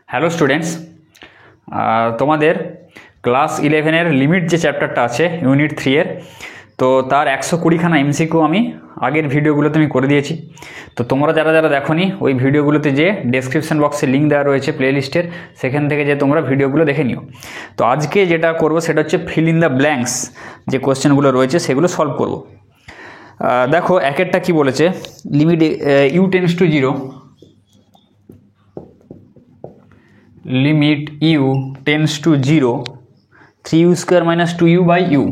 Hello students, তোমাদের class 11-এর limit যে চ্যাপ্টারটা আছে ইউনিট 3-এর, তো তার 120খানা এমসিকিউ আমি আগের ভিডিওগুলোতে আমি করে দিয়েছি। তো তোমরা যারা যারা দেখোনি, ওই ভিডিওগুলোতে যে ডেসক্রিপশন বক্সে লিঙ্ক দেওয়া রয়েছে প্লেলিস্টের, সেখান থেকে যে তোমরা ভিডিওগুলো দেখে নিও। তো আজকে যেটা করব সেটা হচ্ছে ফিল ইন দ্য ব্ল্যাঙ্কস, যে কোয়েশ্চেনগুলো রয়েছে সেগুলো সলভ করব। দেখো একেরটা কি বলেছে, limit u tends to 0, limit u tends to 0, 3u square minus 2u by u,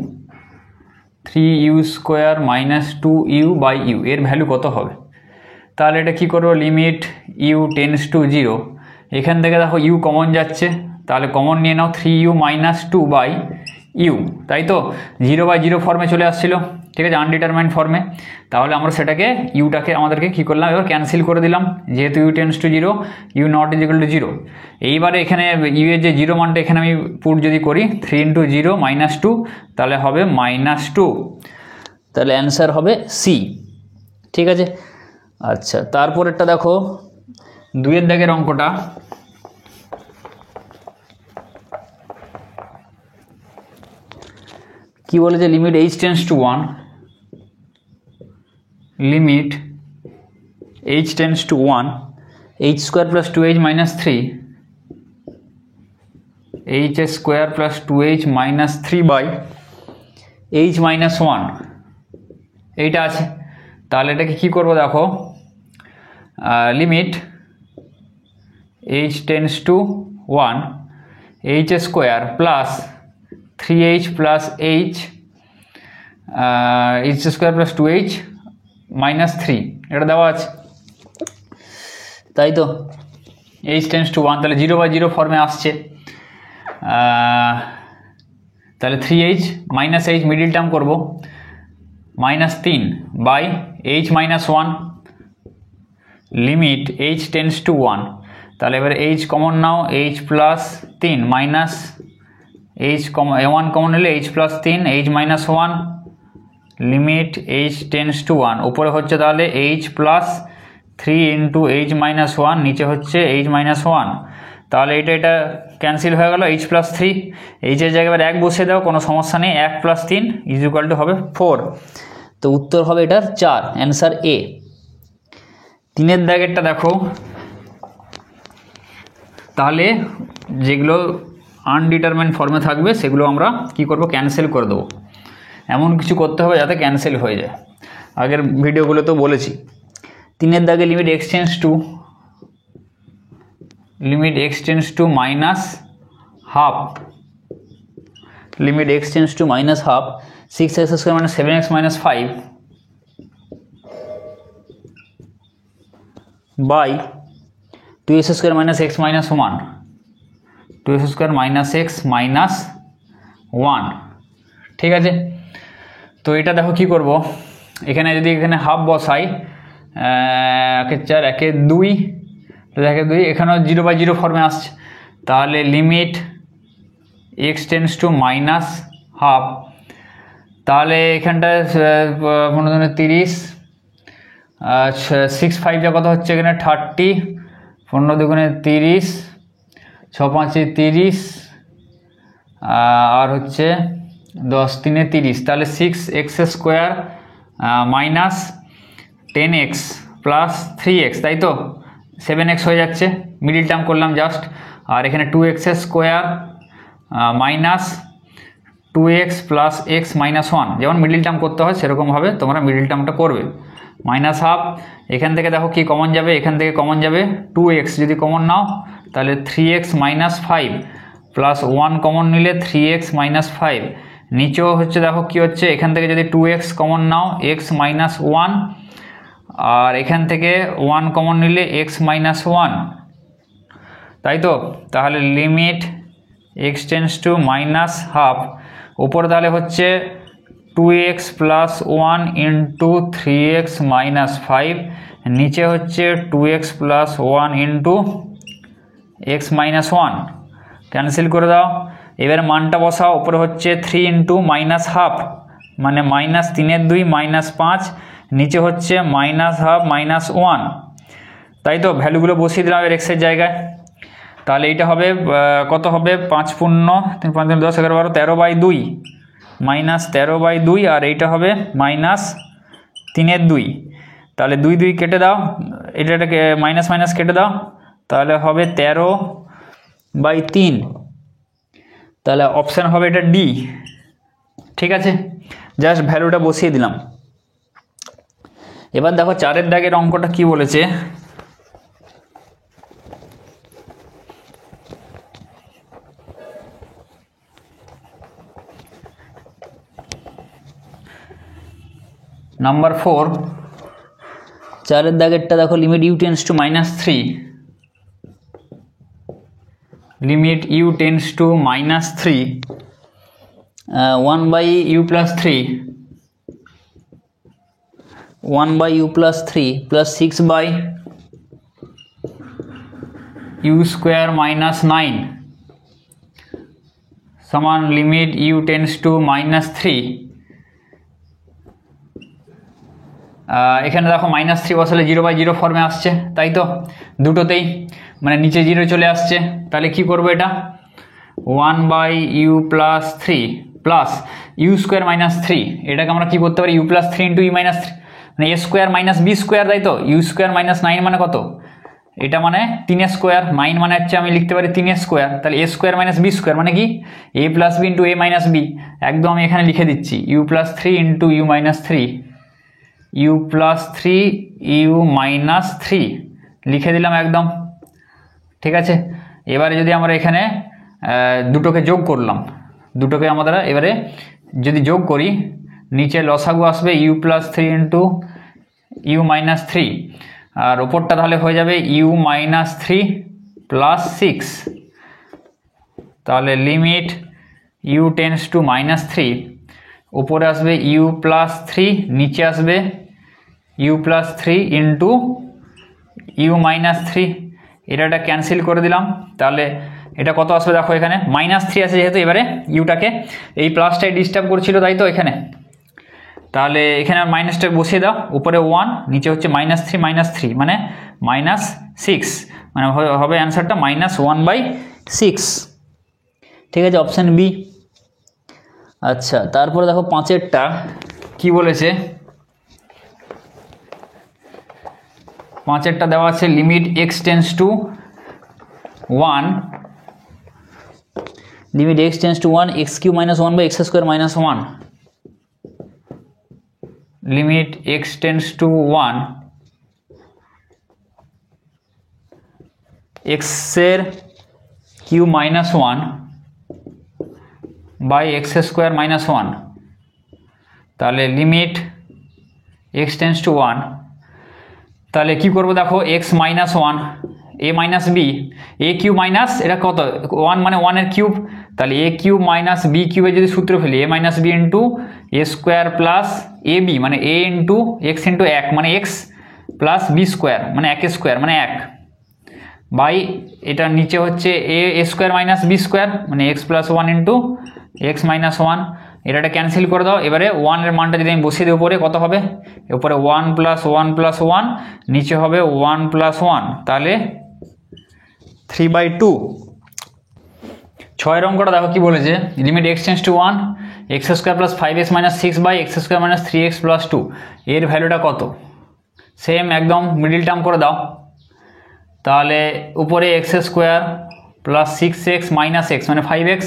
3u square minus 2u by u এর ভ্যালু কত হবে? তাহলে এটা কি করব, লিমিট u tends to 0, এখান থেকে দেখো u কমন যাচ্ছে, তাহলে কমন নিয়ে নাও 3u minus 2 by u, তাই তো 0 by 0 ফর্মে চলে আসছিল, ঠিক আছে, আনডিটারমাইন্ড ফর্মে। তাহলে আমরা সেটাকে ইউটাকে আমাদেরকে কী করলাম, এবার ক্যান্সেল করে দিলাম, যেহেতু u tends to 0, u not is equal to 0। এইবারে এখানে ইউ এর যে 0 মানটা এখানে আমি পুট যদি করি 3 × 0 - 2, তাহলে হবে -2, তাহলে অ্যান্সার হবে সি, ঠিক আছে। আচ্ছা, তারপরেরটা দেখো 2-এর দাগের অঙ্কটা, কি বলেছে, limit h tends to 1, limit h tends to 1, h square plus 2h minus 3, h square plus 2h minus 3 by h minus 1, এইটা আছে। তাহলে এটাকে কি করব, দেখো limit h tends to 1, h square plus 3h plus h, h square plus 2h minus 3, এটা দেওয়া আছে, তাই তো h tends to 1, তাহলে 0 by 0 ফর্মে আসছে, তাহলে 3h minus h middle term করব, -3 by h minus 1, limit h tends to 1, তাহলে এবার h কমন নাও, h plus 3 minus h 1 common নিলে h plus 3, h minus 1, limit h tends to 1, উপরে হচ্ছে তাহলে h plus 3 into h minus 1, নিচে হচ্ছে h minus 1, তাহলে এটা ক্যান্সেল হয়ে গেল, h প্লাস 3, h এর জায়গায় 1 বসিয়ে দাও, কোনো সমস্যা নেই, 1 + 3 = হবে 4, তো উত্তর হবে এটার 4, অ্যান্সার এ। 3-এর দাগেরটা দেখো, তাহলে যেগুলো আনডিটারমাইন্ড ফর্মে থাকবে সেগুলো আমরা কি করব, ক্যান্সেল করে দেবো, এমন কিছু করতে হবে যাতে ক্যান্সেল হয়ে যায়, আগের ভিডিওগুলো তো বলেছি। 3-এর দাগে limit x tends to -½ limit x tends to -½ 6x square মানে 7x - 5 by 2x square - x - 1, 2x square - x - 1, ঠিক আছে। তো এটা দেখো কি করব, এখানে যদি এখানে হাফ বসাই, 1 4 1 2, 1 2, এখানেও 0 by 0 ফর্মে আসছে, তাহলে লিমিট x টেন্ডস টু -½ তাহলে এখানটায় 15 30, 6 5 যা কত হচ্ছে এখানে 30, 15 দুগুণে 30, 6 5 30, আর হচ্ছে 10 3 30, তাহলে 6x square minus 10x plus 3x, তাই তো 7x হয়ে যাচ্ছে, মিডিল টার্ম করলাম জাস্ট, আর এখানে 2x square minus 2x plus x minus 1, যেমন মিডিল টার্ম করতে হয় সেরকমভাবে তোমরা মিডিল টার্মটা করবে, -½ এখান থেকে দেখো কি কমন যাবে, এখান থেকে কমন যাবে 2x, যদি কমন নাও তাহলে 3x - 5 প্লাস 1 কমন নিলে 3x - 5, নিচেও হচ্ছে দেখো কি হচ্ছে, এখান থেকে যদি 2x কমন নাও x - 1, আর এখান থেকে 1 কমন নিলে x - 1, তাই তো। তাহলে লিমিট x টেন্ডস টু -½ উপরে তাহলে হচ্ছে 2x প্লাস 1 ইন্টু 3x - 5, নিচে হচ্ছে 2x plus 1 into x - 1, cancel করে দাও, এবার মানটা বসাও, উপরে হচ্ছে 3 ইন্টু -½ মানে -3/2 -5, নিচে হচ্ছে -½ -1, তাই তো ভ্যালুগুলো বসিয়ে দিলাম এর এক্সের জায়গায়। তাহলে এইটা হবে কত হবে 5 পূর্ণ 3 5 10 11 12 13/2 মাইনাস 13/2 আর এইটা হবে -3/2। তাহলে 2 2 কেটে দাও, এটাকে মাইনাস মাইনাস কেটে দাও, তাহলে হবে 13/3। তাহলে অপশান হবে এটা ডি। ঠিক আছে, জাস্ট ভ্যালুটা বসিয়ে দিলাম। এবার দেখো 4-এর দাগের অঙ্কটা কি বলেছে। নাম্বার 4, 4-এর দাগেরটা দেখো, limit u tends to -3, limit u tends to -3 1/u + 3 1/u + 3 plus 6/u² - 9 সমান লিমিট ইউ টেন্স টু -3। এখানে দেখো -3 বসালে 0/0 ফর্মে আসছে, তাই তো দুটোতেই, মানে নিচে 0 চলে আসছে। তাহলে কি করবো, এটা 1/u + 3 প্লাস u² - 3, এটাকে আমরা কি করতে পারি, u + 3 × u - 3 মানে a² - b², তাই তো u² - 9 মানে কত, এটা মানে 3² 9 মানে হচ্ছে আমি লিখতে পারি 3², তাহলে a² - b² মানে কি a + b × a - b। একদম আমি এখানে লিখে দিচ্ছি u + 3 × u - 3, u + 3 u - 3 লিখে দিলাম একদম। ঠিক আছে, এবারে যদি আমরা এখানে দুটোকে যোগ করলাম, দুটোকে আমরা এবারে যদি যোগ করি, নিচে লসাগু আসবে u + 3 × u - 3 আর ওপরটা তাহলে হয়ে যাবে u - 3 + 6। তাহলে লিমিট u টেন্স টু -3, উপরে আসবে u + 3, নিচে আসবে u + 3 × u - 3। এটা ক্যান্সেল করে দিলাম, তাহলে এটা কত আসবে দেখো, এখানে -3 আছে যেহেতু, এবারে ইউটাকে এই প্লাসটাই ডিস্টার্ব করছিল, তাই তো এখানে। তাহলে এখানে মাইনাসটা বসিয়ে দাও, উপরে 1, নিচে হচ্ছে -3 -3 মানে -6, মানে হবে অ্যান্সারটা -1/6। ঠিক আছে, অপশান বি। আচ্ছা, তারপরে দেখো 5-এরটা কি বলেছে। 5-এরটা দেওয়া আছে limit x tends to 1, limit x tends to 1 x³ - 1/x² - 1, limit x tends to 1 x-এর কিউব -1 /x² - 1, তাহলে লিমিট x টেন্স টু 1। তাহলে কি করব দেখো, x - 1 a - b, a cube minus এটা কত 1 মানে 1 এর কিউব, তাহলে a কিউব - b কিউবের যদি সূত্র ফেলি a - b × a² plus ab মানে a × x × 1 মানে x প্লাস b² মানে 1² মানে 1 বাই এটা নিচে হচ্ছে a² - b² মানে x + 1 × x - 1। এটা ক্যান্সেল করে দাও। এবারে 1 এর মানটা যদি আমি বসিয়ে দিই, উপরে কত হবে, উপরে 1 + 1 + 1, নিচে হবে 1 + 1, তাহলে 3/2। 6-এর অঙ্কটা দেখো কি বলেছে, limit x tends to 1 x² + 5x - 6/x² - 3x + 2, এর ভ্যালুটা কত, সেম একদম মিডিল টার্ম করে দাও। তাহলে উপরে x² + 6x - x মানে 5x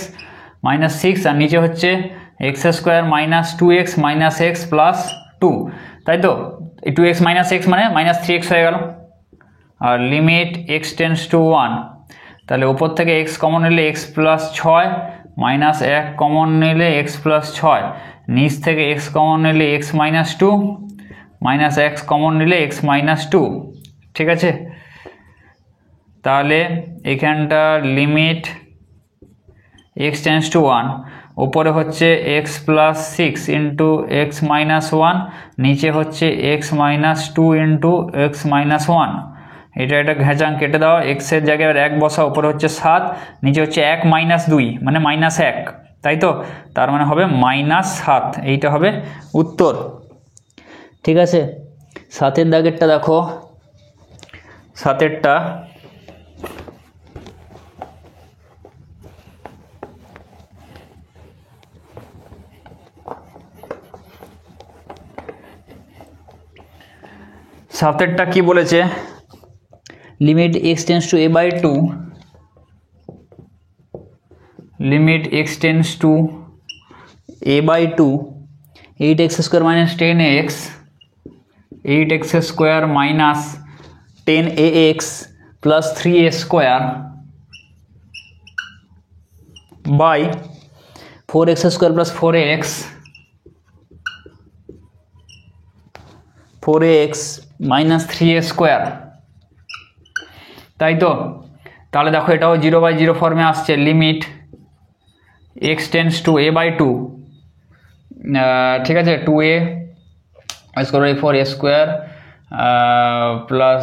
- 6, আর নিচে হচ্ছে x² - 2x - x + 2, তাই তো 2x - x মানে -3x হয়ে গেল। আর লিমিট x টেন্স টু 1, তাহলে উপর থেকে x কমন নিলে x + 6 -1 কমন নিলে x + 6, নিচ থেকে x কমন নিলে x - 2 -1 কমন নিলে x - 2। ঠিক আছে, তাহলে এখানটা লিমিট x টেন্স টু 1, উপরে হচ্ছে x + 6 × x - 1, নিচে হচ্ছে x - 2 × x - 1। এটা ঘেঁচাং কেটে দাও, x এর জায়গায় 1 বসা, উপরে হচ্ছে 7, নিচে হচ্ছে 1 - 2 মানে -1, তাই তো, তার মানে হবে -7, এইটা হবে উত্তর। ঠিক আছে, 7-এর দাগেরটা দেখো, 7-এরটা সাতেরটা কি বলেছে, limit x tends to a by two, limit x tends to a by two 8x square minus 10x, 8x square minus 10ax plus 3a square by 4x square plus 4ax, 4ax minus 3a square, তাই তো? তাহলে দেখো এটাও 0/0 ফর্মে আসছে, limit x tends to a by two, ঠিক আছে, 2a square by 4a square plus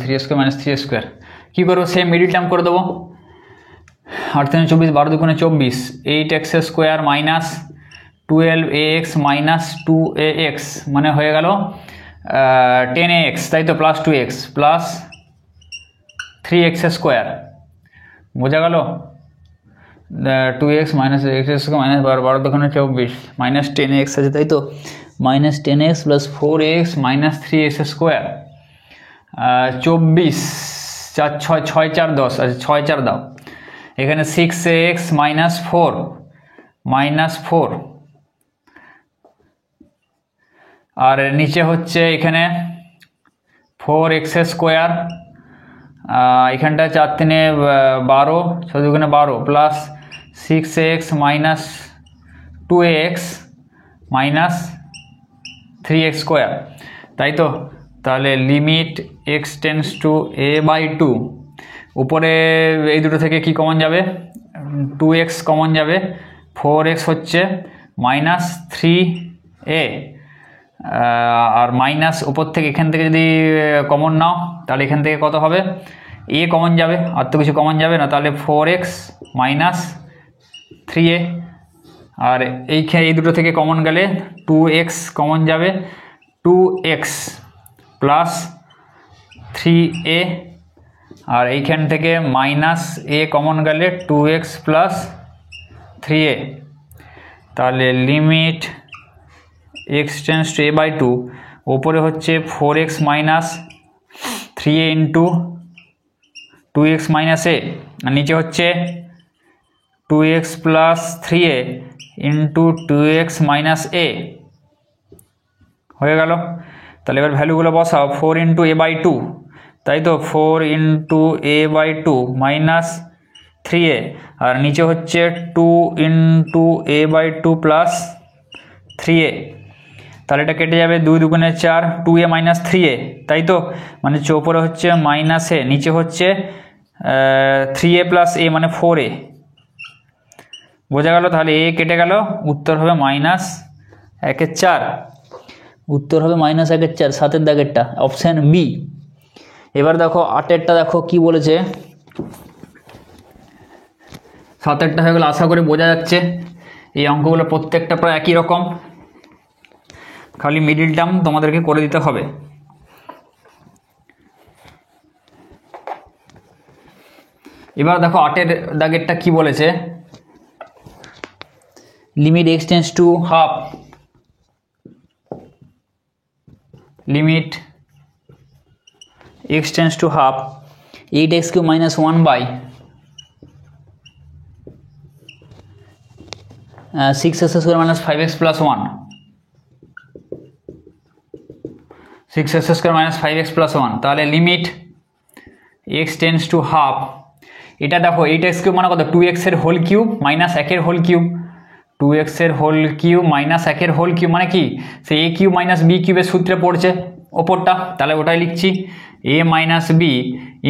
3a square minus 3a square. কী করবো, সেম মিডিল টার্ম করে দেবো, 8 × 24, 12 × 2 = 24, 8x square minus 12ax minus 2ax মানে হয়ে গেল 10ax, তাই তো, plus 2x plus 3x square, বোঝা গেল? 2x minus x square minus 12 × 2 = 24 minus 10x আছে, তাই তো, minus 10x plus 4x minus 3x square, 24 4 6 6 4 10, আচ্ছা 6 4 দাও, এখানে 6x মাইনাস 4 আর নিচে হচ্ছে এখানে 4x স্কোয়ার, এখানটা 4 × 3 = 12, 6 × 2 = 12 plus 6x minus 2ax minus 3x square, তাই তো? তাহলে limit x tends to a by two, উপরে এই দুটো থেকে কি কমন যাবে, 2x কমন যাবে, 4x হচ্ছে মাইনাস 3a, আর মাইনাস উপর থেকে এখান থেকে যদি কমন নাও তাহলে এখান থেকে কত হবে, a কমন যাবে, আর তো কিছু কমন যাবে না, তাহলে 4x মাইনাস 3a, আর এই দুটো থেকে কমন গেলে 2x কমন যাবে, 2x প্লাস 3a, আর এইখান থেকে মাইনাস a কমন গেলে 2x প্লাস 3a, তাহলে limit x tends to a by two, ওপরে হচ্ছে 4x minus 3a into 2x minus a, আর নিচে হচ্ছে 2x plus 3a into 2x minus a, হয়ে গেল। তাহলে এবার ভ্যালুগুলো বসাও, 4 × a বাই টু, তাই তো, 4 × a by two minus 3a, আর নিচে হচ্ছে 2 × a by two plus 3a, তাহলে এটা কেটে যাবে, 2 × 2 = 4, 2a মাইনাস 3a, তাই তো, মানে ওপরে হচ্ছে মাইনাস a, নিচে হচ্ছে 3a প্লাস a মানে 4a, বোঝা গেল? তাহলে a কেটে গেল, উত্তর হবে -1/4, উত্তর হবে -1/4, 7-এর দাগেরটা, অপশান বি। এবার দেখো 8-এরটা, দেখো কি বলেছে, 7-এরটা হয়ে গেল, আশা করি বোঝা যাচ্ছে। এই অঙ্কগুলো প্রত্যেকটা প্রায় একই রকম, খালি মিডিল টার্ম তোমাদেরকে করে দিতে হবে। এবার দেখো 8-এর দাগেরটা কি বলেছে, limit x tends to half, limit x tends to half 8x³ minus 1 by 6x² minus 5x plus 1, 6x² minus 5x plus 1, তাহলে limit x tends to half, এটা দেখো 8x³ মানে কত, 2x এর হোল কিউব মাইনাস 1 এর whole cube, 2x এর whole cube minus 1 এর whole cube, মানে কি, সেই a কিউব মাইনাস b কিউবের সূত্রে পড়ছে ওপরটা, তাহলে ওটাই লিখছি, a minus b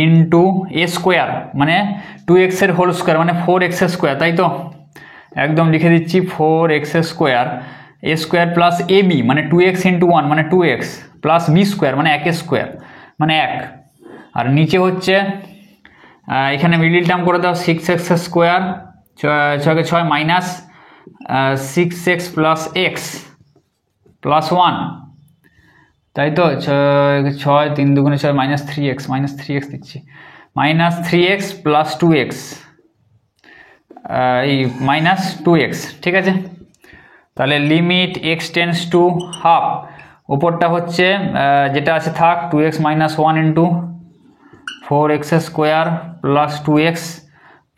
into a square মানে 2x এর হোল স্কোয়ার মানে 4x স্কোয়ার, তাই তো, একদম লিখে দিচ্ছি 4x square, a square plus ab মানে 2x ইন্টু 1 মানে 2x প্লাস b স্কোয়ার মানে 1 স্কোয়ার মানে 1, আর নিচে হচ্ছে এখানে মিডিল টার্ম করে দাও 6x square, 6 × 6 minus 6x plus x plus 1, তাই তো, 6 3 × 2 = 6 মাইনাস 3x দিচ্ছি, মাইনাস 3x প্লাস 2x, এই মাইনাস 2x, ঠিক আছে। তাহলে limit x tends to half, ওপরটা হচ্ছে যেটা আছে থাক 2x minus 1 into 4x square plus 2x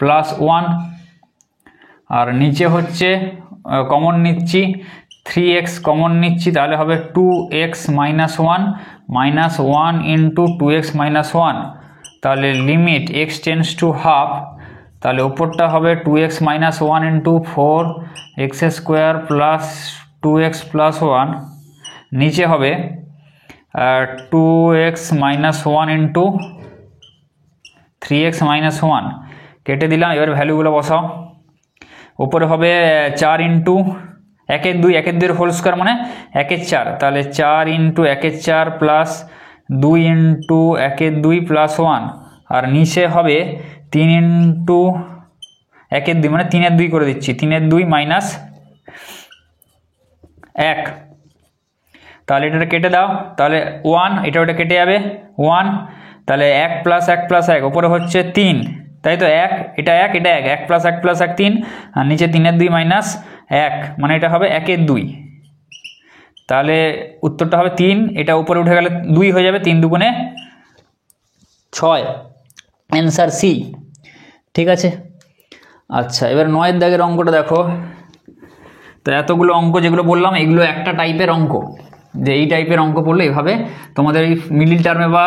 plus 1, আর নিচে হচ্ছে কমন নিচ্ছি 3x কমন নিচ্ছি, তাহলে হবে 2x minus 1 minus 1 into 2x minus 1, তাহলে limit x tends to half, তাহলে ওপরটা হবে 2x minus 1 into 4x square plus 2x plus 1, নিচে হবে 2x minus 1 into 3x minus 1, কেটে দিলাম। এবার ভ্যালুগুলো বসাও। ওপরে হবে 4 ইন্টু 1 2, 1 2 হোল স্কোয়ার মানে 1 4, তাহলে 4 ইন্টু 1 4 প্লাস 2 ইন্টু 1 2 প্লাস 1, আর নিচে হবে 3 ইন্টু 1 2 মানে 3 2 করে দিচ্ছি, 3 2 মাইনাস 1, তাহলে এটা কেটে দাও, তাহলে 1 এটা ওটা কেটে যাবে 1, তাহলে 1 প্লাস 1 প্লাস 1 ওপরে হচ্ছে 3, তাই তো 1 এটা 1 এটা 1, 1 প্লাস 1 প্লাস 1 3, আর নিচে 3 2 মাইনাস 1 মানে এটা হবে 1 2, তাহলে উত্তরটা হবে 3, এটা উপরে উঠে গেলে 2 হয়ে যাবে, 3 2 6, অ্যান্সার সি। ঠিক আছে, আচ্ছা এবার 9 দাগের অঙ্কটা দেখো। তো এতগুলো অঙ্ক যেগুলো বললাম এগুলো একটা টাইপের অঙ্ক, যে এই টাইপের অঙ্ক পড়লে এভাবে তোমাদের এই মিডিল টার্মে বা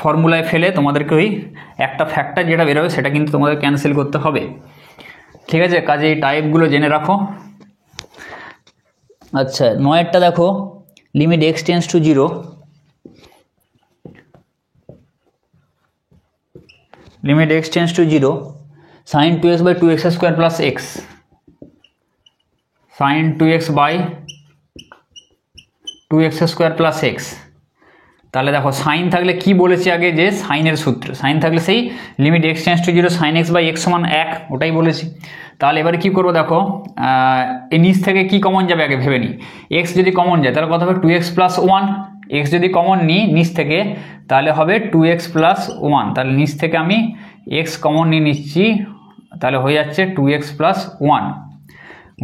ফর্মুলায় ফেলে তোমাদেরকে ওই একটা ফ্যাক্টর যেটা বেরোবে সেটা কিন্তু তোমাদের ক্যান্সেল করতে হবে। ঠিক আছে, কাজে এই টাইপগুলো জেনে রাখো। আচ্ছা 9টা দেখো, limit x tends to 0, limit x tends to 0 sin 2x by 2x square plus x, sin 2x by 2x square plus x. তাহলে দেখো সাইন থাকলে কি বলেছি আগে, যে সাইনের সূত্র, সাইন থাকলে সেই limit x tends to 0 sin x by x সমান 1, ওটাই বলেছি। তাহলে এবারে কি করবো দেখো, এই নিচ থেকে কি কমন যাবে আগে ভেবে নিই। x যদি কমন যায় তাহলে কত হবে 2x প্লাস 1, x যদি কমন নিই নিচ থেকে তাহলে হবে 2x প্লাস 1, তাহলে নিচ থেকে আমি x কমন নিয়ে নিচ্ছি, তাহলে হয়ে যাচ্ছে 2x প্লাস 1,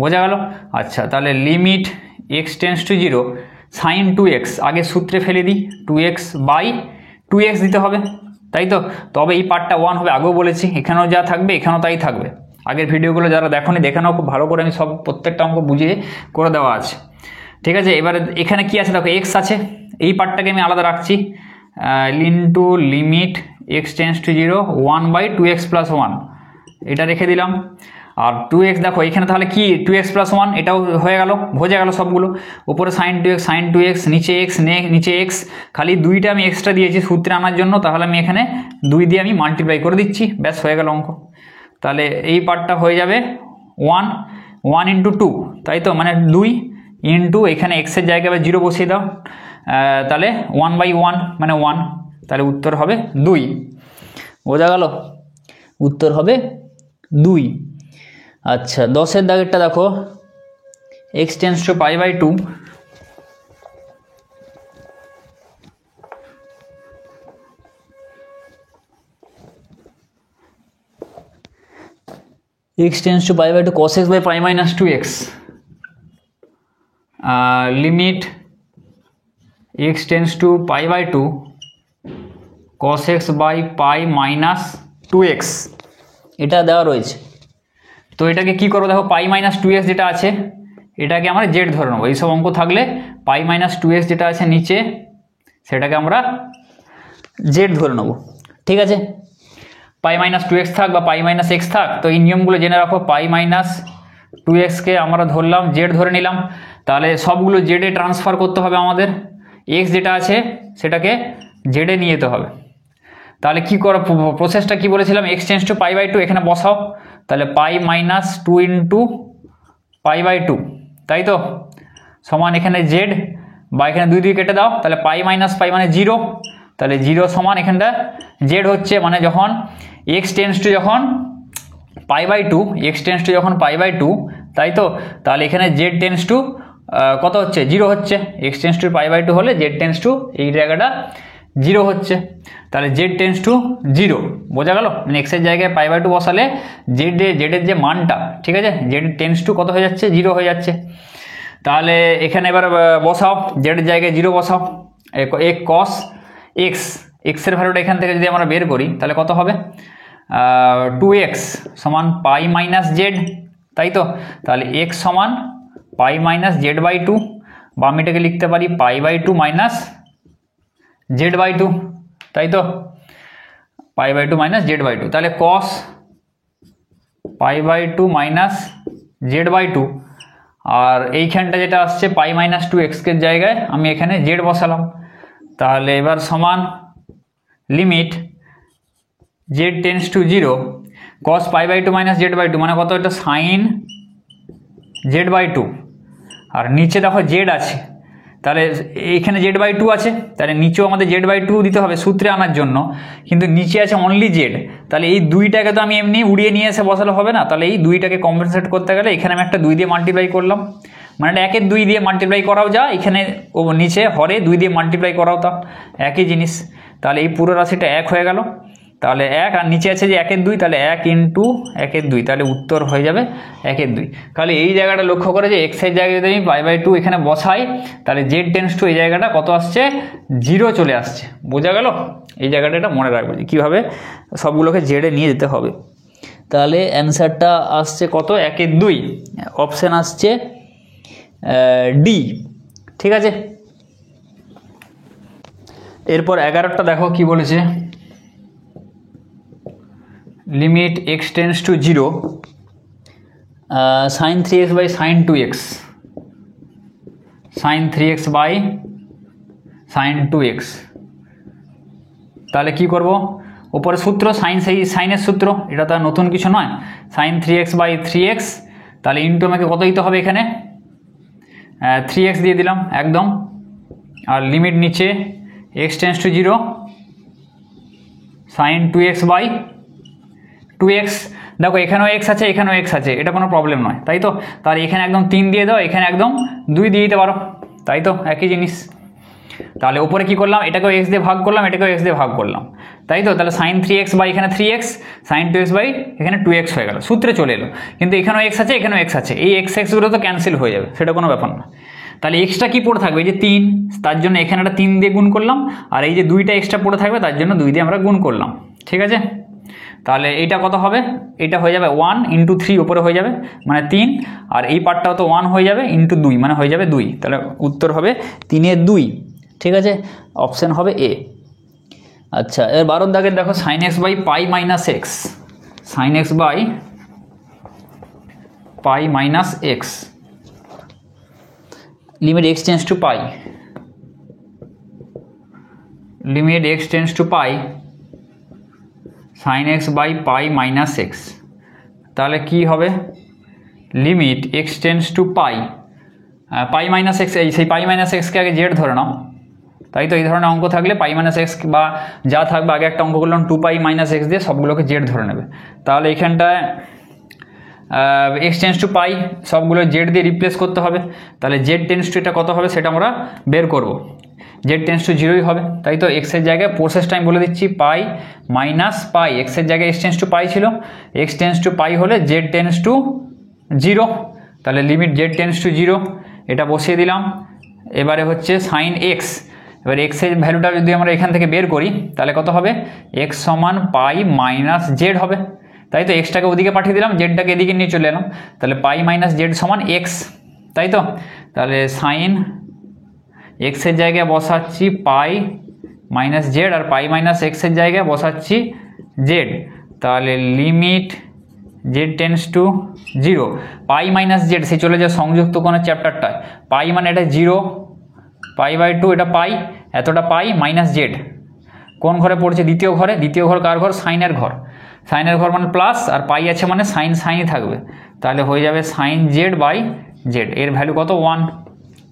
বোঝা গেল। আচ্ছা তাহলে limit x tends to 0 sin 2x আগে সূত্রে ফেলে দিই, 2x বাই 2x দিতে হবে, তাই তো। তবে এই পার্টটা 1 হবে, আগেও বলেছি, এখানেও যা থাকবে এখানেও তাই থাকবে। আগের ভিডিওগুলো যারা দেখোনি দেখে নাও, খুব ভালো করে আমি সব প্রত্যেকটা অঙ্ক বুঝিয়ে করে দেওয়া আছে। ঠিক আছে, এবারে এখানে কি আছে দেখো, x আছে, এই পার্টটাকে আমি আলাদা রাখছি, into limit x tends to 0 1 by 2x plus 1, এটা রেখে দিলাম। আর 2x দেখো এখানে তাহলে কি 2x প্লাস 1, এটাও হয়ে গেল, বোঝা গেল সবগুলো। উপরে sin 2x নিচে x নিচে x, খালি 2টা আমি এক্সট্রা দিয়েছি সূত্রে আনার জন্য, তাহলে আমি এখানে 2 দিয়ে আমি মাল্টিপ্লাই করে দিচ্ছি, ব্যাস হয়ে গেল অঙ্ক। তাহলে এই পার্টটা হয়ে যাবে 1 ইন্টু 2, তাই তো, মানে 2 ইন্টু এখানে এক্সের জায়গায় আবার 0 বসিয়ে দাও, তাহলে 1 বাই 1 মানে 1, তাহলে উত্তর হবে 2, বোঝা গেল, উত্তর হবে 2। আচ্ছা 10এর দাগেরটা দেখো, x tends to pi by 2, x tends to pi by 2 cos x by pi minus 2x, limit x tends to pi by 2 cos x by pi minus 2x, এটা দেওয়া রয়েছে। তো এটাকে কি করবো দেখো, পাই মাইনাস 2x যেটা আছে এটাকে আমরা জেড ধরে নেবো। এইসব অঙ্ক থাকলে পাই মাইনাস 2x যেটা আছে নিচে সেটাকে আমরা জেড ধরে নেবো। ঠিক আছে, পাই মাইনাস 2x থাক বা পাই মাইনাস এক্স থাক, তো এই নিয়মগুলো জেনে রাখো। পাই মাইনাস 2xকে আমরা ধরলাম, জেড ধরে নিলাম, তাহলে সবগুলো জেডে ট্রান্সফার করতে হবে আমাদের। এক্স যেটা আছে সেটাকে জেডে নিয়ে যেতে হবে। তাহলে কি করো, প্রসেসটা কি বলেছিলাম, x tends to pi by 2 এখানে বসাও, তাহলে pi minus 2 into pi by 2, তাই তো, সমান এখানে জেড, বা এখানে 2 কেটে দাও, তাহলে পাই মাইনাস পাই মানে 0, তাহলে 0 সমান এখানটা জেড হচ্ছে, মানে যখন x টেন্স টু যখন pi by 2, x tends to যখন পাই বাই 2, তাই তো, তাহলে এখানে জেড টেন্স টু কত হচ্ছে, 0 হচ্ছে। x tends to pi by 2 হলে জেড টেন্স টু এই জায়গাটা 0 হচ্ছে, তাহলে জেড টেন্স টু 0, বোঝা গেল। মানে এক্সের জায়গায় পাই বাই 2 বসালে জেডের যে মানটা, ঠিক আছে, জেড টেন্স টু কত হয়ে যাচ্ছে, 0 হয়ে যাচ্ছে। তাহলে এখানে এবার বসাও, জেড জায়গায় 0 বসাও, এক কস এক্স, এক্সের ভ্যালুটা এখান থেকে যদি আমরা বের করি তাহলে কত হবে, 2x সমান পাই মাইনাস জেড, তাই তো। তাহলে এক্স সমান পাই মাইনাস জেড বাই 2, বা আমি এটাকে লিখতে পারি pi by 2 minus z by 2, তাই তো, pi by 2 minus z by 2। তাহলে cos pi by 2 minus z by 2, আর এইখানটা যেটা আসছে পাই মাইনাস 2x এর জায়গায় আমি এখানে জেড বসালাম। তাহলে এবার সমান limit z tends to 0 cos pi by 2 minus z by 2 মানে কত, এটা সাইন জেড বাই 2, আর নিচে দেখো জেড আছে, তাহলে এইখানে জেড বাই 2 আছে, তাহলে নিচেও আমাদের জেড বাই 2 দিতে হবে সূত্রে আনার জন্য, কিন্তু নিচে আছে অনলি জেড। তাহলে এই দুইটাকে তো আমি এমনি উড়িয়ে নিয়ে এসে বসালে হবে না, তাহলে এই দুইটাকে কম্পেনসেট করতে গেলে এখানে আমি একটা 2 দিয়ে মাল্টিপ্লাই করলাম, মানে এটা 1 এর 2 দিয়ে মাল্টিপ্লাই করাও যা, এখানে ও নিচে হরে 2 দিয়ে মাল্টিপ্লাই করাও তা একই জিনিস। তাহলে এই পুরো রাশিটা 1 হয়ে গেল, তাহলে 1 আর নিচে আছে যে 1 এর 2, তাহলে 1 ইন্টু 1 এর 2, তাহলে উত্তর হয়ে যাবে 1 এর 2। তাহলে এই জায়গাটা লক্ষ্য করে যে এক্স এর জায়গায় যদি আমি পাই বাই 2 এখানে বসাই, তাহলে জেড টেন্স টু এই জায়গাটা কত আসছে, 0 চলে আসছে। বোঝা গেল? এই জায়গাটা এটা মনে রাখবে যে কীভাবে সবগুলোকে জেডে নিয়ে যেতে হবে। তাহলে অ্যান্সারটা আসছে কত, 1 এর 2, অপশান আসছে ডি। ঠিক আছে, এরপর 11টা দেখো কি বলেছে, limit x tends to 0 sine 3x by sine 2x, sine 3x by sine 2x। তাহলে কি করব, ওপরে সূত্র সাইন, সেই সাইনের সূত্র, এটা তো আর নতুন কিছু নয়, সাইন 3x বাই 3x, তাহলে ইন্টু আমাকে কত দিতে হবে এখানে, 3x দিয়ে দিলাম একদম, আর লিমিট নিচে x tends to 0 sine 2x by 2x। দেখো এখানেও এক্স আছে, এখানেও এক্স আছে, এটা কোনো প্রবলেম নয়, তাই তো। তাহলে এখানে একদম 3 দিয়ে দাও, এখানে একদম 2 দিয়ে দিতে পারো, তাই তো, একই জিনিস। তাহলে উপরে কি করলাম, এটাকেও এক্স দিয়ে ভাগ করলাম, এটাকেও এক্স দিয়ে ভাগ করলাম, তাই তো। তাহলে সাইন 3x বাই এখানে 3x, সাইন 2x বাই এখানে 2x হয়ে গেল, সূত্রে চলে এলো। কিন্তু এখানেও এক্স আছে, এখানেও এক্স আছে, এই এক্সগুলো তো ক্যান্সেল হয়ে যাবে, সেটা কোনো ব্যাপার না। তাহলে এক্সট্রা কি পড়ে থাকবে, এই যে 3, তার জন্য এখানে একটা 3 দিয়ে গুণ করলাম, আর এই যে 2টা এক্সট্রা পড়ে থাকবে তার জন্য 2 দিয়ে আমরা গুণ করলাম। ঠিক আছে, তাহলে এইটা কত হবে, এটা হয়ে যাবে 1 ইন্টু 3 উপরে হয়ে যাবে মানে 3, আর এই পার্টটাও তো 1 হয়ে যাবে ইন্টু 2 মানে হয়ে যাবে 2, তাহলে উত্তর হবে 3 এর 2। ঠিক আছে, অপশান হবে এ। আচ্ছা, এর 12 দাগের দেখো sine x by pi minus x, sine x by pi minus x, limit x tends to pi, limit x tends to pi sine x by pi minus x. তাহলে কি হবে, limit x tends to pi, pi minus x, এই সেই পাই minus এক্সকে আগে Z ধরে নাও, তাই তো। এই ধরনের অঙ্ক থাকলে পাই মাইনাস এক্স বা যা থাকবে, আগে একটা অঙ্ক করলাম 2 পাই মাইনাস এক্স দিয়ে, সবগুলোকে জেড ধরে নেবে। তাহলে এখানটায় এক্স টেন্স টু পাই সবগুলো জেড দিয়ে রিপ্লেস করতে হবে, তাহলে জেড টেন্স টু এটা কত হবে সেটা আমরা বের করব। জেড টেন্স টু 0ই হবে, তাই তো। এক্সের জায়গায় প্রসেসটা আমি বলে দিচ্ছি, পাই মাইনাস পাই, এক্সের জায়গায় এক্স টেন্স টু পাই ছিল, এক্স টেন্স টু পাই হলে জেড টেন্স টু 0, তাহলে লিমিট জেড টেন্স টু 0 এটা বসিয়ে দিলাম। এবারে হচ্ছে সাইন এক্স, এবার এক্সের ভ্যালুটা যদি আমরা এখান থেকে বের করি তাহলে কত হবে, এক্স সমান পাই মাইনাস জেড হবে, তাই তো। এক্সটাকে ওদিকে পাঠিয়ে দিলাম, জেডটাকে এদিকে নিয়ে চলে এলাম, তাহলে পাই মাইনাস জেড সমান এক্স, তাই তো। তাহলে সাইন এক্সের জায়গায় বসাচ্ছি পাই মাইনাস জেড, আর পাই মাইনাস এক্সের জায়গায় বসাচ্ছি জেড, তাহলে limit z tends to 0 pi minus z, সে চলে যায় সংযুক্ত কোণের চ্যাপ্টারটায়, পাই মানে এটা 0, পাই বাই 2 এটা পাই, এতটা পাই মাইনাস জেড, কোন ঘরে পড়ছে, দ্বিতীয় ঘরে। দ্বিতীয় ঘর কার ঘর, সাইনের ঘর, সাইনের ঘর মানে প্লাস, আর পাই আছে মানে সাইন সাইনই থাকবে, তাহলে হয়ে যাবে সাইন জেড বাই জেড, এর ভ্যালু কত 1।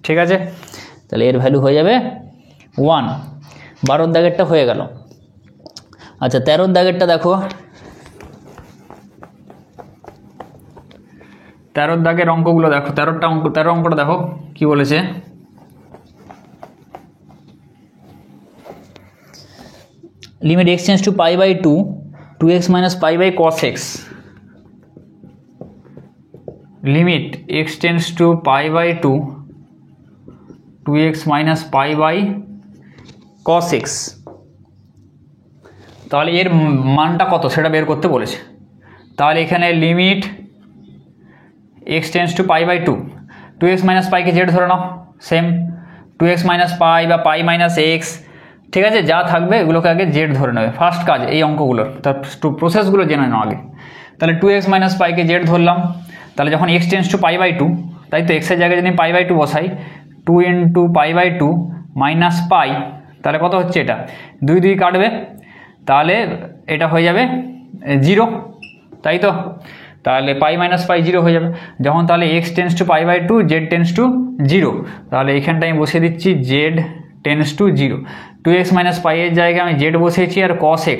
ঠিক আছে, তাহলে এর ভ্যালু হয়ে যাবে 1। 12 দাগেরটা হয়ে গেল। আচ্ছা, 13 দাগেরটা দেখো, 13 দাগের অঙ্কগুলো দেখো, 13 অঙ্কটা দেখো কি বলেছে, limit x tends to pi by 2 2x minus pi by cos x, limit x tends to pi by 2 2x minus pi by cos x। তাহলে এর মানটা কত সেটা বের করতে বলেছে। তাহলে এখানে limit x tends to pi by 2x minus পাইকে জেড ধরে নাও, সেম 2x মাইনাস পাই বা পাই মাইনাস এক্স, ঠিক আছে, যা থাকবে এগুলোকে আগে জেড ধরে নেবে। ফার্স্ট কাজ এই অঙ্কগুলোর, তার প্রসেসগুলো জেনে নাও আগে। তাহলে 2x মাইনাস পাইকে জেড ধরলাম, তাহলে যখন x tends to pi by 2, তাই তো এক্সের জায়গায় যদি পাই বাই 2 বসাই, 2 into pi by 2 minus pi, তাহলে কত হচ্ছে এটা 2 2 কাটবে, তাহলে এটা হয়ে যাবে 0, তাই তো। তাহলে পাই মাইনাস পাই 0 হয়ে যাবে। যখন তাহলে x tends to pi by 2, z tends to 0, তাহলে এখানটা আমি বসিয়ে দিচ্ছি z tends to 0। 2x minus pi এর জায়গায় আমি জেড বসিয়েছি আর cos x,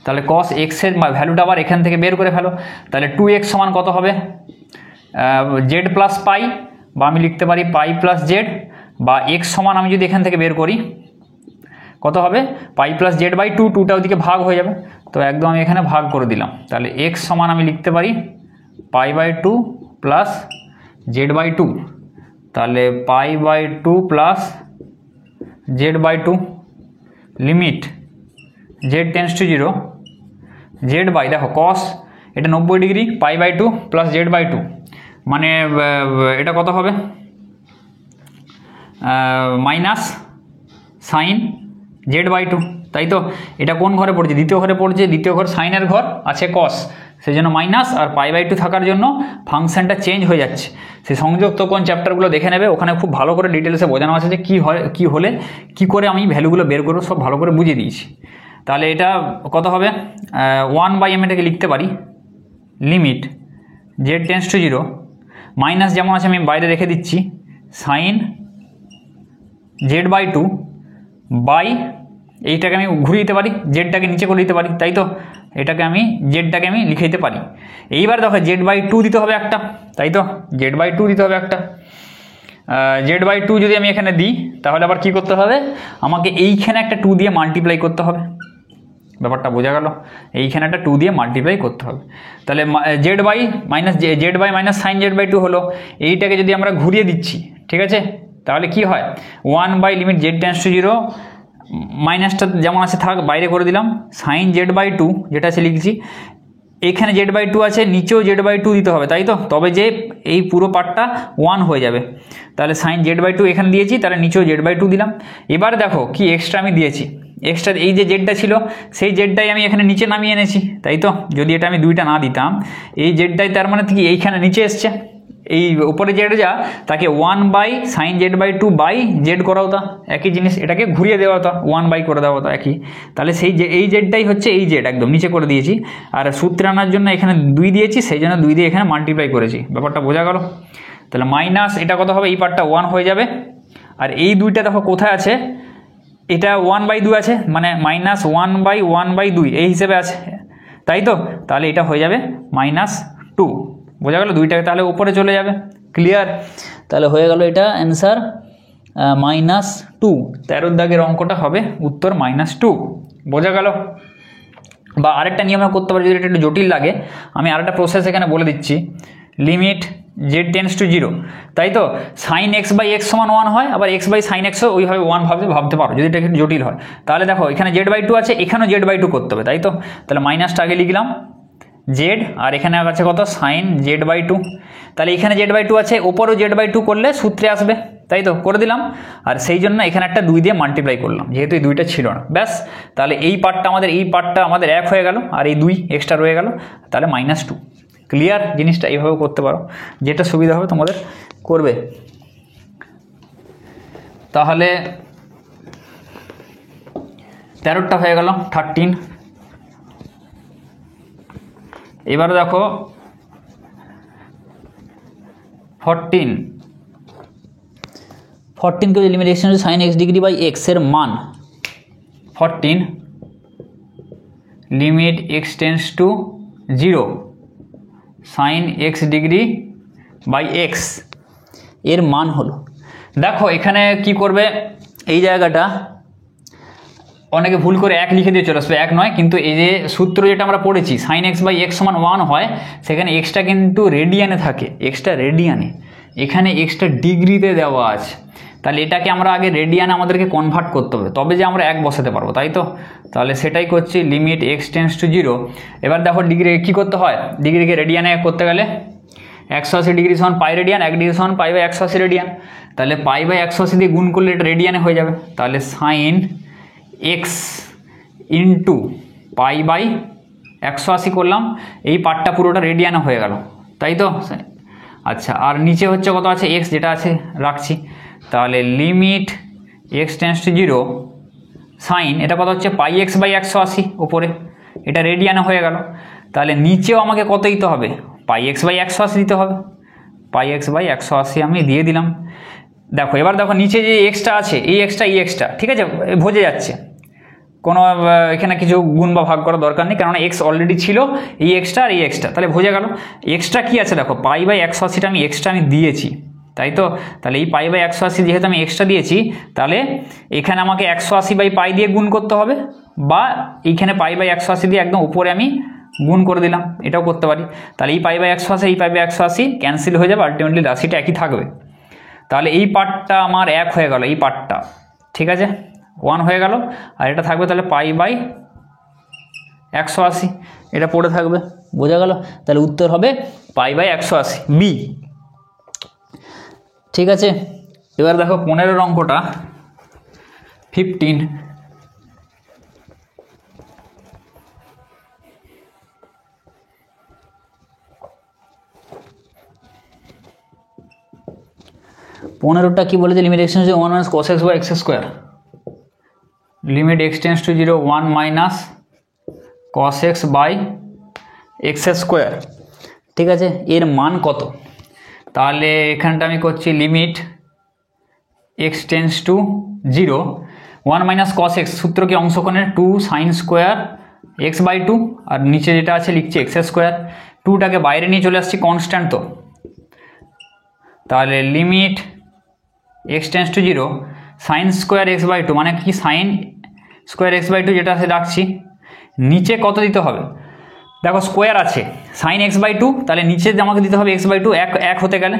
তাহলে cos x এর ভ্যালুটা আবার এখান থেকে বের করে ফেলো। তাহলে 2x সমান কত হবে, জেড প্লাস পাই, বা আমি লিখতে পারি পাই প্লাস জেড, বা x সমান আমি যদি এখান থেকে বের করি কত হবে, পাই প্লাস জেড বাই 2, 2টা ওদিকে ভাগ হয়ে যাবে, তো একদম আমি এখানে ভাগ করে দিলাম। তাহলে x সমান আমি লিখতে পারি pi by 2 plus z by 2, তাহলে pi by 2 plus z by 2, limit z tends to 0, z by দেখো কস এটা 90 degree, pi by 2 plus z by 2, মানে এটা কত হবে মাইনাস সাইন জেড বাই 2, তাই তো। এটা কোন ঘরে পড়ছে, দ্বিতীয় ঘরে পড়ছে, দ্বিতীয় ঘর সাইনের ঘর আছে কস, সেই জন্য মাইনাস, আর পাই বাই 2 থাকার জন্য ফাংশনটা চেঞ্জ হয়ে যাচ্ছে। সেই সংযুক্ত কোণ চ্যাপ্টারগুলো দেখে নেবে, ওখানে খুব ভালো করে ডিটেলসে বোঝানো আছে যে কী হয়, কী হলে কী করে আমি ভ্যালুগুলো বের করবো, সব ভালো করে বুঝিয়ে দিয়েছি। তাহলে এটা কত হবে 1/m, এটাকে লিখতে পারি limit z tends to 0, minus যেমন আছে আমি বাইরে রেখে দিচ্ছি সাইন জেড বাই 2 বাই, এইটাকে আমি ঘুরিয়ে দিতে পারি, জেডটাকে নিচে করে দিতে পারি, তাই তো। এটাকে আমি জেডটাকে আমি লিখে দিতে পারি। এইবার দেখো জেড বাই 2 দিতে হবে একটা, তাই তো, জেড বাই 2 দিতে হবে একটা। জেড বাই 2 যদি আমি এখানে দিই, তাহলে আবার কী করতে হবে, আমাকে এইখানে একটা 2 দিয়ে মাল্টিপ্লাই করতে হবে। ব্যাপারটা বোঝা গেল, এইখানে একটা 2 দিয়ে মাল্টিপ্লাই করতে হবে। তাহলে z by minus sine z by 2 হলো, এইটাকে যদি আমরা ঘুরিয়ে দিচ্ছি, ঠিক আছে, তাহলে কি হয় 1 by limit z tends to 0, মাইনাসটা যেমন আছে থাক, বাইরে করে দিলাম, সাইন জেড বাই 2 যেটা আছে লিখছি, এইখানে জেড বাই 2 আছে, নিচেও জেড বাই 2 দিতে হবে, তাই তো, তবে যে এই পুরো পার্টটা 1 হয়ে যাবে। তাহলে সাইন জেড বাই 2 এখানে দিয়েছি, তাহলে নিচেও জেড বাই 2 দিলাম। এবার দেখো কি এক্সট্রা আমি দিয়েছি, এক্সট্রা এই যে জেডটা ছিল সেই জেডটাই আমি এখানে নিচে নামিয়ে এনেছি, তাই তো। যদি এটা আমি 2টা না দিতাম, এই জেডটাই তার মানে কি এইখানে নিচে এসছে, এই উপরে জেড যা তাকে 1 by sine z by 2 z জেড করা হতো, একই জিনিস, এটাকে ঘুরিয়ে দেওয়া হতো 1 বাই করে দেওয়া হতো একই। তাহলে সেই যে এই জেডটাই হচ্ছে এই জেড, একদম নিচে করে দিয়েছি, আর সূত্রে আনার জন্য এখানে 2 দিয়েছি, সেই জন্য 2 দিয়ে এখানে মাল্টিপ্লাই করেছি। ব্যাপারটা বোঝা গেল। তাহলে মাইনাস এটা কত হবে, এই পার্টটা 1 হয়ে যাবে, আর এই 2টা দেখো কোথায় আছে, এটা 1 বাই 2 আছে, মানে মাইনাস 1 বাই 2 এই হিসেবে আছে, তাই তো। তাহলে এটা হয়ে যাবে -2, বোঝা গেল, 2টাকে তাহলে উপরে চলে যাবে, ক্লিয়ার। তাহলে হয়ে গেল এটা অ্যান্সার -2, 13 দাগের অঙ্কটা হবে উত্তর -2, বোঝা গেল। বা আরেকটা নিয়মে করতে পারি, যদি এটা একটু জটিল লাগে, আমি আরেকটা প্রসেস এখানে বলে দিচ্ছি, লিমিট জেড টেন্স টু 0, তাই তো, সাইন এক্স বাই এক্স সমান 1 হয়, আবার এক্স বাই সাইন এক্সও ওইভাবে 1 ভাবতে পারো, যদি এটা একটু জটিল হয়। তাহলে দেখো এখানে জেড বাই 2 আছে, এখানেও জেড বাই 2 করতে হবে, তাই তো। তাহলে মাইনাসটা আগে লিখলাম জেড, আর এখানে আছে কত সাইন জেড বাই 2, তাহলে এখানে জেড বাই 2 আছে, ওপরও জেড বাই 2 করলে সূত্রে আসবে, তাই তো, করে দিলাম। আর সেই জন্য এখানে একটা 2 দিয়ে মাল্টিপ্লাই করলাম, যেহেতু এই 2টা ছিল না, ব্যাস। তাহলে এই পার্টটা আমাদের 1 হয়ে গেল, আর এই 2 এক্সট্রা রয়ে গেল, তাহলে -2, ক্লিয়ার। জিনিসটা এইভাবে করতে পারো, যেটা সুবিধা হবে তোমাদের করবে। তাহলে 13টা হয়ে গেল, 13। এবারে দেখো 14 কে limit x tends to sine x degree by x এর মান, 14 limit x tends to 0 sine x degree by x এর মান হলো, দেখো এখানে কি করবে, এই জায়গাটা অনেকে ভুল করে 1 লিখে দিয়ে চলে আসবে, 1 নয়, কিন্তু এই যে সূত্র যেটা আমরা পড়েছি সাইন এক্স বাই এক্স সমান 1 হয়, সেখানে এক্সটা কিন্তু রেডিয়ানে থাকে, এক্সটা রেডিয়ানে, এখানে এক্সটা ডিগ্রিতে দেওয়া আছে, তাহলে এটাকে আমরা আগে রেডিয়ানে আমাদেরকে কনভার্ট করতে হবে, তবে যে আমরা 1 বসাতে পারবো, তাই তো? তাহলে সেটাই করছি, লিমিট x টেন্ডস টু 0। এবার দেখো ডিগ্রি কী করতে হয়, ডিগ্রিকে রেডিয়ানে করতে গেলে 180 ডিগ্রি সমান পাই রেডিয়ান, 1 ডিগ্রি সমান পাই বাই 180 রেডিয়ান। তাহলে পাই বাই 180 দিয়ে গুণ করলে এটা রেডিয়ানে হয়ে যাবে। তাহলে sine x into pi by 180 করলাম, এই পার্টটা পুরোটা রেডিয়ানে হয়ে গেল, তাই তো? আচ্ছা, আর নিচে হচ্ছে কত আছে, এক্স যেটা আছে রাখছি। তাহলে limit x tends to 0 sine, এটা কত হচ্ছে পাই এক্স বাই 180 ওপরে, এটা রেডিয়ানে হয়ে গেল। তাহলে নিচেও আমাকে কত দিতে হবে, পাই এক্স বাই 180 দিতে হবে, পাই এক্স বাই 180 আমি দিয়ে দিলাম। দেখো এবার দেখো নিচে যে এক্সটা আছে, এই এক্সটা ঠিক আছে ভজে যাচ্ছে, কোনো এখানে কিছু গুণ বা ভাগ করার দরকার নেই, কারণ এক্স অলরেডি ছিল, এই এক্সটা আর এই এক্সটা, তাহলে ভজে গেল। এক্সট্রা কী আছে দেখো, পাই বাই 180টা আমি এক্সট্রা আমি দিয়েছি, তাই তো? তাহলে এই পাই বাই 180 যেহেতু আমি এক্সট্রা দিয়েছি, তাহলে এখানে আমাকে 180 বাই পাই দিয়ে গুণ করতে হবে, বা এইখানে পাই বাই 180 দিয়ে একদম উপরে আমি গুণ করে দিলাম, এটাও করতে পারি। তাহলে এই পাই বাই 180 এই পাই বাই 180 ক্যান্সেল হয়ে যাবে, আলটিমেটলি রাশিটা একই থাকবে। তাহলে এই পার্টটা আমার 1 হয়ে গেল, এই পার্টটা ঠিক আছে 1 হয়ে গেল, আর এটা থাকবে তাহলে পাই বাই 180, এটা পড়ে থাকবে, বোঝা গেল? তাহলে উত্তর হবে পাই বাই 180 বি। ঠিক আছে, এবার দেখো 15 অঙ্কটা 15। পনেরোটা কি বলেছে, limit x tends to 1 minus cos x by x square, limit x tends to 0 1 minus cos x by x square. ঠিক আছে, এর মান কত? তাহলে এখানটা আমি করছি limit x tends to 0 1 minus cos x, সূত্র কি অংশকোণের 2 সাইন স্কোয়ার এক্স বাই 2, আর নিচে যেটা আছে লিখছি এক্স স্কোয়ার, 2টাকে বাইরে নিয়ে চলে আসছি কনস্ট্যান্ট তো। তাহলে limit x tends to 0 sine square x by 2, মানে কি সাইন স্কোয়ার এক্স বাই 2 যেটা আছে রাখছি, নিচে কত দিতে হবে দেখো, স্কোয়ার আছে সাইন এক্স বাই 2, তাহলে নিচে আমাকে দিতে হবে এক্স বাই 2 এক হতে গেলে,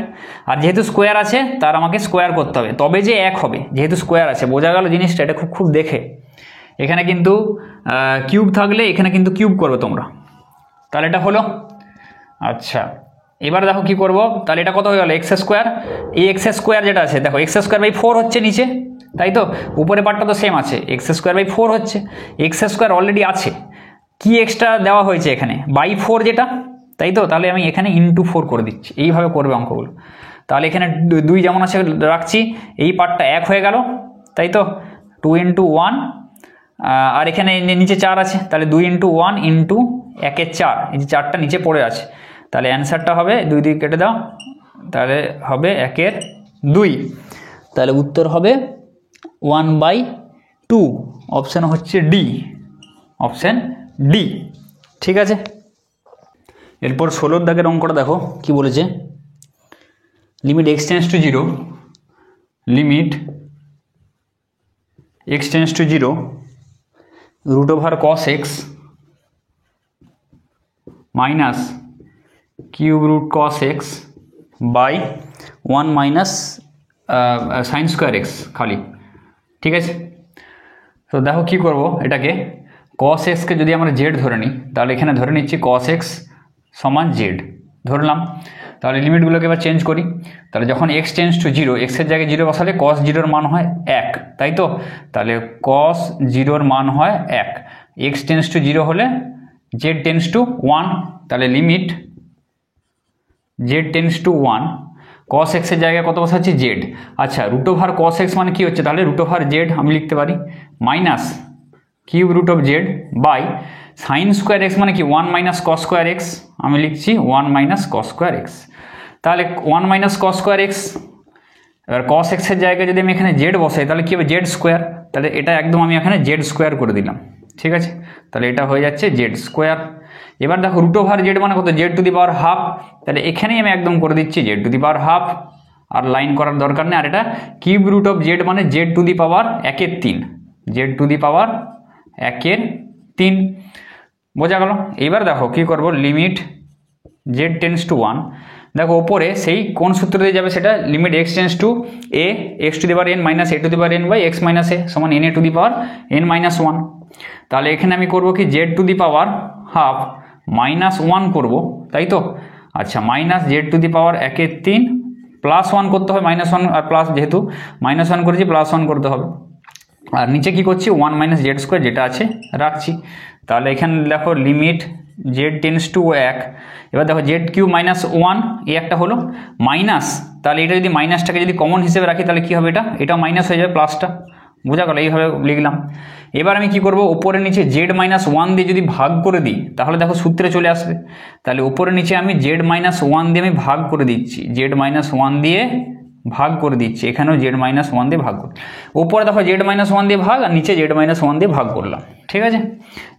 আর যেহেতু স্কোয়ার আছে তার আমাকে স্কোয়ার করতে হবে, তবে যে 1 হবে, যেহেতু স্কোয়ার আছে। বোঝা গেল জিনিসটা? এটা খুব দেখে, এখানে কিন্তু কিউব থাকলে এখানে কিন্তু কিউব করবে তোমরা, তাহলে এটা হলো। আচ্ছা, এবার দেখো কি করব, তাহলে এটা কত হয়ে গেল এক্স স্কোয়ার, এই এক্স স্কোয়ার যেটা আছে দেখো এক্স স্কোয়ার বাই 4 হচ্ছে নিচে, তাই তো? উপরে পার্টটা তো সেম আছে, এক্স স্কোয়ার বাই 4 হচ্ছে, এক্স স্কোয়ার অলরেডি আছে, কি এক্সট্রা দেওয়া হয়েছে এখানে বাই 4 যেটা, তাই তো? তাহলে আমি এখানে ইন্টু 4 করে দিচ্ছি, এইভাবে করবে অঙ্কগুলো। তাহলে এখানে 2 যেমন আছে রাখছি, এই পার্টটা 1 হয়ে গেল, তাই তো? 2 ইন্টু 1, আর এখানে নিচে 4 আছে, তাহলে 2 ইন্টু 1 ইন্টু 1 4, এই যে 4টা নিচে পড়ে আছে, তাহলে অ্যান্সারটা হবে 2 দিয়ে কেটে দাও, তাহলে হবে 1/2, তাহলে উত্তর হবে 1/2, অপশান হচ্ছে ডি, অপশান ডি। ঠিক আছে, এরপর 16 দাগের অঙ্কটা দেখো কি বলেছে, limit x tends to 0, limit x tends to 0 root over cos x minus cube root cos x by 1 minus sine square x খালি। ঠিক আছে, তো দেখো কী করবো, এটাকে কস এক্সকে যদি আমরা জেড ধরে নিই, তাহলে এখানে ধরে নিচ্ছি কস এক্স সমান জেড ধরলাম। তাহলে লিমিটগুলোকে এবার চেঞ্জ করি, তাহলে যখন এক্স টেন্ডস টু 0, এক্সের জায়গায় 0 বসালে কস 0-র মান হয় 1, তাই তো? তাহলে কস 0-র মান হয় 1, এক্স টেন্ডস টু 0 হলে জেড টেন্ডস টু 1, তাহলে লিমিট জেড টেন্ডস টু 1, কস এক্সের জায়গায় কত বসাচ্ছি জেড। আচ্ছা, রুট ওভার কস এক্স মানে কী হচ্ছে, তাহলে রুট ওভার জেড আমি লিখতে পারি, minus cube root of z by sine square x মানে কি 1 মাইনাস কস স্কোয়ার এক্স, আমি লিখছি 1 মাইনাস কস স্কোয়ার এক্স। তাহলে 1 মাইনাস কস স্কোয়ার এক্স, এবার কস এক্সের জায়গায় যদি আমি এখানে জেড বসাই তাহলে কী হবে জেড স্কোয়ার, তাহলে এটা একদম আমি এখানে জেড স্কোয়ার করে দিলাম। ঠিক আছে, তাহলে এটা হয়ে যাচ্ছে জেড স্কোয়ার। এবার দেখো রুট ওভার জেড মানে কত, z to the power half, তাহলে এখানেই আমি একদম করে দিচ্ছি z to the power half, আর লাইন করার দরকার নেই। আর এটা কিউব রুট অফ জেড মানে z to the power 1/3, z to the power 1/3, বোঝা গেল? এইবার দেখো কী করবো, লিমিট জেড টেন্ডস টু 1, দেখো ওপরে সেই কোন সূত্র দিয়ে যাবে সেটা limit x tends to a x to the power n minus a to the power n by x minus a সমান n a to the power n minus one. তাহলে এখানে আমি করবো কি z to the power half minus one করবো, তাই তো। আচ্ছা, minus z to the power 1/3 plus one করতে হবে, মাইনাস ওয়ান আর প্লাস, যেহেতু মাইনাস ওয়ান করেছি প্লাস ওয়ান করতে হবে। আর নিচে কি করছি, 1 মাইনাস জেড স্কোয়ার যেটা আছে রাখছি। তাহলে এখানে দেখো লিমিট জেড টেন্স টু 1, এবার দেখো জেড কিউ মাইনাস ওয়ান, এই একটা হলো মাইনাস, তাহলে এটা যদি মাইনাসটাকে যদি কমন হিসেবে রাখি তাহলে কী হবে, এটাও মাইনাস হয়ে যাবে, প্লাসটা বোঝা গেল, এইভাবে লিখলাম। এবার আমি কি করব, ওপরে নিচে জেড মাইনাস ওয়ান দিয়ে যদি ভাগ করে দিই তাহলে দেখো সূত্রে চলে আসবে। তাহলে ওপরে নিচে আমি জেড মাইনাস ওয়ান দিয়ে আমি ভাগ করে দিচ্ছি, জেড মাইনাস ওয়ান দিয়ে ভাগ করে দিচ্ছি, এখানেও জেড মাইনাস ওয়ান দিয়ে ভাগ করি। ওপরে দেখো জেড মাইনাস ওয়ান দিয়ে ভাগ, আর নিচে জেড মাইনাস ওয়ান দিয়ে ভাগ করলাম, ঠিক আছে।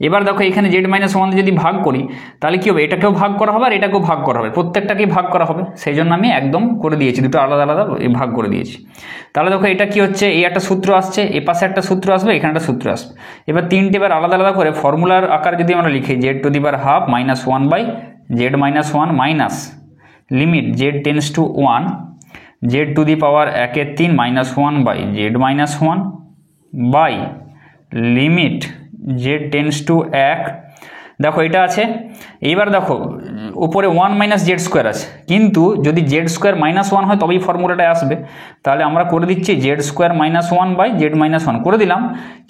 এবার দেখো এখানে জেড মাইনাস ওয়ান দিয়ে যদি ভাগ করি তাহলে কী হবে, এটাকেও ভাগ করা হবে আর এটাকেও ভাগ করা হবে, প্রত্যেকটাকেই ভাগ করা হবে, সেই জন্য আমি একদম করে দিয়েছি, দুটো আলাদা আলাদা ভাগ করে দিয়েছি। তাহলে দেখো এটা কি হচ্ছে, এই একটা সূত্র আসছে, এ পাশে একটা সূত্র আসবে, এখানে একটা সূত্র আসবে। এবার তিনটে বার আলাদা আলাদা করে ফর্মুলার আকার যদি আমরা লিখি, z to the power half minus one by z minus one minus limit z tends to one z to the power 1/3 minus one by z minus one by limit z tends to 1। দেখো এটা আছে। এইবার দেখো উপরে 1 minus Z square আছে, কিন্তু যদি Z square minus one হয় তবেই ফর্মুলাটা আসবে। তাহলে আমরা করে দিচ্ছি z square minus one by z minus one করে দিলাম,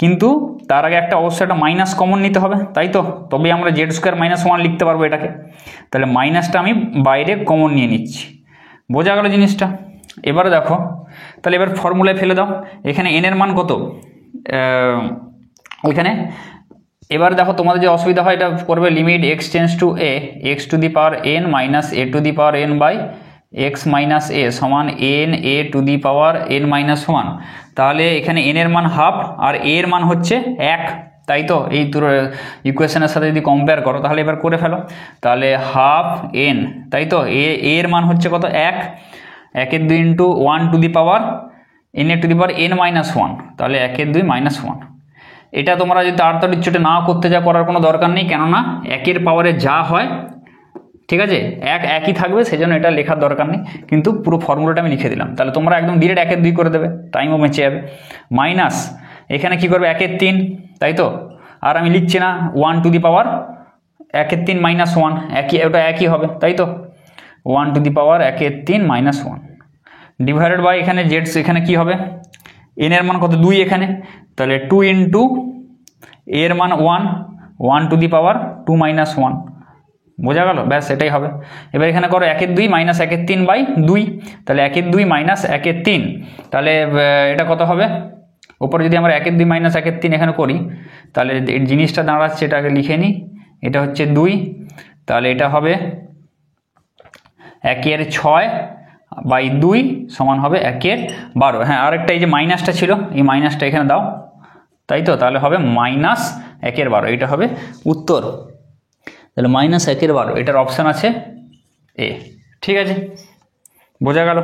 কিন্তু তার আগে অবশ্যই একটা মাইনাস কমন নিতে হবে, তাই তো, তবেই আমরা জেড স্কোয়ার মাইনাস ওয়ান লিখতে পারবো এটাকে। তাহলে মাইনাসটা আমি বাইরে কমন নিয়ে নিচ্ছি, বোঝা গেল জিনিসটা। এবারে দেখো, তাহলে এবার ফর্মুলায় ফেলে দাও, এখানে এন এর মান কত ওইখানে। এবার দেখো তোমাদের যে অসুবিধা হয়, এটা করবে limit x tends to a x to the power n minus a to the power n by x minus a সমান n a to the power n minus one. তাহলে এখানে এন এর মান হাফ আর এ এর মান হচ্ছে 1, তাই তো। এই তোর ইকুয়েশনের সাথে যদি কম্পেয়ার করো তাহলে এবার করে ফেলো, তাহলে হাফ এন, তাই তো, এর মান হচ্ছে কত 1, 1/2 into 1 to the power N a to the power n minus one, তাহলে 1/2 মাইনাস ওয়ান। এটা তোমরা যদি তাড়াতাড়ি ছোটে না করতে যা করার কোনো দরকার নেই, কেননা 1-এর পাওয়ারে যা হয়, ঠিক আছে, একই থাকবে, সেই জন্য এটা লেখার দরকার নেই, কিন্তু পুরো ফর্মুলাটা আমি লিখে দিলাম। তাহলে তোমরা একদম ডিরেক্ট 1/2 করে দেবে, টাইমও বেঁচে যাবে। মাইনাস এখানে কি করবে 1/3, তাই তো, আর আমি লিখছি না 1 to the power 1/3 minus one, ওটা একই হবে, তাই তো, 1 to the power 1/3 minus one divided by এখানে জেড, এখানে কি হবে, এন এর মান কত 2 এখানে, তাহলে 2 ইন্টু এর মান 1, 1 to the power 2 minus one, বোঝা গেল, ব্যাস এটাই হবে। এবার এখানে করো 1/2 মাইনাস 1/3 বাই 2, তাহলে 1/2 মাইনাস 1/3, তাহলে এটা কত হবে, ওপরে যদি আমরা 1/2 মাইনাস 1/3 এখানে করি তাহলে এই জিনিসটা দাঁড়াচ্ছে, এটাকে লিখে নিই, এটা হচ্ছে 2, তাহলে এটা হবে 1/6 বাই 2 সমান হবে 1/12। হ্যাঁ, আরেকটা এই যে মাইনাসটা ছিল, এই মাইনাসটা এখানে দাও, তাই তো, তাহলে হবে মাইনাস 1/12, এটা হবে উত্তর। তাহলে মাইনাস 1/12 এটার অপশান আছে এ, ঠিক আছে, বোঝা গেল।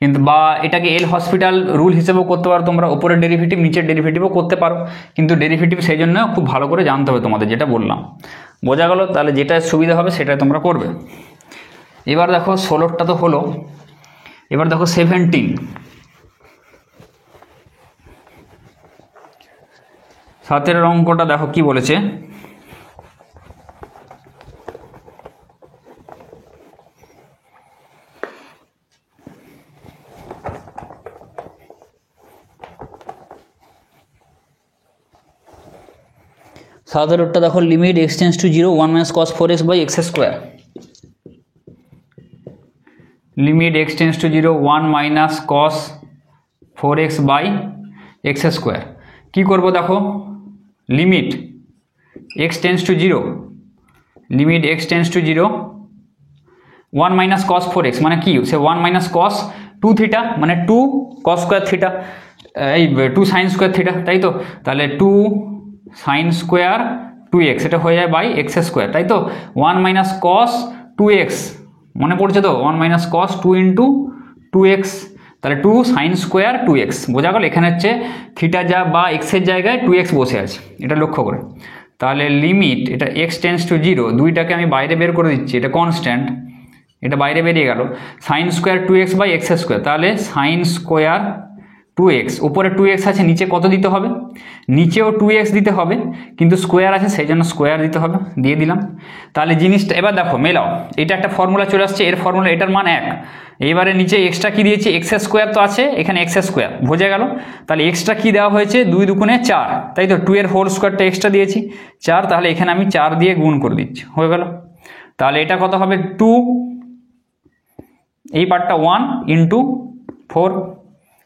কিন্তু বা এটাকে এল হসপিটাল রুল হিসেবেও করতে পারো তোমরা, উপরের ডেরিভেটিভ নিচের ডেরিভেটিভও করতে পারো, কিন্তু ডেরিভেটিভ সেই জন্য খুব ভালো করে জানতে হবে তোমাদের, যেটা বললাম, বোঝা গেল। তাহলে যেটা সুবিধা হবে সেটাই তোমরা করবে। এবার দেখো 16টা তো হলো, এবার দেখো 17, 7 অঙ্কটা দেখো কি বলেছে। সাধারণটা দেখো limit x tends to 0 1 minus cos 4x by x square, limit x tends to 0 1 minus cos 4x by x square. কী করবো দেখো, limit x tends to 0, limit x tends to 0 1 minus cos 4x মানে কি, সে 1 minus কস 2 theta মানে 2 cos square theta, এই 2 sine square theta, তাই তো, তাহলে 2 সাইন স্কোয়ার 2x, এটা হয়ে যায় বাই এক্স স্কোয়ার, তাই তো। 1 মাইনাস কস 2x মনে পড়ছে তো, 1 মাইনাস কস 2 ইন্টু 2x, তাহলে 2 সাইন স্কোয়ার 2x, বোঝা গেল। এখানে হচ্ছে থিটা যা বা এক্সের জায়গায় 2x বসে আছে, এটা লক্ষ্য করে। তাহলে লিমিট এটা এক্স টেন্স টু 0, দুইটাকে আমি বাইরে বের করে দিচ্ছি, এটা কনস্ট্যান্ট, এটা বাইরে বেরিয়ে গেল, sine square 2x by x square, তাহলে সাইন স্কোয়ার 2x, উপরে 2x আছে, নিচে কত দিতে হবে, নিচেও 2x দিতে হবে, কিন্তু স্কোয়ার আছে সেই জন্য স্কোয়ার দিতে হবে, দিয়ে দিলাম। তাহলে জিনিসটা এবার দেখো মেলাও, এটা একটা ফর্মুলা চলে আসছে, এর ফর্মুলা এটার মান 1, এইবারে নিচে এক্সট্রা কি দিয়েছি, এক্স স্কোয়ার তো আছে, এখানে এক্স স্কোয়ার বোঝা গেল, তাহলে এক্সট্রা কি দেওয়া হয়েছে, 2 দুগুণে 4, তাই তো 2 এর হোল স্কোয়ারটা এক্সট্রা দিয়েছি 4, তাহলে এখানে আমি 4 দিয়ে গুণ করে দিচ্ছি, হয়ে গেল। তাহলে এটা কত হবে 2, এই পার্টটা 1 ইন্টু 4,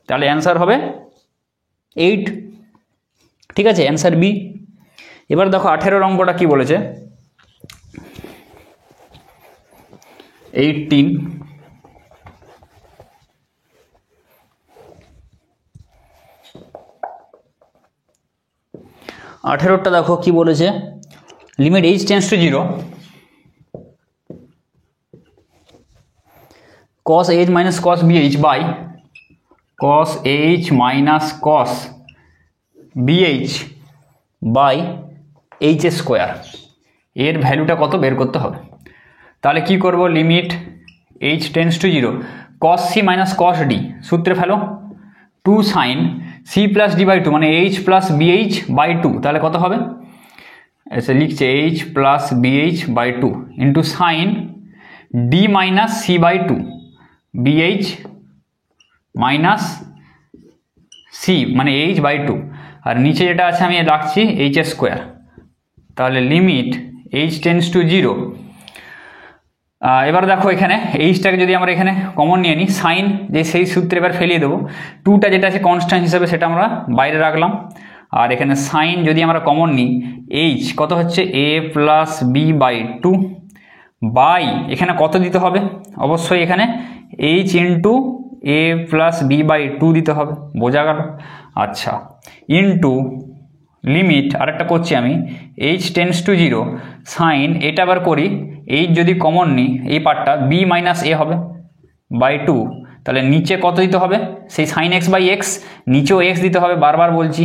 তাহলে অ্যান্সার হবে 8, ঠিক আছে, অ্যান্সার বি। এবার দেখো 18 অঙ্কটা কি বলেছে, 18 18টা দেখো কি বলেছে, limit h tends to 0 cos h minus cos bh by cos h minus cos bh by h square, এর ভ্যালুটা কত বের করতে হবে। তাহলে কি করব, limit h tends to 0 cos c minus cos d, সূত্রে ফেলো 2 sin c plus d by 2, মানে h plus bh by 2, তাহলে কত হবে, এসে লিখছে h plus bh by 2 into sin d minus c by 2 bh minus c, মানে h by 2, আর নিচে যেটা আছে আমি রাখছি h স্কোয়ার। তাহলে লিমিট h টেন্ডস টু 0, এবার দেখো এখানে এইচটাকে যদি আমরা এখানে কমন নিয়ে নিই, সাইন যে সেই সূত্রে এবার ফেলিয়ে দেবো, 2টা যেটা আছে কনস্ট্যান্ট হিসাবে সেটা আমরা বাইরে রাখলাম, আর এখানে সাইন যদি আমরা কমন নিই, এইচ কত হচ্ছে a plus b by 2 by, এখানে কত দিতে হবে, অবশ্যই এখানে h into a plus b by 2 দিতে হবে, বোঝা গেল। আচ্ছা, ইন্টু লিমিট আরেকটা করছি আমি, h টেন্ডস টু 0 সাইন, এটা আবার করি, h যদি কমন নিই এই পার্টটা b মাইনাস a হবে বাই 2, তাহলে নিচে কত দিতে হবে, সেই সাইন এক্স বাই এক্স, নিচেও এক্স দিতে হবে, বারবার বলছি,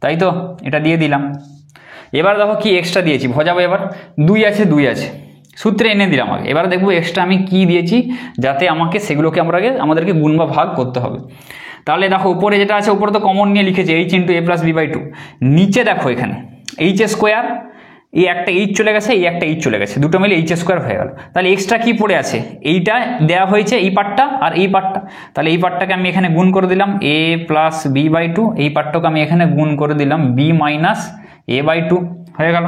তাই তো, এটা দিয়ে দিলাম। এবার দেখো কি এক্সট্রা দিয়েছি, ভজাবো, এবার 2 আছে, 2 আছে, সূত্রে এনে দিলাম আগে, এবার দেখবো এক্সট্রা আমি কি দিয়েছি, যাতে আমাদেরকে আমাদেরকে গুণ বা ভাগ করতে হবে। তাহলে দেখো উপরে যেটা আছে, উপরে তো কমন নিয়ে লিখেছি h into a plus b by 2, নিচে দেখো এখানে h স্কোয়ার, এই একটা h চলে গেছে, এই একটা h চলে গেছে, দুটো মিলে h স্কোয়ার হয়ে গেল। তাহলে এক্সট্রা কি পড়ে আছে, এইটা দেওয়া হয়েছে, এই পার্টটা আর এই পার্টটা, তাহলে এই পার্টটাকে আমি এখানে গুণ করে দিলাম a প্লাস বি বাই 2, এই পার্টটাকে আমি এখানে গুণ করে দিলাম b মাইনাস a বাই 2, হয়ে গেল।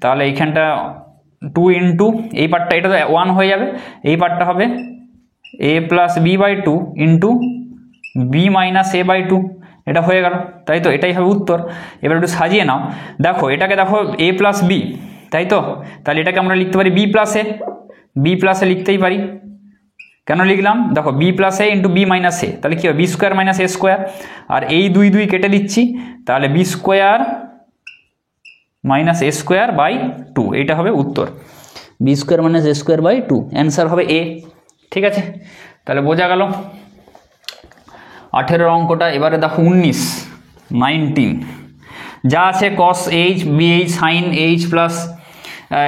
তাহলে এইখানটা 2 ইন্টু এই পার্টটা, এটা তো 1 হয়ে যাবে, এই পার্টটা হবে a plus b by 2 into b minus a by 2, এটা হয়ে গেল, তাই তো, এটাই হবে উত্তর। এবার একটু সাজিয়ে নাও, দেখো এটাকে দেখো a প্লাস বি, তাই তো, তাহলে এটাকে আমরা লিখতে পারি বি প্লাসে লিখতেই পারি, কেন লিখলাম, দেখো b plus a into b minus a, তাহলে কি হবে b square minus a square, আর এই 2 কেটে দিচ্ছি, তাহলে b square minus a square by 2, এইটা হবে উত্তর, b square minus a square by 2, answer হবে এ, ঠিক আছে। তাহলে বোঝা গেল 18 অঙ্কটা। এবারে দেখো 19 যা আছে cos h bh sin h plus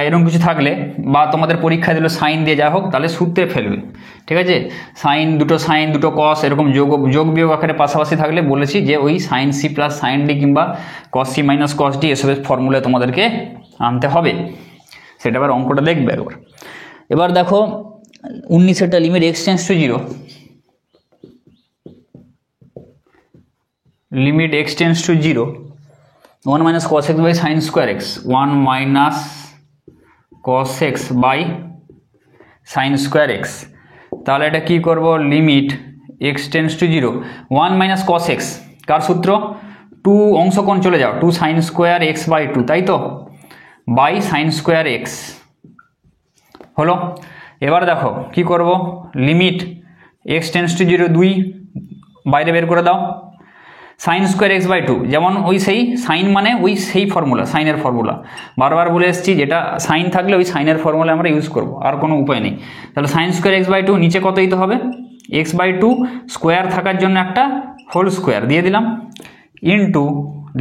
এরকম কিছু থাকলে, বা তোমাদের পরীক্ষা দিল সাইন দিয়ে যা হোক, তাহলে সূত্রে ফেলবে, ঠিক আছে, সাইন দুটো cos এরকম যোগ বিয়োগ আকারে পাশাপাশি থাকলে বলেছি যে ওই sine c plus sine d কিংবা cos c minus cos d এসবের ফর্মুলা তোমাদেরকে আনতে হবে, সেটা আবার অঙ্কটা দেখবে একবার। এবার দেখো 19-এরটা limit x tends to 0, limit x tends to 0 1 minus cos x by sine square x, 1 minus cos x by sine square x, তাহলে এটা কি করব, limit x tends to 0 1 minus cos x, কার সূত্র, 2 অংশ কোণ চলে যাও, 2 সাইন স্কোয়ার x বাই 2, তাই তো, বাই সাইন স্কোয়ার x হলো। এবার দেখো কি করব, লিমিট x টেন্ডস টু 0 2 বাইরে বের করে দাও, সাইন স্কোয়ার এক্স বাই 2, যেমন ওই সেই সাইন মানে ওই সেই ফর্মুলা, সাইনের ফর্মুলা বারবার বলে এসেছি, যেটা সাইন থাকলে ওই সাইনের ফর্মুলা আমরা ইউজ করব, আর কোনো উপায় নেই। তাহলে সাইন স্কোয়ার এক্স বাই 2, নিচে কত দিতে হবে, এক্স বাই 2 স্কোয়ার থাকার জন্য একটা হোল স্কোয়ার দিয়ে দিলাম, into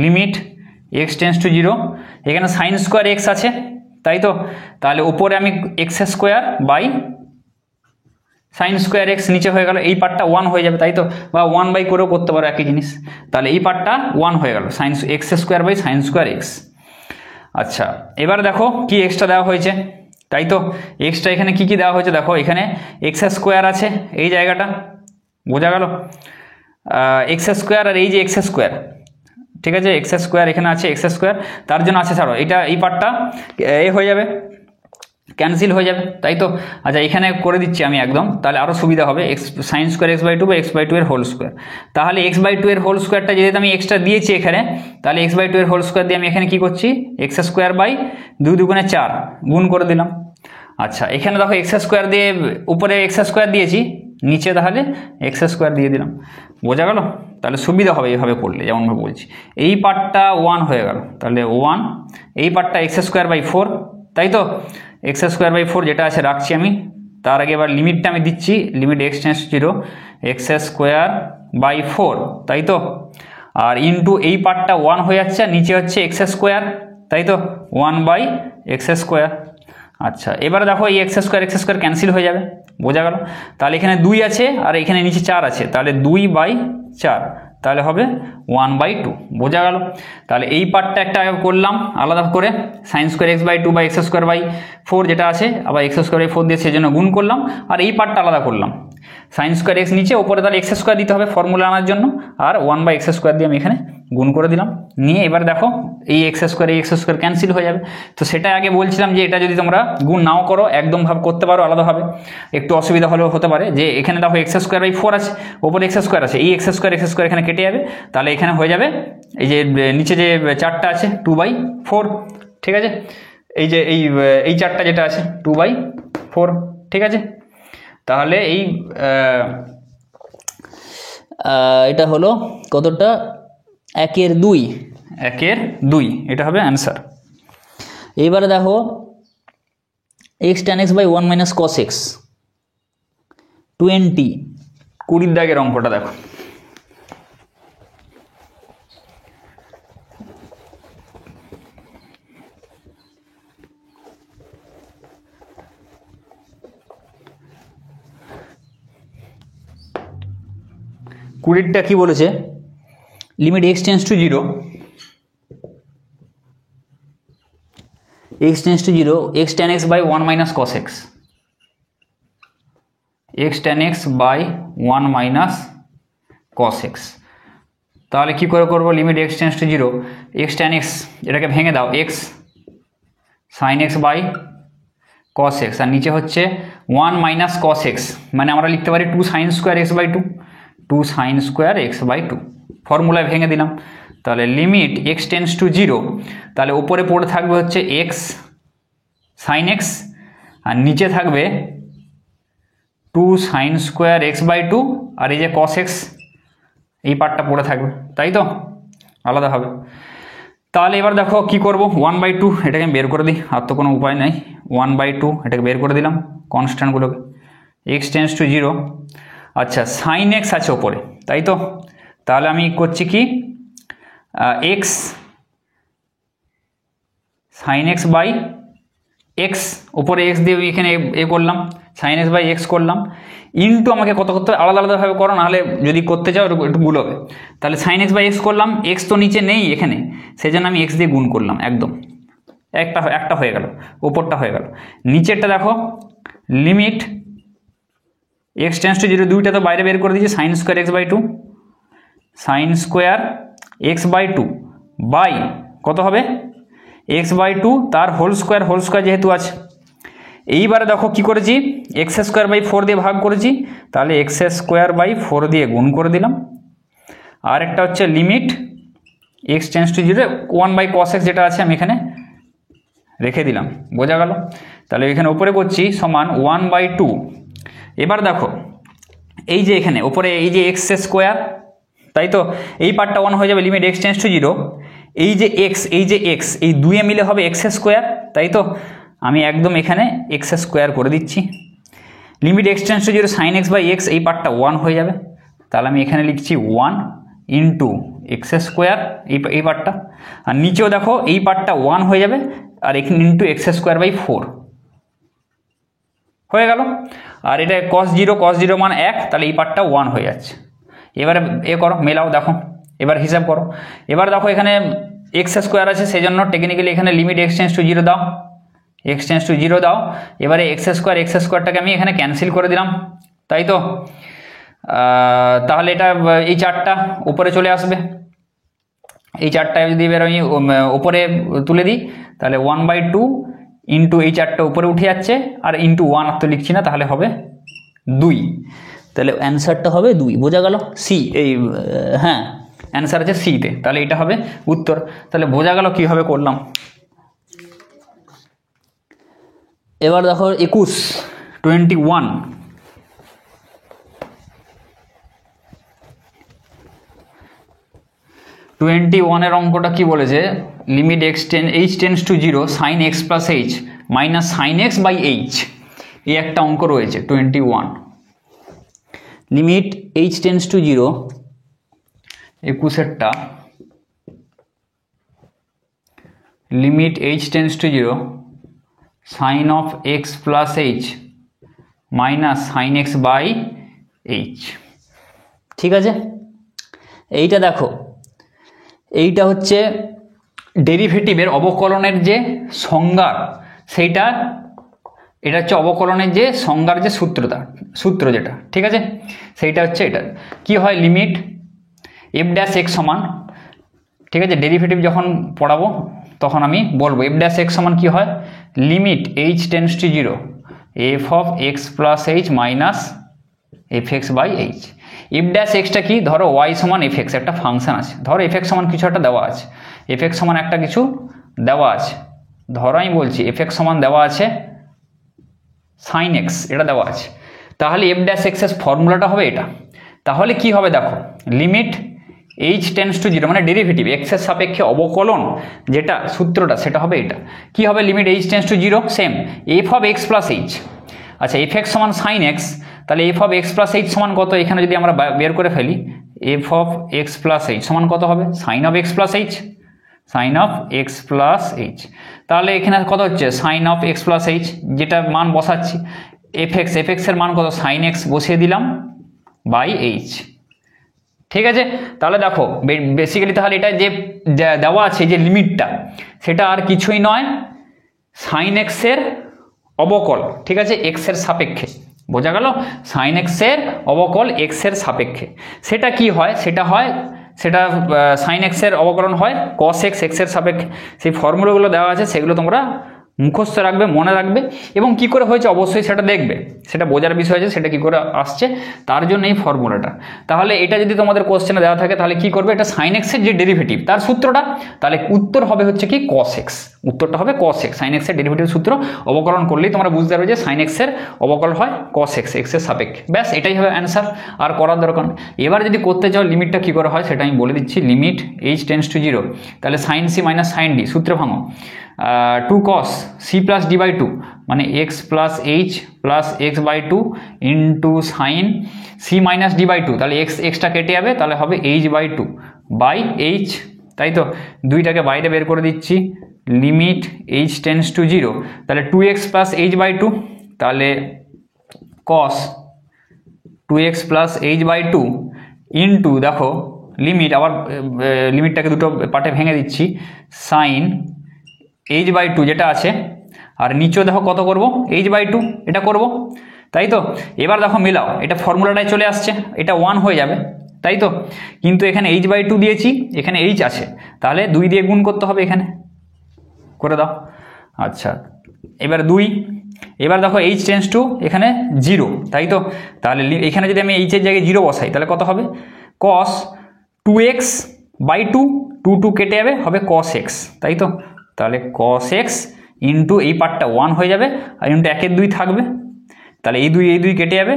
limit x tends to 0, এখানে সাইন স্কোয়ার এক্স আছে, তাই তো, তাহলে উপরে আমি x square by sine square x নিচে হয়ে গেল, এই পার্টটা 1 হয়ে যাবে, তাই তো, বা 1 করেও করতে পারো একই জিনিস। তাহলে এই পার্টটা 1 হয়ে গেল, sine x square by sine square x. আচ্ছা, এবার দেখো কি এক্সট্রা দেওয়া হয়েছে, তাই তো। এক্সট্রা এখানে কি কি দেওয়া হয়েছে দেখো, এখানে এক্স স্কোয়ার আছে এই জায়গাটা, বোঝা গেল, এক্স স্কোয়ার, আর এই যে এক্স স্কোয়ার, ঠিক আছে, এক্স স্কোয়ার এখানে আছে, এক্স স্কোয়ার, তার জন্য আছে ছাড়ো, এটা এই পার্টটা এ হয়ে যাবে, ক্যান্সেল হয়ে যাবে, তাই তো। আচ্ছা, এখানে করে দিচ্ছি আমি একদম, তাহলে আরও সুবিধা হবে, x sine square x by two বা এক্স বাই টু এর হোল স্কোয়ার। তাহলে এক্স বাই টু এর হোল স্কোয়ারটা যেহেতু আমি এক্সট্রা দিয়েছি এখানে, তাহলে এক্স বাই টু এর হোল স্কোয়ার দিয়ে আমি এখানে কী করছি, এক্স স্কোয়ার বাই 2 দুগুণে 4 গুণ করে দিলাম। আচ্ছা, এখানে দেখো এক্স স্কোয়ার দিয়ে উপরে এক্স স্কোয়ার দিয়েছি, নিচে তাহলে এক্স স্কোয়ার দিয়ে দিলাম, বোঝা গেল। তাহলে সুবিধা হবে এইভাবে করলে, যেমনভাবে বলছি। এই পার্টটা 1 হয়ে গেল, তাহলে 1, এই পার্টটা এক্স স্কোয়ার বাই 4, তাই তো, এক্স স্কোয়ার বাই 4 যেটা আছে রাখছি আমি। তার আগে এবার লিমিটটা আমি দিচ্ছি, limit x tends to 0, x square by 4, তাই তো, আর ইন্টু এই পার্টটা 1 হয়ে যাচ্ছে, আর নিচে হচ্ছে এক্স স্কোয়ার, তাই তো, 1 বাই এক্স স্কোয়ার। আচ্ছা, এবারে দেখো এই এক্স স্কোয়ার ক্যান্সেল হয়ে যাবে, বোঝা গেল। তাহলে এখানে 2 আছে, আর এখানে নিচে 4 আছে, তাহলে 2 বাই 4, তাহলে হবে 1 বাই 2, বোঝা গেল। তাহলে এই পার্টটা একটা করলাম আলাদা করে, সাইন স্কোয়ার এক্স বাই 2 বা এক্স স্কোয়ার বাই 4 যেটা আছে, আবার এক্স স্কোয়ার বাই 4 দিয়ে সেজন্য গুণ করলাম, আর এই পার্টটা আলাদা করলাম, সাইন স্কোয়ার এক্স নিচে, ওপরে তাহলে এক্স স্কোয়ার দিতে হবে ফর্মুলা আনার জন্য, আর 1 বাই এক্স স্কোয়ার দিয়ে আমি এখানে গুণ করে দিলাম। নিয়ে এবার দেখো এই এক্স স্কোয়ার ক্যান্সেল হয়ে যাবে। তো সেটা আগে বলছিলাম যে এটা যদি তোমরা গুণ নাও করো, একদম ভাবে করতে পারো আলাদাভাবে, একটু অসুবিধা হলেও হতে পারে, যে এখানে দেখো এক্স স্কোয়ার বাই 4 আছে, ওপরে এক্স স্কোয়ার আছে, এই এক্স স্কোয়ার এখানে কেটে যাবে, তাহলে এখানে হয়ে যাবে এই যে নিচে যে 4টা আছে 2 বাই 4, ঠিক আছে, এই যে এই 4টা যেটা আছে 2 বাই 4, ঠিক আছে। তাহলে এই এটা হলো কতটা, 1/2, এটা হবে অ্যান্সার। এবারে দেখো x tan x by 1 minus cos x 20, 20 দাগের অঙ্কটা দেখো। কুড়িটা কি বলেছে, limit x tends to 0, x tends to 0, x tan x by 1 minus cos x, x tan x by 1 minus cos x. তাহলে কী করে করবো, limit x tends to 0, x tan x এটাকে ভেঙে দাও, x sine x by cos x, আর নিচে হচ্ছে 1 মাইনাস কস এক্স, মানে আমরা লিখতে পারি 2 sine square x by 2 sine square x by 2, ফর্মুলায় ভেঙে দিলাম। তাহলে লিমিট এক্স টেন্স টু 0, তাহলে উপরে পড়ে থাকবে হচ্ছে এক্স সাইন এক্স, আর নিচে থাকবে 2 সাইন স্কোয়ার এক্স বাই 2, আর এই যে কস এক্স এই পার্টটা পড়ে থাকবে, তাই তো, আলাদা হবে। তাহলে এবার দেখো কি করব, 1/2 এটাকে বের করে দিই, আর তো কোনো উপায় নাই, 1/2 এটাকে বের করে দিলাম কনস্ট্যান্টগুলোকে, এক্স টেন্স টু 0। আচ্ছা, সাইন এক্স আছে ওপরে, তাই তো, তাহলে আমি করছি কি, x sine x by x, ওপরে এক্স দিয়ে এখানে এ করলাম, সাইন এক্স বাই এক্স করলাম, ইন্টু আমাকে কত করতে হবে, আলাদা আলাদাভাবে করো, নাহলে যদি করতে চাও একটু ভুল হবে। তাহলে সাইন এক্স বাই এক্স করলাম, এক্স তো নিচে নেই এখানে, সেই জন্য আমি এক্স দিয়ে গুণ করলাম, একদম একটা হয়ে গেল, ওপরটা হয়ে গেল। নিচেরটা দেখো লিমিট এক্স টেন্স টু 0, 2টা তো বাইরে বের করে দিয়েছি, sine square x by 2, sine square x by 2 by কত হবে, এক্স বাই 2 তার হোল স্কোয়ার যেহেতু আছে। এইবারে দেখো কি করেছি, এক্স স্কোয়ার বাই 4 দিয়ে ভাগ করেছি, তাহলে এক্স স্কোয়ার বাই 4 দিয়ে গুণ করে দিলাম। আর একটা হচ্ছে limit x tends to 0, 1 by cos x যেটা আছে আমি এখানে রেখে দিলাম, বোঝা গেল। তাহলে এখানে উপরে করছি সমান 1/2। এবার দেখো এই যে এখানে উপরে এই যে এক্স স্কোয়ার, তাই তো, এই পার্টটা 1 হয়ে যাবে, লিমিট এক্স টেন্স টু 0, এই যে এক্স এই 2 মিলে হবে এক্স স্কোয়ার, তাই তো, আমি একদম এখানে এক্স স্কোয়ার করে দিচ্ছি। Limit x tends to 0 sine x by x, এই পার্টটা 1 হয়ে যাবে, তাহলে আমি এখানে লিখছি 1 ইন্টু এক্স স্কোয়ার, এই পার্টটা, আর নিচেও দেখো এই পার্টটা 1 হয়ে যাবে, আর এখানে ইন্টু এক্স স্কোয়ার বাই 4 হয়ে গেল। আর এটা cos 0 মান 1, তাহলে এই পার্টটা 1 হয়ে যাচ্ছে। এবারে করো, মেলাও, দেখো এবার হিসাব করো। এবার দেখো এখানে এক্স স্কোয়ার আছে, সেই জন্য টেকনিক্যালি এখানে লিমিট এক্স টেন্ডস টু 0 দাও, এক্স টেন্ডস টু 0 দাও। এবারে এক্স স্কোয়ারটাকে আমি এখানে ক্যান্সেল করে দিলাম, তাই তো? তাহলে এটা এই চারটা উপরে চলে আসবে। এই চারটা যদি এবার আমি উপরে তুলে দিই, তাহলে 1/2 ইন্টু এই চারটা উপরে উঠে যাচ্ছে, আর ইন্টু 1 আর তো লিখছি না, তাহলে হবে 2। তাহলে অ্যান্সারটা হবে 2, বোঝা গেল? সি, এই হ্যাঁ অ্যান্সার আছে সিতে, তাহলে এটা হবে উত্তর। তাহলে বোঝা গেল কীভাবে করলাম। এবার দেখো 21 21-এর অঙ্কটা কি বলেছে? Limit h tends to 0 sine x plus h minus sine x by h, এই একটা অঙ্ক রয়েছে 21। লিমিট এইচ টেন্ডস টু 0, 21-এরটা limit h tends to 0 sine of x plus h minus sine x by h. ঠিক আছে, এইটা দেখো, এইটা হচ্ছে ডেরিভেটিভের অবকলনের যে সংজ্ঞা, সেইটা, এটা হচ্ছে অবকলনের যে সংজ্ঞার যে সূত্র যেটা, ঠিক আছে, সেইটা হচ্ছে এটা। কি হয়? লিমিট এফ ড্যাশ এক্স সমান, ঠিক আছে, ডেরিভেটিভ যখন পড়াবো তখন আমি বলবো এফ ড্যাশ এক্স সমান কি হয়? Limit h tends to 0 f of x plus h minus f x by h. F dash এক্সটা কি? ধরো ওয়াই সমান এফ এক্স, একটা ফাংশন আছে, ধরো এফ এক্স সমান কিছু একটা দেওয়া আছে, এফ এক্স সমান একটা কিছু দেওয়া আছে, ধরো আমি বলছি এফ এক্স সমান দেওয়া আছে সাইন এক্স, এটা দেওয়া আছে। তাহলে এফ ড্যাশ এক্স এর ফর্মুলাটা হবে এটা। তাহলে কি হবে দেখো, লিমিট এইচ টেন্ডস টু 0 মানে ডেরিভেটিভ এক্সের সাপেক্ষে অবকলন যেটা সূত্রটা, সেটা হবে এটা। কি হবে? Limit h tends to 0 same f of x plus h. আচ্ছা, এফ এক্স সমান সাইন এক্স, তাহলে f of x plus h সমান কত? এখানে যদি আমরা বের করে ফেলি, f of x plus h সমান কত হবে? Sine of x plus h, sine of x plus h. তাহলে এখানে কত হচ্ছে? Sine of x plus h, যেটা মান বসাচ্ছি, এফ এক্সের মান কত? সাইন এক্স বসিয়ে দিলাম বাই এইচ। ঠিক আছে, তাহলে দেখো বেসিক্যালি তাহলে এটা যে দেওয়া আছে যে লিমিটটা, সেটা আর কিছুই নয় সাইন এক্সের অবকল, ঠিক আছে, এক্সের সাপেক্ষে। বোঝা গেল? সাইন এক্সের অবকল এক্সের সাপেক্ষে। সেটা কি হয়? সেটা সাইন এক্সের অবকলন হয় কস এক্স এক্সের সাপেক্ষে। সেই ফর্মুলাগুলো দেওয়া আছে, সেগুলো তোমরা মুখস্থ রাখবে, মনে রাখবে, এবং কি করে হয়েছে অবশ্যই সেটা দেখবে, সেটা বোঝার বিষয় আছে, সেটা কি করে আসছে, তার জন্য এই ফর্মুলাটা। তাহলে এটা যদি তোমাদের কোশ্চেনে দেওয়া থাকে, তাহলে কি করবে? এটা সাইন এক্সের যে ডেরিভেটিভ তার সূত্রটা, তাহলে উত্তর হবে হচ্ছে কি কস এক্স, উত্তরটা হবে কস এক্স। সাইন এক্সের ডেরিভেটিভ সূত্র অবকলন করলেই তোমরা বুঝতে পারবে যে সাইন এক্সের অবকলন হয় কস এক্স এক্সের সাপেক্ষে। ব্যাস, এটাই হবে অ্যান্সার, আর করার দরকার নেই। এবার যদি করতে চাও লিমিটটা কি করে হয় সেটা আমি বলে দিচ্ছি। লিমিট এইচ টেন্ডস টু 0, তাহলে sine c minus sine d, সূত্র ভাঙো, 2 cos c plus d by 2 মানে x plus h plus x by 2 into sine c minus d by 2, তাহলে এক্সটা কেটে যাবে, তাহলে হবে এইচ বাই 2 বাই এইচ, তাই তো? দুইটাকে বাইরে বের করে দিচ্ছি। লিমিট এইচ টেন্ডস টু 0, তাহলে 2x প্লাস এইচ বাই 2, তাহলে cos 2x plus h by 2 into, দেখো লিমিট, আবার লিমিটটাকে দুটো পার্টে ভেঙে দিচ্ছি, সাইন এইচ বাই 2 যেটা আছে, আর নিচেও দেখো কত করব? এইচ বাই 2 এটা করব, তাই তো? এবার দেখো মিলাও, এটা ফর্মুলাটাই চলে আসছে, এটা 1 হয়ে যাবে, তাই তো? কিন্তু এখানে এইচ বাই 2 দিয়েছি, এখানে এইচ আছে, তাহলে 2 দিয়ে গুণ করতে হবে, এখানে করে দাও। আচ্ছা, এবার 2, এবার দেখো এইচ টেন্ডস টু এখানে 0, তাই তো? তাহলে এখানে যদি আমি এইচের জায়গায় 0 বসাই, তাহলে কত হবে? cos 2x বাই 2, 2 কেটে যাবে, হবে cos x, তাই তো? তাহলে cos x ইন্টু এই পার্টটা 1 হয়ে যাবে, আর ইন্টু 1 2 থাকবে, তাহলে এই 2 কেটে যাবে,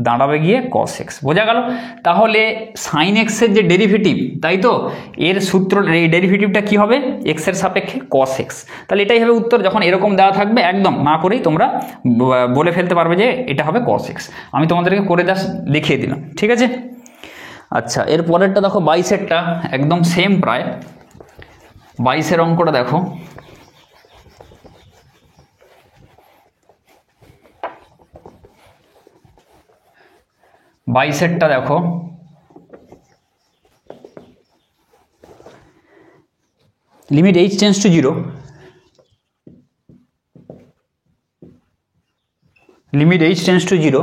দাঁড়াবে গিয়ে cos x। বোঝা গেল? তাহলে সাইন এক্সের যে ডেরিভেটিভ, তাই তো, এর সূত্র, এই ডেরিভেটিভটা কি হবে? এক্সের সাপেক্ষে cos x। তাহলে এটাই হবে উত্তর। যখন এরকম দেওয়া থাকবে, একদম না করেই তোমরা বলে ফেলতে পারবে যে এটা হবে cos x। আমি তোমাদেরকে করে দেখিয়ে দিলাম, ঠিক আছে? আচ্ছা, এর পরেরটা দেখো 22-এরটা, একদম সেম প্রায়। 22-এর অঙ্কটা দেখো, 22 দেখো, limit h tends to 0, limit h tends to 0,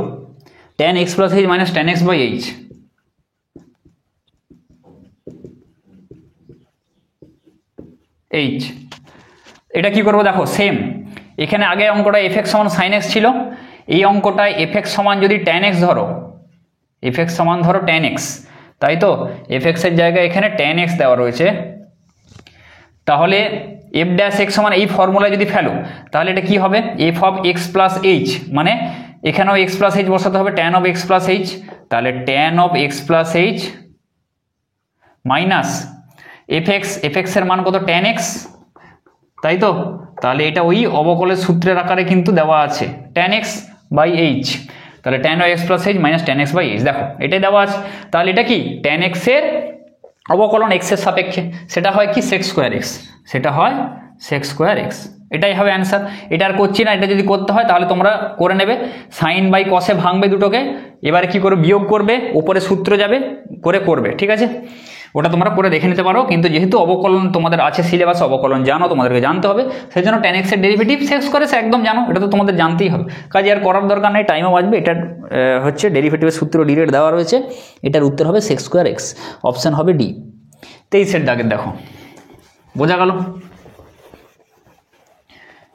tan x plus h minus tan x by h, এটা কি করবো দেখো, সেম এখানে আগে অঙ্কটা fx সমান sin x ছিল, এই অঙ্কটায় fx সমান যদি tan x ধরো, fx সমান ধরো tan x, তাই তো fx এর জায়গায় এখানে tan x দেওয়া রয়েছে, তাহলে f ড্যাশ x সমান এই ফর্মুলায় যদি ফেলো তাহলে এটা কি হবে, f of x plus h, মানে এখানেও x plus h বসাতে হবে, tan of x plus h, তাহলে tan of x plus h minus fx এর মান কত, tan x, তাই তো, তাহলে এটা ওই অবকলের সূত্রের আকারে কিন্তু দেওয়া আছে, tan x by h, তাহলে tan of x plus h minus tan x by h, দেখো এটাই দেওয়া আছে, তাহলে এটা কি tan x এর অবকলন x এর সাপেক্ষে, সেটা হয় কি sec স্কয়ার x, সেটা হয় sec স্কয়ার x, এটাই হবে অ্যান্সার। এটা আর করছি না, এটা যদি করতে হয় তাহলে তোমরা করে নেবে, সাইন বাই কসে ভাঙবে দুটোকে, এবারে কি করে বিয়োগ করবে, উপরে সূত্র যাবে করে করবে, ঠিক আছে, ওটা তোমরা করে দেখে নিতে পারো, কিন্তু যেহেতু অবকলন তোমাদের আছে সিলেবাসে, অবকলন জানো, তোমাদেরকে জানতে হবে, সেই জন্য tan x এর ডেরিভেটিভ sec স্কয়ার x একদম জানো, এটা তো তোমাদের জানতেই হবে, কাজে আর করার দরকার নেই, টাইমও বাঁচবে, এটার হচ্ছে ডেরিভেটিভের সূত্র ডিরেক্ট দেওয়া রয়েছে, এটার উত্তর হবে sec স্কয়ার x, অপশন হবে ডি। 23 দাগের দেখো, বোঝা গেল?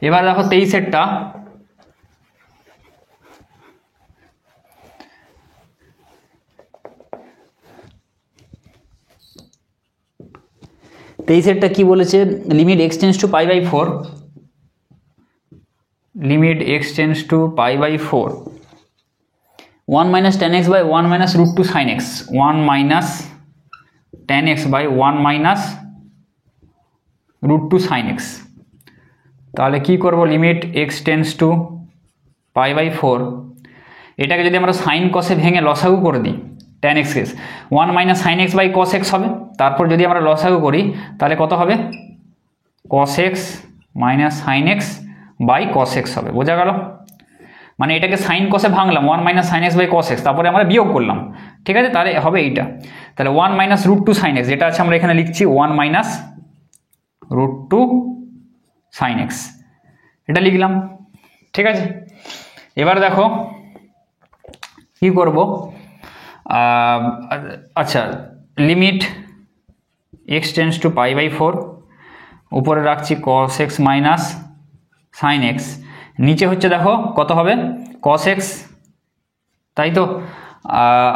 এবার দেখো 23টা, কি বলেছে, limit x tends to π/4, limit x tends to π/4, 1 minus tan x by 1 minus root 2 sin x, 1 minus tan x by 1 minus root 2 sin x, তাহলে কি করব, লিমিট x টেন্ডস টু π/4, এটাকে যদি আমরা sin cos এ ভেঙে লসাগু করে দিই, tan x 1 minus sin x by cos x হবে, তারপর যদি আমরা লসাগু করি তাহলে কত হবে, cos x minus sin x by cos x হবে, বোঝা গেল? মানে এটাকে sin cos A ভাঙলাম, 1 minus sin x by cos x, তারপরে আমরা বিয়োগ করলাম, ঠিক আছে, তাহলে হবে এইটা, তাহলে 1 minus root 2 sin x, যেটা আছে আমরা এখানে লিখছি 1 minus root 2 sin x, এটা লিখলাম, ঠিক আছে। এবার দেখো কি করব, আচ্ছা, লিমিট x টেন্ডস টু π/4, উপরে রাখছি cos x minus sin x, নিচে হচ্ছে দেখো কত হবে, cos x, তাই তো,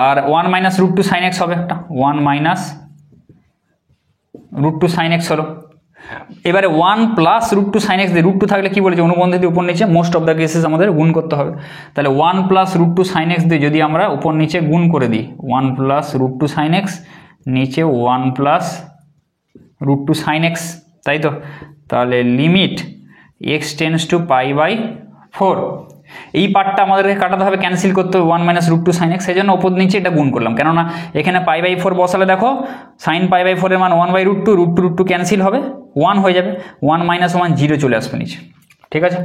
আর 1 minus root 2 sin x হবে একটা, 1 minus root 2 sin x হলো, এবারে 1 প্লাস root 2 sin x দিয়ে, root 2 থাকলে কি বলেছে, অনুবন্ধী দিয়ে উপর নিচে মোস্ট অফ দ্য কেসেস আমাদের গুণ করতে হবে, তাহলে 1 প্লাস root 2 sin x দিয়ে যদি আমরা উপর নিচে গুণ করে দিই, 1 প্লাস root 2 sin x, নিচে 1 প্লাস root 2 sin x, তাই তো, তাহলে লিমিট x টেন্ডস টু π/4, এই পার্টটা আমাদেরকে কাটাতে হবে, ক্যান্সেল করতে হবে 1 minus root 2 sin x, সেই জন্য ওপর নিচে এটা গুণ করলাম, কেননা এখানে π/4 বসালে দেখো sin π/4 এর মান 1/√2, root 2 ক্যান্সেল হবে, 1 হয়ে যাবে, 1 minus 1 0 চলে আসবে নিচে, ঠিক আছে,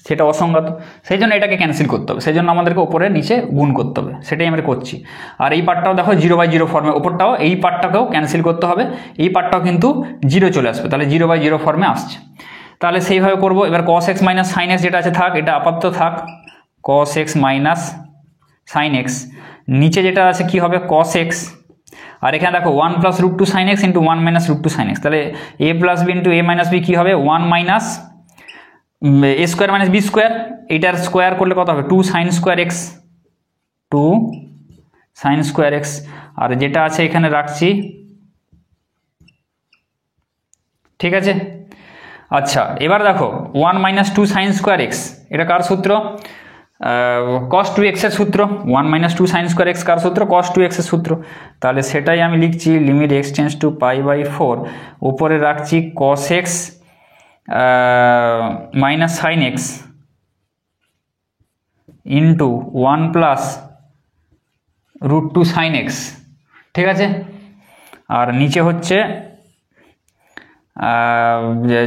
সেটা অসংগত, সেই জন্য এটাকে ক্যান্সেল করতে হবে, সেই জন্য আমাদেরকে ওপরে নিচে গুণ করতে হবে, সেটাই আমরা করছি। আর এই পার্টটাও দেখো 0/0 ফর্মে, ওপরটাও এই পার্টটাকেও ক্যান্সেল করতে হবে, এই পার্টটাও কিন্তু 0 চলে আসবে, তাহলে 0/0 ফর্মে আসছে, তাহলে সেইভাবে করব। এবার cos x minus sin x যেটা আছে থাক, এটা আপাতত থাক, cos x minus sin x, নিচে যেটা আছে কি হবে, cos x, আর এখানে দেখো 1 plus root 2 sin x into 1 minus root 2 sin x, তাহলে a plus b into a minus b কী হবে, 1 minus a square minus b square, এইটার স্কোয়ার করলে কত হবে, 2 sin square x, 2 sin square x, আর যেটা আছে এখানে রাখছি, ঠিক আছে। আচ্ছা, এবার দেখো 1 মাইনাস 2 sin স্কোয়ার x, এটা কার সূত্র, cos 2x এর সূত্র, 1 মাইনাস 2 sin স্কোয়ার x কার সূত্র, cos 2x এর সূত্র, তাহলে সেটাই আমি লিখছি, লিমিট x টেন্ডস টু π/4, উপরে রাখছি cos x minus sin x into 1 plus root 2 sin x, ঠিক আছে, আর নিচে হচ্ছে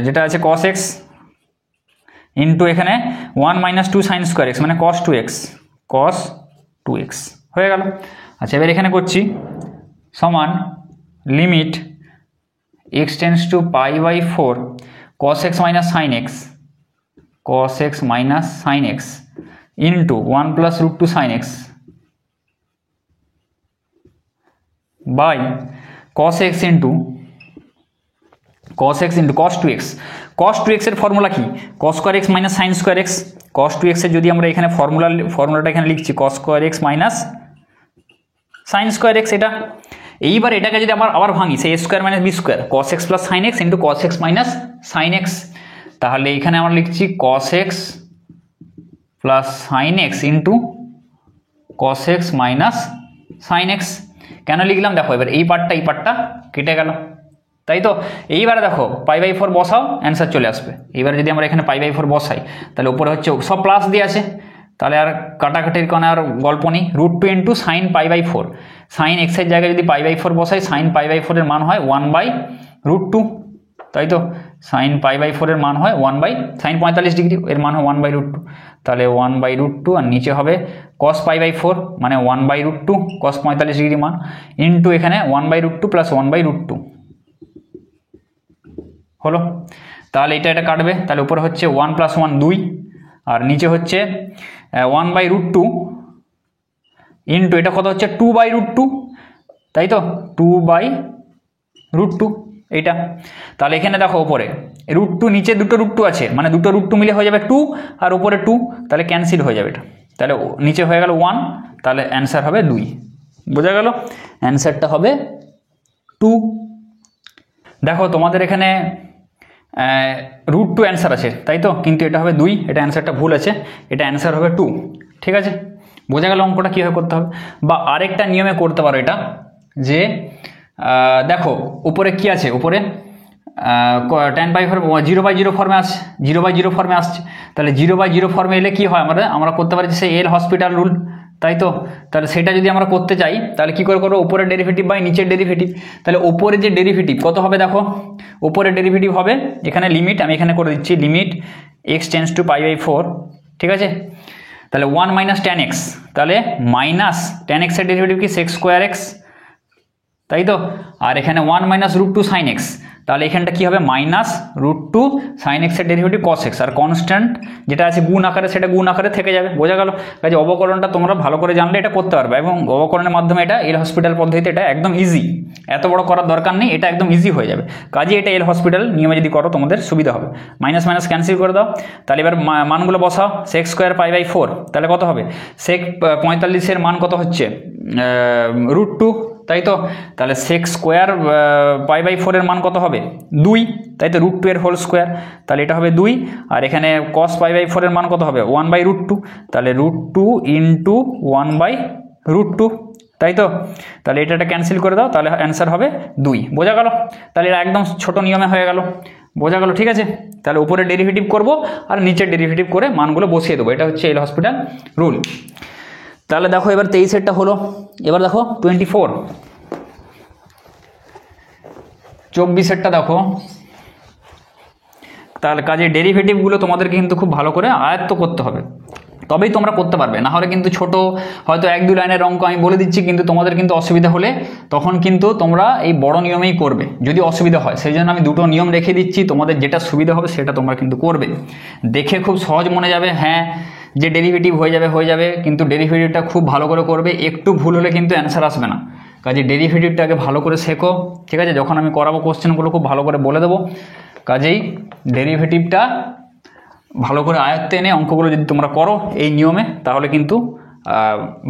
যেটা আছে cos x ইন্টু এখানে 1 মাইনাস 2 sin স্কোয়ার x, মানে cos 2x, হয়ে গেল। আচ্ছা এবার এখানে করছি সমান limit x tends to π/4 cos x minus sine x into 1 plus √2 sine x by cos x into cos 2x। cos 2x এর ফর্মুলা কি? cos square x minus sine square x। cos 2x এর যদি আমরা এখানে ফর্মুলাটা এখানে লিখছি cos square x minus sine square x। এটা এইবার এটাকে যদি আবার ভাঙি সেই a square minus b square cos x plus sign x into cos x minus sign x। তাহলে এখানে আমরা লিখছি cos x plus sign x into cos x minus sign x। কেন লিখলাম দেখো, এবার এই পার্টটা কেটে গেল, তাই তো। এইবারে দেখো π/4 বসাও, অ্যান্সার চলে আসবে। এইবারে যদি আমরা এখানে π/4 বসাই তাহলে উপরে হচ্ছে সব প্লাস দিয়ে আছে, তাহলে আর কাটাকাটির কোনো আর গল্প নেই। √2 ইন্টু সাইন π/4, সাইন এক্সের জায়গায় যদি π/4 বসাই সাইন π/4 এর মান হয় 1/√2, তাই তো। সাইন π/4 এর মান হয় সাইন 45 ডিগ্রি এর মান হয় 1/√2, তাহলে 1/√2 আর নিচে হবে cos π/4 মানে 1/√2 cos 45 ডিগ্রি মান ইন্টু এখানে 1/√2 প্লাস 1/√2 হলো। তাহলে এটা কাটবে, তাহলে উপরে হচ্ছে 1 প্লাস 1 2 আর নিচে হচ্ছে 1/√2 ইন্টু এটা কত হচ্ছে 2/√2, তাই তো 2/√2 এইটা। তাহলে এখানে দেখো উপরে √2 নিচে দুটো √2 আছে, মানে দুটো √2 মিলে হয়ে যাবে 2 আর উপরে 2, তাহলে ক্যান্সেল হয়ে যাবে এটা। তাহলে নিচে হয়ে গেল 1, তাহলে অ্যান্সার হবে 2। বোঝা গেল? অ্যান্সারটা হবে 2। দেখো তোমাদের এখানে √2 অ্যান্সার আছে, তাই তো, কিন্তু এটা হবে 2, এটা অ্যান্সারটা ভুল আছে, এটা অ্যান্সার হবে 2। ঠিক আছে, বোঝা গেল অঙ্কটা কীভাবে করতে হবে। বা আরেকটা নিয়মে করতে পারো এটা, যে দেখো উপরে কি আছে, উপরে tan π/4 0/0 ফর্মে আসছে, 0/0 ফর্মে আসছে। তাহলে 0/0 ফর্মে এলে কি হয়, আমরা করতে পারি সেই এল হসপিটাল রুল, তাই তো। তাহলে সেটা যদি আমরা করতে চাই তাহলে কি করে করবো, উপরের ডেরিভেটিভ বাই নিচের ডেরিভেটিভ। তাহলে উপরে যে ডেরিভেটিভ কত হবে দেখো, উপরের ডেরিভেটিভ হবে এখানে লিমিট, আমি এখানে করে দিচ্ছি লিমিট x টেন্ডস টু π/4, ঠিক আছে। তাহলে 1 মাইনাস tan x, তাহলে মাইনাস tan x এর ডেরিভেটিভ কি sec স্কোয়ার x, তাই তো। আর এখানে 1 মাইনাস √2 সাইন এক্স, তাহলে এখানটা কি হবে মাইনাস √2 সাইন এক্সের ডেরিভেটিভ cos x, আর কনস্ট্যান্ট যেটা আছে গুণ আকারে সেটা গুণ আকারে থেকে যাবে। বোঝা গেল? কাজে অবকলনটা তোমরা ভালো করে জানলে এটা করতে পারবে, এবং অবকলনের মাধ্যমে এটা এল হসপিটাল পদ্ধতিতে এটা একদম ইজি, এত বড় করার দরকার নেই, এটা একদম ইজি হয়ে যাবে। কাজে এটা এল হসপিটাল নিয়মে যদি করো তোমাদের সুবিধা হবে। মাইনাস মাইনাস ক্যান্সেল করে দাও, তাহলে এবার মানগুলো বসাও। sec স্কোয়ার π/4 তাহলে কত হবে, sec 45 এর মান কত হচ্ছে √2, তাই তো। তাহলে sec স্কোয়ার π/4 এর মান কত হবে 2, তাই তো, √2 এর হোল স্কোয়ার, তাহলে এটা হবে 2। আর এখানে cos π/4 এর মান কত হবে 1/√2, তাহলে √2 ইন্টু 1/√2, তাই তো। তাহলে এটা ক্যান্সেল করে দাও, তাহলে অ্যান্সার হবে 2। বোঝা গেল? তাহলে এটা একদম ছোট নিয়মে হয়ে গেল। বোঝা গেল? ঠিক আছে। তাহলে উপরে ডেরিভেটিভ করব আর নিচের ডেরিভেটিভ করে মানগুলো বসিয়ে দেবো, এটা হচ্ছে এল হসপিটাল রুল। তাহলে দেখো এবার 23-এরটা হলো, এবার দেখো 24-এরটা দেখো। তাহলে কাজে ডেরিভেটিভগুলো তোমাদেরকে কিন্তু খুব ভালো করে আয়ত্ত করতে হবে, তবেই তোমরা করতে পারবে। না হলে কিন্তু ছোট হয়তো 1-2 লাইনের অঙ্ক আমি বলে দিচ্ছি, কিন্তু তোমাদের কিন্তু অসুবিধা হলে তখন কিন্তু তোমরা এই বড় নিয়মেই করবে যদি অসুবিধা হয়। সেই জন্য আমি দুটো নিয়ম রেখে দিচ্ছি, তোমাদের যেটা সুবিধা হবে সেটা তোমরা কিন্তু করবে। দেখে খুব সহজ মনে যাবে, হ্যাঁ যে ডেরিভেটিভ হয়ে যাবে, কিন্তু ডেরিভেটিভটা খুব ভালো করে করবে, একটু ভুল হলে কিন্তু অ্যান্সার আসবে না। কাজে ডেরিভেটিভটাকে ভালো করে শেখো, ঠিক আছে। যখন আমি করাবো কোশ্চেনগুলো খুব ভালো করে বলে দেবো, কাজেই ডেরিভেটিভটা ভালো করে আয়ত্তে এনে অঙ্কগুলো যদি তোমরা করো এই নিয়মে, তাহলে কিন্তু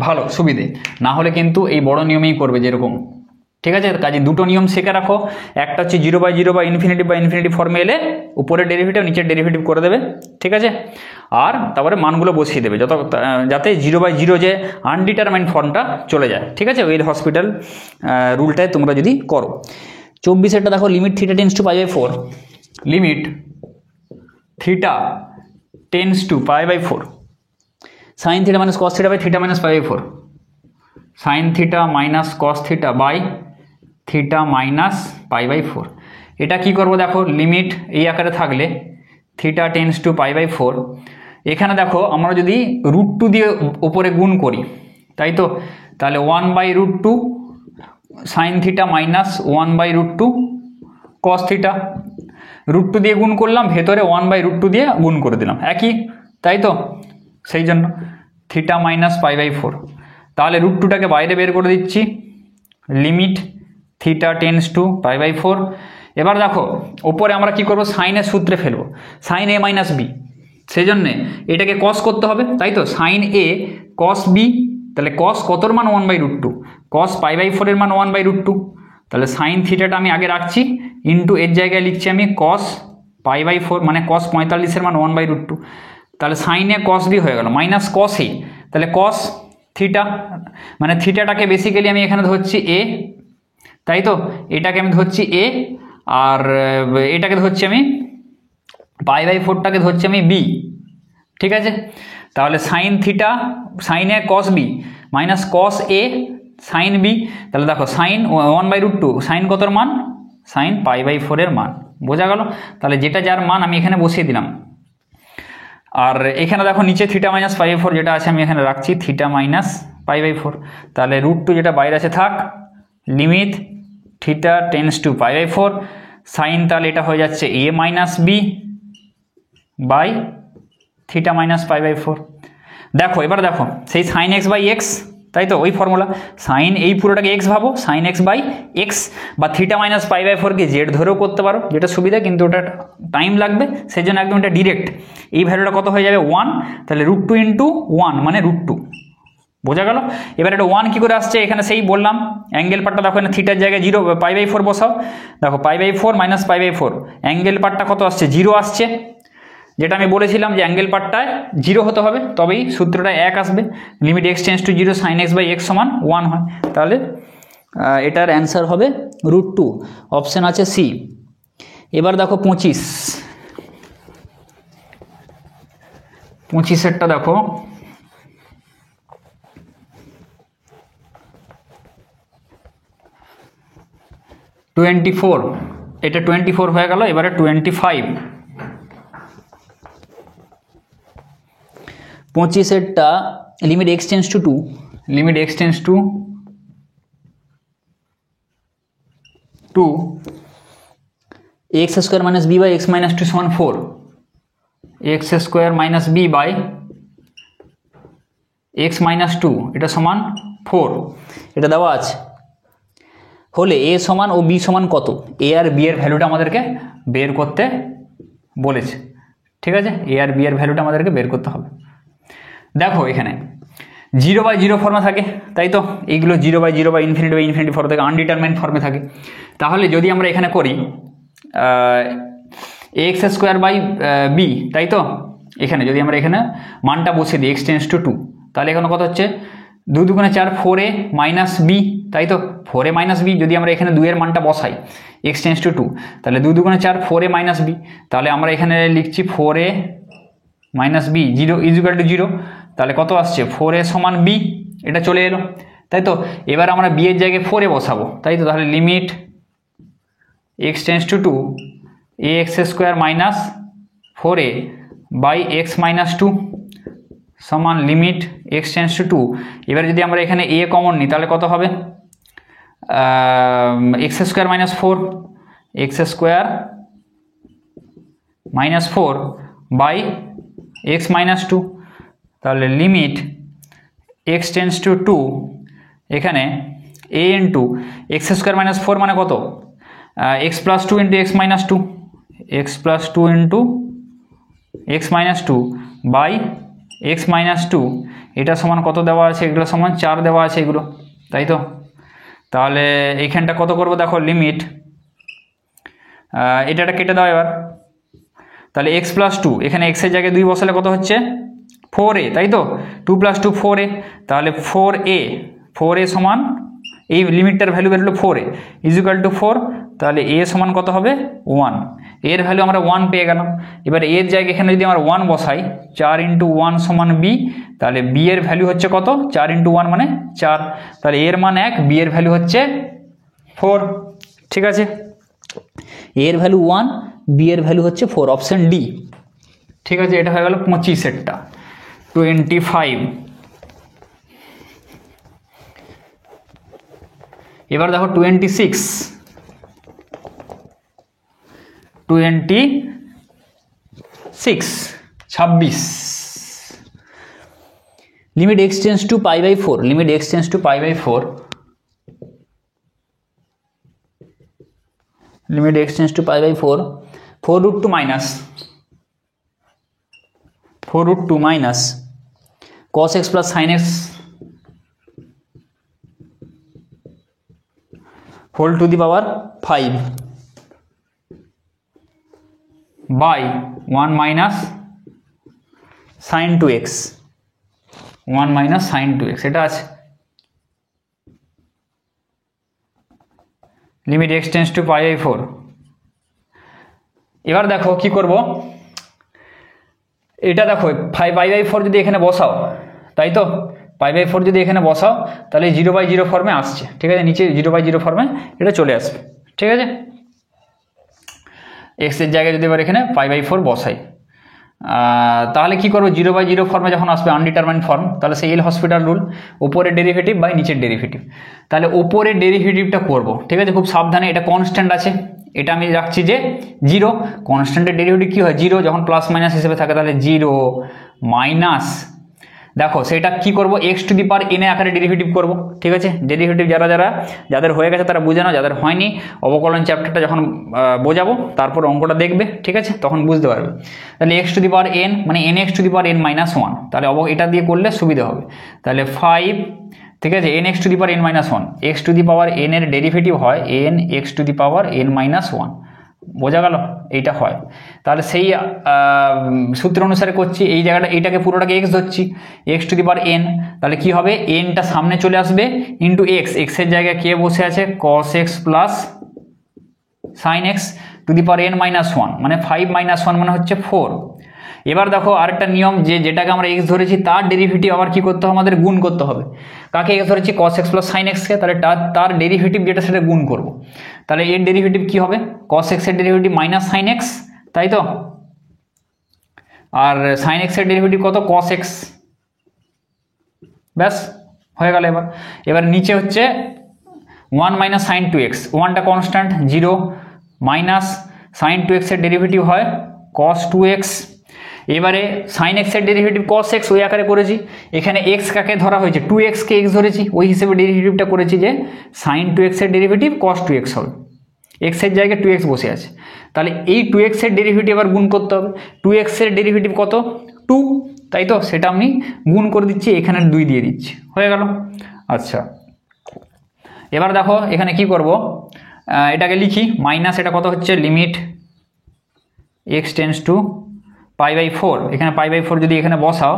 ভালো সুবিধে। না হলে কিন্তু এই বড় নিয়মেই করবে যেরকম, ঠিক আছে। কাজে দুটো নিয়ম শিখে রাখো, একটা হচ্ছে 0/0 বা ইনফিনিটি ফর্মে এলে উপরের ডেরিভেটিভ নিচের ডেরিভেটিভ করে দেবে, ঠিক আছে। আর তারপরে মানগুলো বসিয়ে দেবে যাতে 0/0 যে আনডিটারমাইন্ড ফর্মটা চলে যায়, ঠিক আছে। ওই হসপিটাল রুলটায় তোমরা যদি করো। 24-এরটা দেখো, limit theta tends to π/4, limit theta tends to π/4 sine theta minus cos theta by theta minus π/4, sine theta minus cos theta by theta minus π/4। এটা কি করব দেখো, লিমিট এই আকারে থাকলে থিটা টেন্ডস টু π/4, এখানে দেখো আমরা যদি √2 দিয়ে উপরে গুণ করি তাই তো? তাহলে 1/√2 sign theta minus 1/√2 cos theta, √2 দিয়ে গুণ করলাম, ভেতরে 1/√2 দিয়ে গুণ করে দিলাম, একই, তাই তো? সেই জন্য থিটা মাইনাস π/4। তাহলে √2টাকে বাইরে বের করে দিচ্ছি, লিমিট থিটা টেন্স টু π/4। এবার দেখো ওপরে আমরা কি করব, সাইনের সূত্রে ফেলবো, সাইন a মাইনাস বি, সেই জন্যে এটাকে কস করতে হবে, তাই তো? সাইন a কস বি, তাহলে কস কতর মান 1/√2, কস π/4 এর মান 1/√2, তাহলে সাইন থিটাটা আমি আগে রাখছি, ইন্টু এর জায়গায় লিখছি আমি কস π/4, মানে কস 45 এর মান 1/√2, তাহলে সাইন এ কস বি হয়ে গেল, মাইনাস কস এ, তাহলে কস থিটা, মানে থিটাটাকে বেসিক্যালি আমি এখানে ধরছি এ, তাই তো? এটাকে আমি ধরছি এ, আর এটাকে ধরছি আমি π/4টাকে ধরছি আমি বি, ঠিক আছে? তাহলে সাইন থিটা, সাইন এ কস বি মাইনাস কস এ সাইন বি, তাহলে দেখো সাইন 1/√2, সাইন কতর মান, সাইন π/4 এর মান, বোঝা গেল? তাহলে যেটা যার মান আমি এখানে বসিয়ে দিলাম। আর এখানে দেখো নিচে থিটা মাইনাস π/4 যেটা আছে আমি এখানে রাখছি থিটা মাইনাস π/4, তাহলে √2 যেটা বাইরে আছে থাক, limit theta tends to π/4, sine তাহলে এটা হয়ে যাচ্ছে a minus b by theta minus π/4। দেখো এবার দেখো সেই সাইন এক্স বাই এক্স, তাই তো? ওই ফর্মুলা, সাইন এই পুরোটাকে এক্স ভাবো, সাইন এক্স বাই এক্স, বা থিটা মাইনাস π/4কে জেড ধরেও করতে পারো, যেটা সুবিধা, কিন্তু ওটা টাইম লাগবে, সেই জন্য একদম এটা ডিরেক্ট। এই ভ্যালুটা কত হয়ে যাবে 1, তাহলে √2 ইন্টু 1 মানে √2, বোঝা গেল? এবার এটা 1 কী করে আসছে, এখানে সেই বললাম অ্যাঙ্গেল পার্টটা দেখো, এখানে থিটার জায়গায় 0 π/4 বসাও, দেখো π/4 মাইনাস π/4, অ্যাঙ্গেল পার্টটা কত আসছে, 0 আসছে, যেটা আমি বলেছিলাম যে অ্যাঙ্গেল পার্টটায় 0 হতে হবে, তবেই সূত্রটা 1 আসবে, limit x tends to 0 sine x by x সমান 1 হয়, তাহলে এটার অ্যান্সার হবে √2, অপশান আছে সি। এবার দেখো 25এরটা দেখো, এটা 24 হয়ে গেল, এবারে 25। 25এরটা limit x tends to 2, limit x tends to 2, x square minus b by x minus 2 সমান 4, x square minus b by x minus 2 এটা সমান 4, এটা দেওয়া আছে। হলে এ সমান ও বি সমান কত, এ আর বি এর ভ্যালুটা আমাদেরকে বের করতে বলেছে, ঠিক আছে? এ আর বি এর ভ্যালুটা আমাদেরকে বের করতে হবে। দেখো এখানে 0/0 ফর্মে থাকে, তাই তো? এইগুলো 0/0 বা ইনফিনিটি ফর্মে থাকে, আনডিটারমাইন্ড ফর্মে থাকে। তাহলে যদি আমরা এখানে করি এক্স স্কোয়ার বাই বি, তাই তো? এখানে যদি আমরা এখানে মানটা বসিয়ে দিই x টেন্স টু 2, তাহলে এখানে কত হচ্ছে 2 × 4 4a মাইনাস বি, তাই তো? 4a মাইনাস বি, যদি আমরা এখানে 2 এর মানটা বসাই x টেন্স টু 2, তাহলে 2 × 4 4a মাইনাস বি, তাহলে আমরা এখানে লিখছি 4a minus B 0 equal to 0, তাহলে কত আসছে 4a সমান বি, এটা চলে এলো, তাই তো? এবার আমরা বি এর জায়গায় 4a বসাবো, তাই তো? তাহলে limit x tends to 2 ax square minus 4a by x minus 2 সমান লিমিট x টেন্স টু 2। এবার যদি আমরা এখানে a কমন নিই তাহলে কত হবে, x square minus 4, x square minus 4 by x minus 2, তাহলে লিমিট x টেন্স টু 2, এখানে a into x square minus 4 মানে কত, x plus 2 into x minus 2, x plus 2 into x minus 2 by x minus 2, এটা সমান কত দেওয়া আছে, এগুলো সমান 4 দেওয়া আছে এগুলো, তাই তো? তাহলে এইখানটা কত করবো দেখো, লিমিট এটা কেটে দাও এবার, তাহলে এক্স প্লাস 2, এখানে এক্সের জায়গায় 2 বসালে কত হচ্ছে 4a, তাই তো? 2 + 2 4a, তাহলে 4a সমান এই লিমিটটার ভ্যালু বেরোলো 4a ইকুয়াল টু 4, তাহলে a সমান কত হবে 1, এর ভ্যালু আমরা 1 পেয়ে গেলাম। এবার এর জায়গায় এখানে যদি আমরা 1 বসাই, 4 × 1 সমান b, তাহলে b এর ভ্যালু হচ্ছে কত, 4 × 1 মানে 4, তাহলে এর মান 1, b এর ভ্যালু হচ্ছে 4, ঠিক আছে? এর ভ্যালু 1, b এর ভ্যালু হচ্ছে 4, অপশন ডি, ঠিক আছে? এটা হয়ে গেল 25এরটা। 25 এবার দেখো 26 26 limit x tends to pi by 4, limit x tends to pi by 4, limit x tends to pi by 4, 4√2 minus cos x plus sin x whole to the power 5 by 1 minus sin 2x, 1 minus sin 2x এটা আছে। Limit x tends to pi by 4। এবার দেখো কি করব, এটা দেখো পাই by 4 যদি এখানে বসাও, তাই তো পাই বাই 4 যদি এখানে বসাও তাহলে 0/0 ফর্মে আসছে, ঠিক আছে, নিচে 0/0 ফর্মে এটা চলে আসবে, ঠিক আছে। x এর জায়গায় যদি এবার এখানে পাই বাই 4 বসাই, তাহলে কি করবো, 0/0 ফর্মে যখন আসবে আনডিটারমাইন্ড ফর্ম, তাহলে সেই এল হসপিটাল রুল, উপরের ডেরিভেটিভ বাই নিচের ডেরিভেটিভ। তাহলে উপরের ডেরিভেটিভটা করব, ঠিক আছে, খুব সাবধানে, এটা কনস্ট্যান্ট আছে, এটা আমি রাখছি যে 0, কনস্ট্যান্টের ডেরিভেটিভ কি হয় 0, যখন প্লাস মাইনাস হিসেবে থাকে তাহলে 0 মাইনাস, দেখো সেটা কি করব, x two the power n আকারে ডেরিভেটিভ করব, ঠিক আছে। ডেরিভেটিভ যাদের হয়ে গেছে তারা বুঝে নাও, যাদের হয়নি অবকলন চ্যাপ্টারটা যখন বোঝাবো তারপর অঙ্কটা দেখবে, ঠিক আছে, তখন বুঝতে পারবে। তাহলে x two the power n মানে nx two the power n minus 1, তাহলে এটা দিয়ে করলে সুবিধা হবে। তাহলে 5, ঠিক আছে, nx two the power n minus 1, x two the power n এর ডেরিভেটিভ হয় n x two the power n minus 1, বোঝা গেল, এইটা হয়। তাহলে সেই সূত্র অনুসারে করছি, এই জায়গাটা এইটাকে পুরোটাকে x ধরছি, x two the power n, তাহলে কি হবে, nটা সামনে চলে আসবে ইন্টু x এর জায়গায় কে বসে আছে cos x plus sin x two the power n minus 1, মানে 5 মাইনাস 1 মানে হচ্ছে 4। এবার দেখো আরেকটা নিয়ম, যেটাকে আমরা x ধরেছি তার ডেরিভেটিভ আবার কি করতে হবে, আমাদের গুণ করতে হবে। কাকে x ধরেছি, cos x plus sin x কে, তাহলে তার ডেরিভেটিভ যেটা সেটা গুণ করব। তাহলে এর ডেরিভেটিভ কি হবে, cos x এর ডেরিভেটিভ মাইনাস sin x, তাই তো, আর sin x এর ডেরিভেটিভ কত, cos x, ব্যাস হয়ে গেল। এবার নিচে হচ্ছে 1 মাইনাস sin 2x, 1টা কনস্ট্যান্ট 0 মাইনাস sin 2x এর ডেরিভেটিভ হয় cos 2x। এবারে sin x এর ডেরিভেটিভ cos x ওই আকারে করেছি, এখানে x কাকে ধরা হয়েছে 2x কে x ধরেছি, ওই হিসেবে ডেরিভেটিভটা করেছি যে sin 2x এর ডেরিভেটিভ cos 2x হবে, x এর জায়গায় 2x বসে আছে। তাহলে এই 2x এর ডেরিভেটিভ আবার গুণ করতে হবে, 2x এর ডেরিভেটিভ কত 2, তাই তো, সেটা আমি গুণ করে দিচ্ছি, এখানে 2 দিয়ে দিচ্ছি, হয়ে গেল। আচ্ছা এবার দেখো এখানে কি করব, এটাকে লিখি মাইনাস, এটা কত হচ্ছে, limit x tends to pi by 4, এখানে পাই বাই 4 যদি এখানে বসাও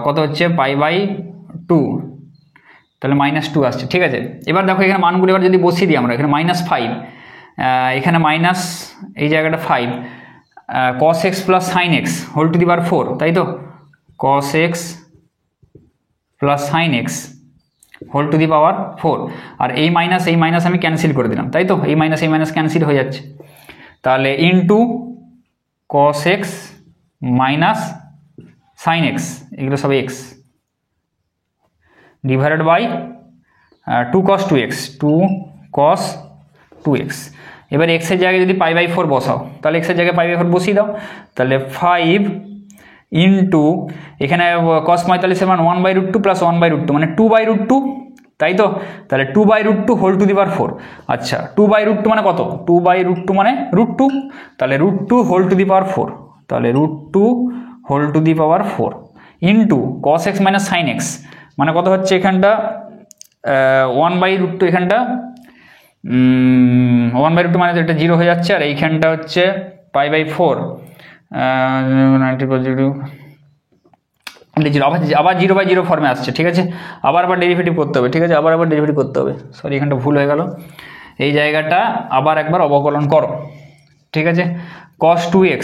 কত হচ্ছে পাই বাই 2, তাহলে -2 আসছে, ঠিক আছে। এবার দেখো এখানে মানগুলো এবার যদি বসিয়ে দিই আমরা, এখানে -5, এখানে মাইনাস এই জায়গাটা 5, cos x plus sin x whole to the power 4, তাই তো, cos x plus sin x whole to the power 4, আর এই মাইনাস আমি ক্যান্সেল করে দিলাম, তাই তো, এই মাইনাস ক্যান্সেল হয়ে যাচ্ছে। তাহলে into cos x minus sin x, এগুলো সব x, divided by 2 cos 2x। এবার x এর জায়গায় যদি পাই বাই 4 বসাও, তাহলে x এর জায়গায় পাই বাই 4 বসিয়ে দাও, তাহলে 5 ইন্টু এখানে cos 45 মান 1/√2 প্লাস 1/√2 মানে 2/√2, তাই তো, তাহলে 2/√2 হোল টু দি পাওয়ার 4। আচ্ছা 2/√2 মানে কত, 2/√2 মানে √2, তাহলে √2 হোল টু দি পাওয়ার 4, তাহলে √2 whole to the power 4 into cos x minus sin x মানে কত হচ্ছে, এখানটা 1/√2, এখানটা 1/√2 মানে এটা 0 হয়ে যাচ্ছে, আর এইখানটা হচ্ছে পাই বাই 4 আবার 0/0 ফর্মে আসছে, ঠিক আছে, আবার ডেরিভেটিভ করতে হবে, ঠিক আছে, আবার ডেরিভেটিভ করতে হবে, সরি এখানটা ভুল হয়ে গেল, এই জায়গাটা আবার একবার অবকলন করো, ঠিক আছে, cos 2x।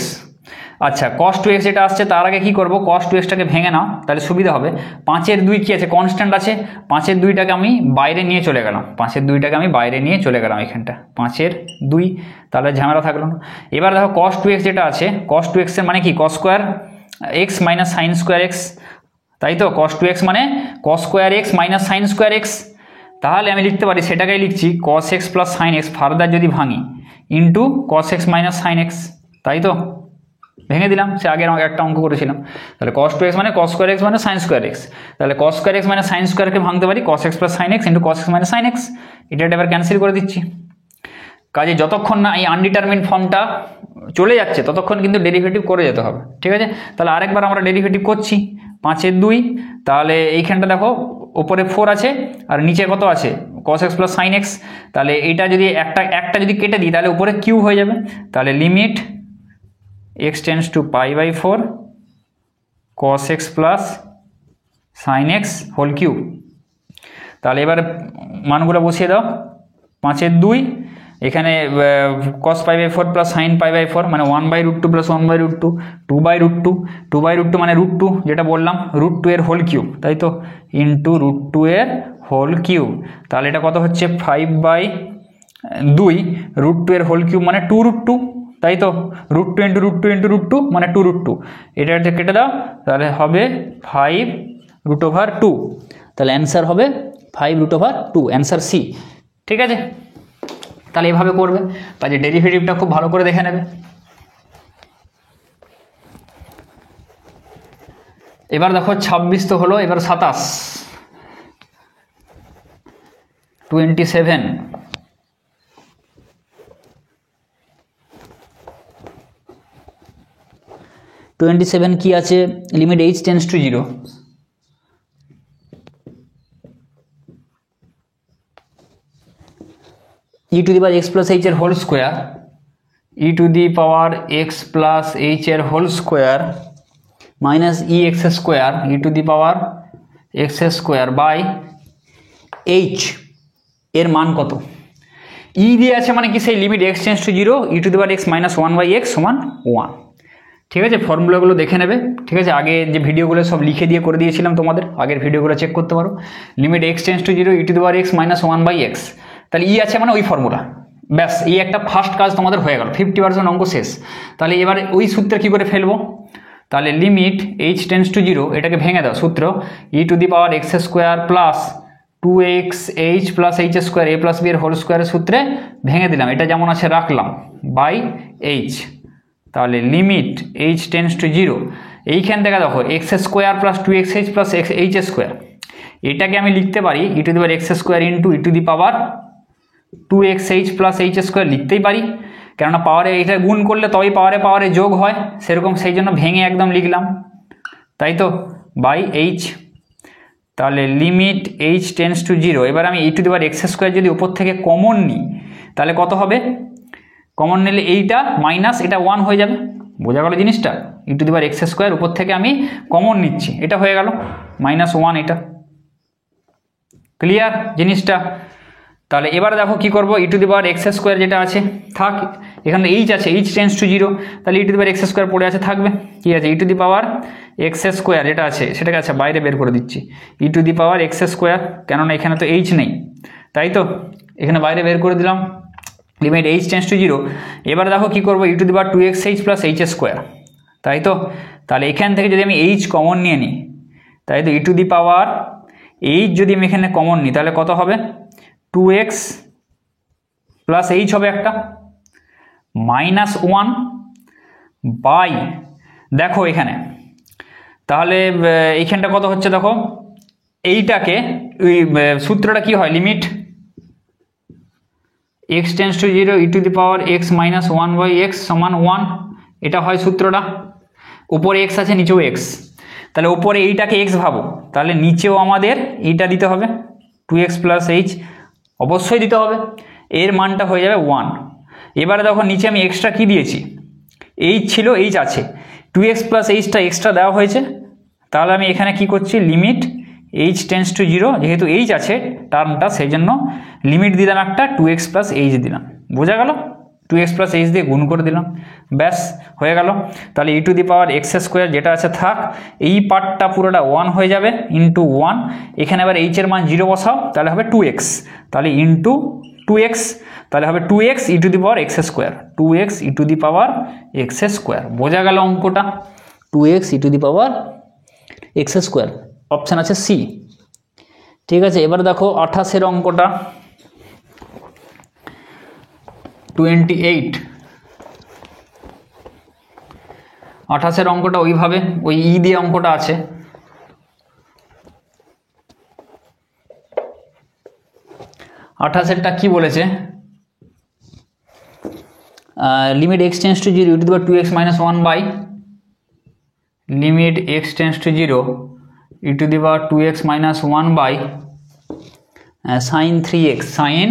আচ্ছা cos 2x এটা আসছে, তার আগে কি করব, cos 2xটাকে ভেঙে নাও, তাহলে সুবিধা হবে। 5-এর 2 কি আছে, কনস্ট্যান্ট আছে, 5-এর 2টাকে আমি বাইরে নিয়ে চলে গেলাম, 5-এর 2টাকে আমি বাইরে নিয়ে চলে গেলাম, এখানটা 5-এর 2, তাহলে ঝামেলা থাকলো না। এবার দেখো cos 2x যেটা আছে, cos 2x এর মানে কি, cos square x minus sine square x, তাই তো, cos 2x মানে cos square x minus sine square x, তাহলে আমি লিখতে পারি, সেটাকেই লিখছি cos x plus sine x, further যদি ভাঙি into cos x minus sine x, তাই তো ভেঙে দিলাম, সে আগের একটা অঙ্ক করেছিলাম। তাহলে cos 2x মানে cos স্কোয়ার এক্স মানে সাইন স্কোয়ার এক্স, তাহলে cos স্কোয়ার এক্স মানে সাইন স্কোয়ারকে ভাঙতে পারি cos x plus sine x into cos x minus sine x, এটা এবার ক্যান্সেল করে দিচ্ছি। কাজে যতক্ষণ না এই আনডিটারমিন ফর্মটা চলে যাচ্ছে ততক্ষণ কিন্তু ডেরিভেটিভ করে যেতে হবে, ঠিক আছে। তাহলে আরেকবার আমরা ডেরিভেটিভ করছি, 5/2, তাহলে এইখানটা দেখো ওপরে 4 আছে আর নিচে কত আছে cos x plus sine x, তাহলে এইটা যদি একটা যদি কেটে দিই তাহলে উপরে কিউ হয়ে যাবে, তাহলে limit x tends to π/4 cos x plus sine x whole Q. তাহলে এবার মানগুলো বসিয়ে দাও, 5/2 এখানে cos π/4 প্লাস সাইন π/4 মানে 1/√2 প্লাস 1/√2, 2/√2, 2/√2 মানে √2 যেটা বললাম, √2 এর হোল কিউব, তাই তো, ইন্টু √2 এর হোল কিউব। তাহলে এটা কত হচ্ছে 5/2, √2 এর হোল কিউব মানে 2√2, তাই তো, √2 ইন্টু √2 ইন্টু √2 মানে 2√2, এটা কেটে দাও, তাহলে হবে 5√2। তাহলে অ্যান্সার হবে 5√2, অ্যান্সার সি, ঠিক আছে। তাহলে এভাবে করবে, কাজে ডেরিভেটিভটা খুব ভালো করে দেখে নেবে। এবার দেখো 26 তো হলো, এবার 27, 27 কি আছে, limit h tends to 0, e to the power x plus h এর whole square, e to the power x plus h এর whole square minus ex square e to the power x square by h এর মান কত, e দিয়ে আছে মানে কি সেই limit x tends to 0 e to the power x minus 1/x সমান 1, ঠিক আছে। ফর্মুলাগুলো দেখে নেবে, ঠিক আছে, আগে যে ভিডিওগুলো সব লিখে দিয়ে করে দিয়েছিলাম তোমাদের, আগের ভিডিওগুলো চেক করতে পারো। Limit x tends to 0 e to the power x minus 1/x, তাহলে ই আছে মানে ওই ফর্মুলা, ব্যাস এই একটা ফার্স্ট কাজ তোমাদের হয়ে গেল, 50% অঙ্ক শেষ। তাহলে এবার ওই সূত্রে কি করে ফেলবো, তাহলে লিমিট h টেন্ডস টু 0, এটাকে ভেঙে দাও, সূত্র e to the power x square plus 2xh plus h square a plus b এর হোল স্কোয়ারের সূত্রে ভেঙে দিলাম, এটা যেমন আছে রাখলাম, বাই h। তাহলে লিমিট h টেন্ডস টু 0, এইখান থেকে দেখো x square plus 2xh plus h square, এটাকে আমি লিখতে পারি e to the power x square into e to the power 2xh plus h square লিখতেই পারি, কেননা পাওয়ারে এটা গুণ করলে তবেই পাওয়ারে যোগ হয়, সেরকম সেই জন্য ভেঙে একদম লিখলাম, তাই তো, বাই h। তাহলে লিমিট h টেন্ডস টু 0, এবার আমি e to the power x square যদি উপর থেকে কমন নিই তাহলে কত হবে, কমন নিলে এইটা মাইনাস এটা 1 হয়ে যাবে, বোঝা গেল জিনিসটা, e to the power x square উপর থেকে আমি কমন নিচ্ছি, এটা হয়ে গেল -1, এটা ক্লিয়ার জিনিসটা। তাহলে এবারে দেখো কি করব, e to the power x square যেটা আছে থাক, এখানে h আছে, h টেন্ডস টু 0, তাহলে e to the power x square পড়ে আছে থাকবে, কি আছে e to the power x square যেটা আছে সেটাকে আছে বাইরে বের করে দিচ্ছি, e to the power x square, কেননা এখানে তো h নেই, তাই তো, এখানে বাইরে বের করে দিলাম, লিমিট h টেন্ডস টু 0। এবার দেখো কি করব, e to the power 2xh plus h square, তাই তো, তাহলে এখান থেকে যদি আমি h কমন নিয়ে নিই, তাই তো, e to the power h যদি আমি এখানে কমন নিই তাহলে কত হবে, 2x প্লাস h হবে একটা, -1 বাই, দেখো এখানে তাহলে এইখানটা কত হচ্ছে দেখো, এইটাকে ওই সূত্রটা কি হয়, limit x tends to 0 e to the power x minus 1/x সমান 1, এটা হয় সূত্রটা, উপরে x আছে নিচেও x, তাহলে উপরে এইটাকে x ভাবো, তাহলে নিচেও আমাদের এইটা দিতে হবে 2x প্লাস h অবশ্যই দিতে হবে, এর মানটা হয়ে যাবে 1। এবারে দেখো নিচে আমি এক্সট্রা কি দিয়েছি, h ছিল h আছে, 2x প্লাস hটা এক্সট্রা দেওয়া হয়েছে, তাহলে আমি এখানে কি করছি, লিমিট h টেন্ডস টু 0, যেহেতু h আছে টার্মটা সেই জন্য লিমিট দিলাম একটা 2x প্লাস h দিলাম, বোঝা গেল, 2x প্লাস h দিয়ে গুণ করে দিলাম, ব্যাস হয়ে গেল। তাহলে e to the power x square যেটা আছে থাক, এই পার্টটা পুরোটা 1 হয়ে যাবে ইন্টু 1, এখানে আবার h এর মান 0 বসাও, তাহলে হবে 2x, তাহলে ইন্টু 2x, তাহলে হবে 2x e to the power x square, 2x e to the power x square, বোঝা গেল অঙ্কটা, 2x e to the power x square, option আছে সি, ঠিক আছে, এবার দেখো 28 অঙ্কটা 28। 28 অঙ্কটা ওইভাবে ওই ই দিয়ে অঙ্কটা আছে। আঠাশেরটা কি বলেছে, limit x tends to 0 e to the power 2x - 1 by limit x tends to 0 e to the power 2x - 1 by sine 3x sine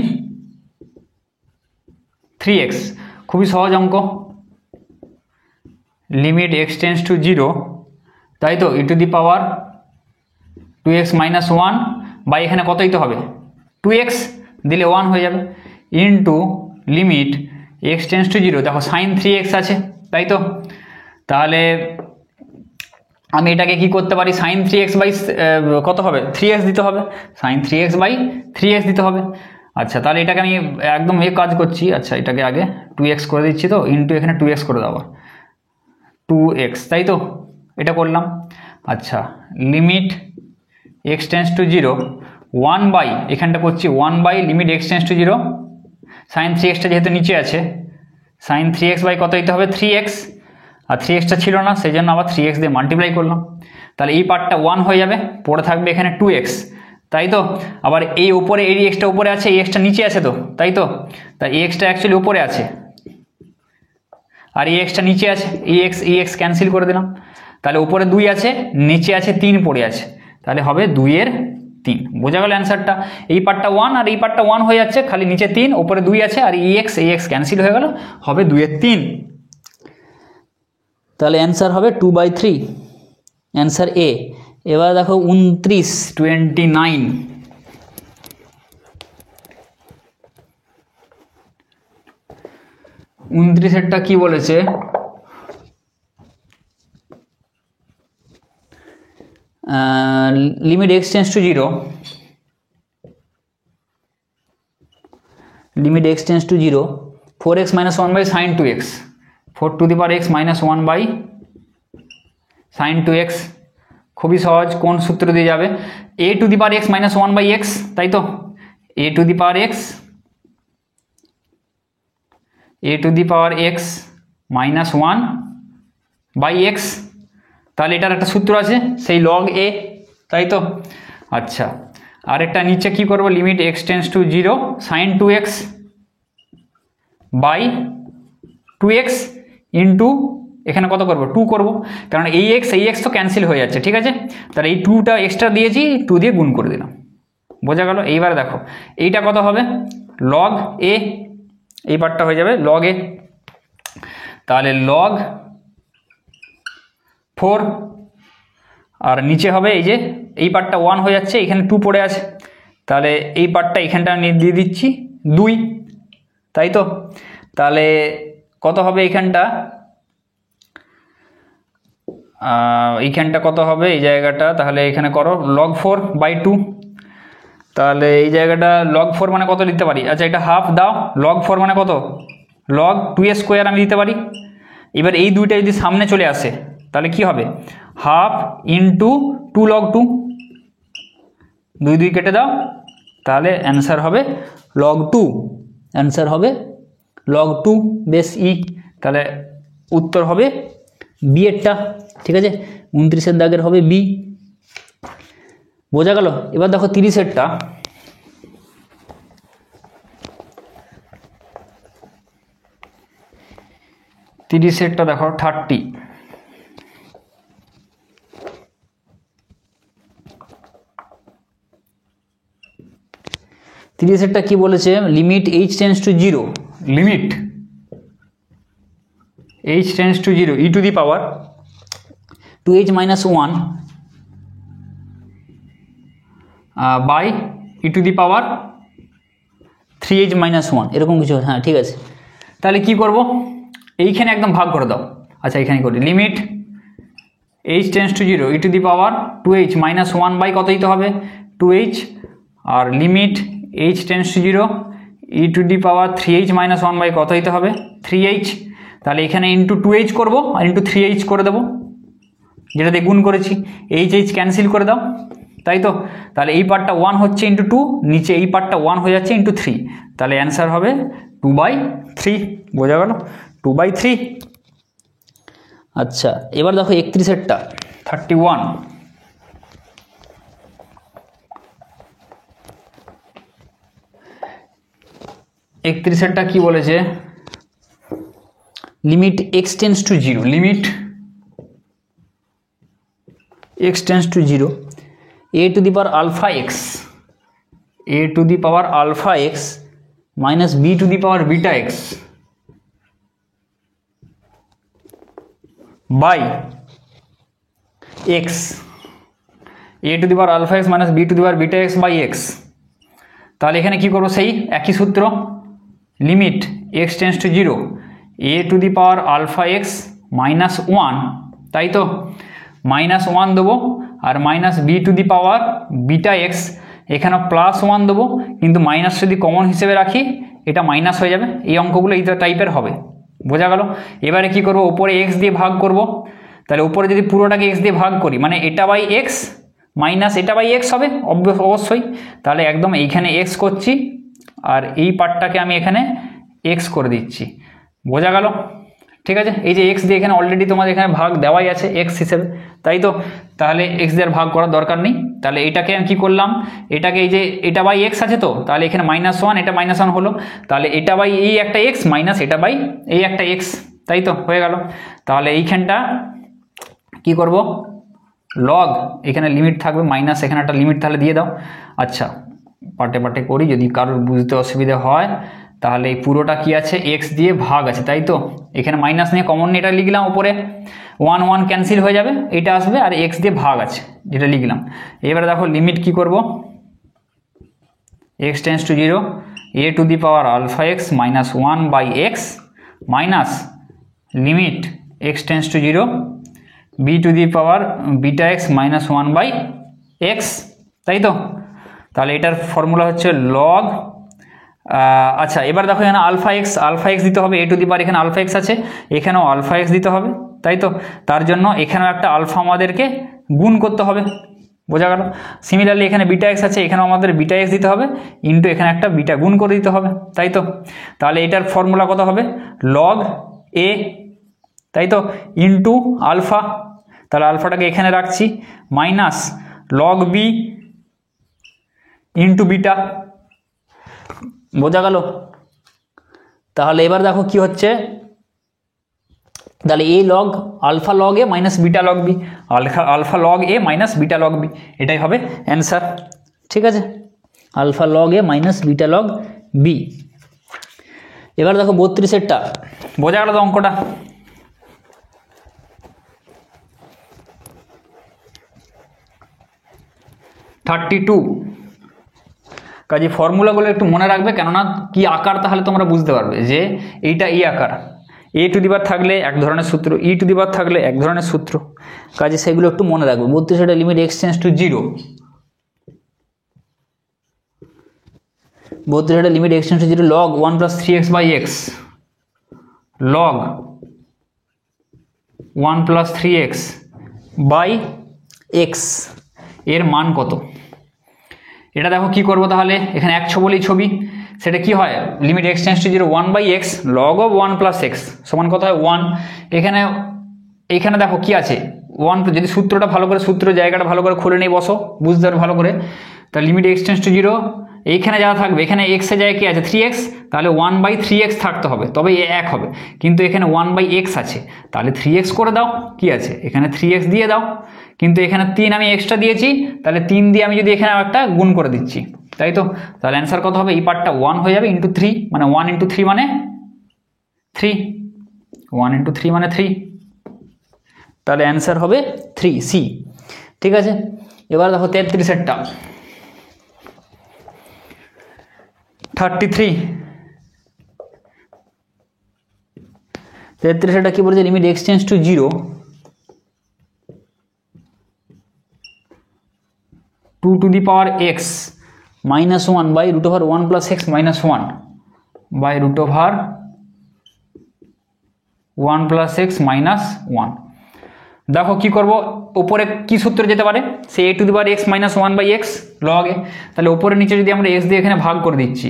3x। খুবই সহজ অঙ্ক, লিমিট এক্স টেন্স টু 0, তাই তো, e to the power 2x - 1 by এখানে কত দিতে হবে 2x দিলে 1 হয়ে যাবে, into limit x tends to 0, দেখো সাইন 3x আছে, তাই তো। তাহলে আমি এটাকে কি করতে পারি, সাইন 3x বাই কত হবে 3x দিতে হবে, সাইন 3x বাই 3x দিতে হবে। আচ্ছা, তাহলে এটাকে আমি একদম কাজ করছি। আচ্ছা, এটাকে আগে 2x করে দিচ্ছি, তো ইন্টু এখানে 2x করে দেবো 2x, তাই তো, এটা করলাম। আচ্ছা, limit x tends to 0 1 by, এখানটা করছি 1 by limit x tends to 0, sine 3xটা যেহেতু নিচে আছে, সাইন 3x বাই কত দিতে হবে 3x, আর 3xটা ছিল না, সেই জন্য আবার 3x দিয়ে মাল্টিপ্লাই করলাম। তাহলে এই পার্টটা 1 হয়ে যাবে, পড়ে থাকবে এখানে 2x, তাই তো। আবার এই উপরে এই এক্সটা উপরে আছে, এই এক্সটা নিচে আছে তো, তাই তো। তাই এই এক্সটা অ্যাকচুয়ালি উপরে আছে আর এই এক্সটা নিচে আছে, এই এক্স ক্যান্সেল করে দিলাম। তাহলে উপরে 2 আছে, নিচে আছে 3 পড়ে আছে, তাহলে হবে 2 এর 3। বোঝা গেল অ্যান্সারটা। এই পার্টটা 1 আর এই পার্টটা 1 হয়ে যাচ্ছে, খালি নিচে 3 উপরে 2 আছে, আর এই এক্স ক্যান্সেল হয়ে গেল, হবে 2 এর 3। তাহলে অ্যান্সার হবে 2/3, অ্যান্সার এ। এবার দেখো 29 29এরটা কি বলেছে, limit x tends to 0, limit x tends to 0 4x - 1 by sine 2x, 4 to the power x - 1 by sine 2x। খুবই সহজ, কোন সূত্র দিয়ে যাবে, a to the power x - 1 by x, তাই তো, a to the power x - 1 by x, তাহলে এটার একটা সূত্র আছে, সেই লগ a, তাই তো। আচ্ছা, আরেকটা নিচে কি করব, limit x tends to 0 sine 2x by 2x into এখানে কত করব 2 করব, কারণ এই এক্স তো ক্যান্সেল হয়ে যাচ্ছে, ঠিক আছে। তাহলে এই 2টা এক্সট্রা দিয়েছি, 2 দিয়ে গুণ করে দিলাম। বোঝা গেল। এইবার দেখো এইটা কত হবে লগ এ, এই পার্টটা হয়ে যাবে লগ এ, তাহলে লগ 4, আর নিচে হবে এই যে এই পার্টটা 1 হয়ে যাচ্ছে, এখানে 2 পড়ে আছে, তাহলে এই পার্টটা এখানটা দিয়ে দিচ্ছি 2, তাই তো। তাহলে কত হবে এইখানটা কত হবে এই জায়গাটা, তাহলে এখানে করো লগ 4/2, তাহলে এই জায়গাটা লগ 4 মানে কত দিতে পারি, আচ্ছা এটা হাফ দাও, লগ 4 মানে কত লগ 2a² আমি দিতে পারি। এবার এই দুইটা যদি সামনে চলে আসে তাহলে কি হবে হাফ ইন্টু 2 log 2, 2 কেটে দাও, তাহলে অ্যান্সার হবে log 2, অ্যান্সার হবে log 2 বেস ই, তাহলে উত্তর হবে বি এরটা, ঠিক আছে। 29 দাগের হবে বি। বোঝা গেল। এবার দেখো 30-এরটা, দেখো 30, তিরিশেরটা কি বলেছে, limit h tends to 0, limit h tends to 0 e to the power 2h - 1 by e to the power 3h - 1, এরকম কিছু, হ্যাঁ ঠিক আছে। তাহলে কি করব, এইখানে একদম ভাগ করে দাও। আচ্ছা এখানে করি, limit h tends to 0 e to the power 2h - 1 by কত দিতে হবে 2h, আর limit h tends to 0 e to the power 3h - 1 by কত দিতে হবে 3h, তাহলে এখানে ইন্টু 2h করবো আর ইন্টু 3h করে দেবো, যেটা দিয়ে গুণ করেছি, h ক্যান্সেল করে দাও, তাই তো? তাহলে এই পার্টটা 1 হচ্ছে ইন্টু 2, নিচে এই পার্টটা 1 হয়ে যাচ্ছে ইন্টু 3, তাহলে অ্যান্সার হবে 2/3। বোঝা গেল? 2/3। আচ্ছা, এবার দেখো 31এরটা 31। একত্রিশেরটা কি বলেছে? Limit x tends to 0, limit x tends to 0, a to the power alpha x, a to the power alpha x minus b to the power beta x by x, a to the power alpha x minus b to the power beta x by x. তাহলে এখানে কি করবো? সেই একই সূত্র, limit x tends to 0, a to the power alpha x minus 1, তাই তো? Minus 1 দেবো, আর minus b to the power beta x, এখানে প্লাস 1 দেবো, কিন্তু মাইনাস যদি কমন হিসেবে রাখি এটা মাইনাস হয়ে যাবে। এই অঙ্কগুলো এই টাইপের হবে। বোঝা গেল? এবারে কি করব? উপরে x দিয়ে ভাগ করব। তাহলে উপরে যদি পুরোটাকে x দিয়ে ভাগ করি, মানে এটা বাই এক্স মাইনাস এটা বাই এক্স হবে অবশ্যই। তাহলে একদম এইখানে x করছি, আর এই পার্টটাকে আমি এখানে x করে দিচ্ছি। বোঝা গেল? ঠিক আছে, এই যে x দিয়ে এখানে অলরেডি তোমাদের এখানে ভাগ দেওয়াই আছে x হিসেবে, তাই তো? তাহলে x দিয়ে ভাগ করার দরকার নেই। তাহলে এটাকে আমি কী করলাম? এটাকে এই যে এটা বাই x আছে তো, তাহলে এখানে -1, এটা -1 হলো, তাহলে এটা বাই এই একটা x মাইনাস এটা বাই এই একটা x, তাই তো? হয়ে গেল। তাহলে এইখানটা কি করব? লগ, এখানে লিমিট থাকবে মাইনাস, এখানে একটা লিমিট তাহলে দিয়ে দাও। আচ্ছা, পার্টে পার্টে করি, যদি কারোর বুঝতে অসুবিধা হয়। তাহলে এই পুরোটা কি আছে? x দিয়ে ভাগ আছে, তাই তো? এখানে মাইনাস নিয়ে কমন নিয়ে এটা লিখলাম, উপরে 1 1 ক্যান্সেল হয়ে যাবে, এটা আসবে, আর x দিয়ে ভাগ আছে যেটা লিখলাম। এবারে দেখো লিমিট কি করব? x tends to 0, a to the power alpha x minus 1 by x minus limit x tends to 0, b to the power beta x minus 1 by x, তাই তো? তাহলে এটার ফর্মুলা হচ্ছে লগ। আচ্ছা, এবার দেখো এখানে আলফা এক্স দিতে হবে, a টু দি পাওয়ার এখানে আলফা এক্স আছে, এখানেও আলফা এক্স দিতে হবে, তাই তো? তার জন্য এখানেও একটা আলফা আমাদেরকে গুণ করতে হবে। বোঝা গেল? সিমিলারলি এখানে বিটা এক্স আছে, এখানেও আমাদের বিটা এক্স দিতে হবে, ইন্টু এখানে একটা বিটা গুণ করে দিতে হবে, তাই তো? তাহলে এটার ফর্মুলা কত হবে? লগ এ, তাই তো, ইন্টু আলফা, তাহলে আলফাটাকে এখানে রাখছি, minus log b into beta. বোঝা গেল? তাহলে এবার দেখো কি হচ্ছে, তাহলে a log alpha log a minus beta log b, alpha log a minus beta log b, এটাই হবে অ্যান্সার। ঠিক আছে, alpha log a minus beta log b. এবার দেখো 32এরটা, বোঝা গেল তো অঙ্কটা? কাজে ফর্মুলাগুলো একটু মনে রাখবে, কেননা কি আকার, তাহলে তোমরা বুঝতে পারবে যে এইটা এই আকার। এ টু দি পাওয়ার থাকলে এক ধরনের সূত্র, ই টু দি পাওয়ার থাকলে এক ধরনের সূত্র, কাজে সেগুলো একটু মনে রাখবে। 32 limit x tends to 0, 32 limit x tends to 0 log 1 plus 3x by x, log 1 plus 3x by x এর মান কত? এটা দেখো কি করবো, তাহলে এখানে এক ছবি ছবি, সেটা কি হয়? Limit x tends to 0 1 by x log of 1 plus x সমান কত হয়? 1। এখানে দেখো কি আছে? 1, যদি সূত্রটা ভালো করে, সূত্র জায়গাটা ভালো করে খুলে নেই, বসো, বুঝতে পারবে ভালো করে। তা লিমিট x টেন্স টু 0, এইখানে যা থাকবে, এখানে x এর জায়গায় কি আছে? 3x, তাহলে 1 বাই 3x থাকতে হবে, তবে এ এক হবে, কিন্তু এখানে 1 বাই এক্স আছে, তাহলে 3x করে দাও। কি আছে? এখানে 3x দিয়ে দাও, কিন্তু এখানে 3 আমি এক্সট্রা দিয়েছি, তাহলে 3 দিয়ে আমি যদি এখানে একটা গুণ করে দিচ্ছি, তাই তো? তাহলে অ্যান্সার কত হবে? এই পার্টটা 1 হয়ে যাবে ইন্টু 3, মানে 1 ইন্টু 3 মানে 3, 1 ইন্টু 3 মানে 3, তাহলে অ্যান্সার হবে 3C। ঠিক আছে, এবার দেখো 33এরটা 33এরটা কি বলেছে? Limit x tends to 0 2 to the power x minus 1 by root over 1 plus x minus 1 by root over 1 plus x minus 1। দেখো কি করব, উপরে কি সূত্র যেতে পারে, সে a to the power x minus 1/x log a। তাহলে উপরে নিচে যদি আমরা x দিয়ে এখানে ভাগ করে দিচ্ছি,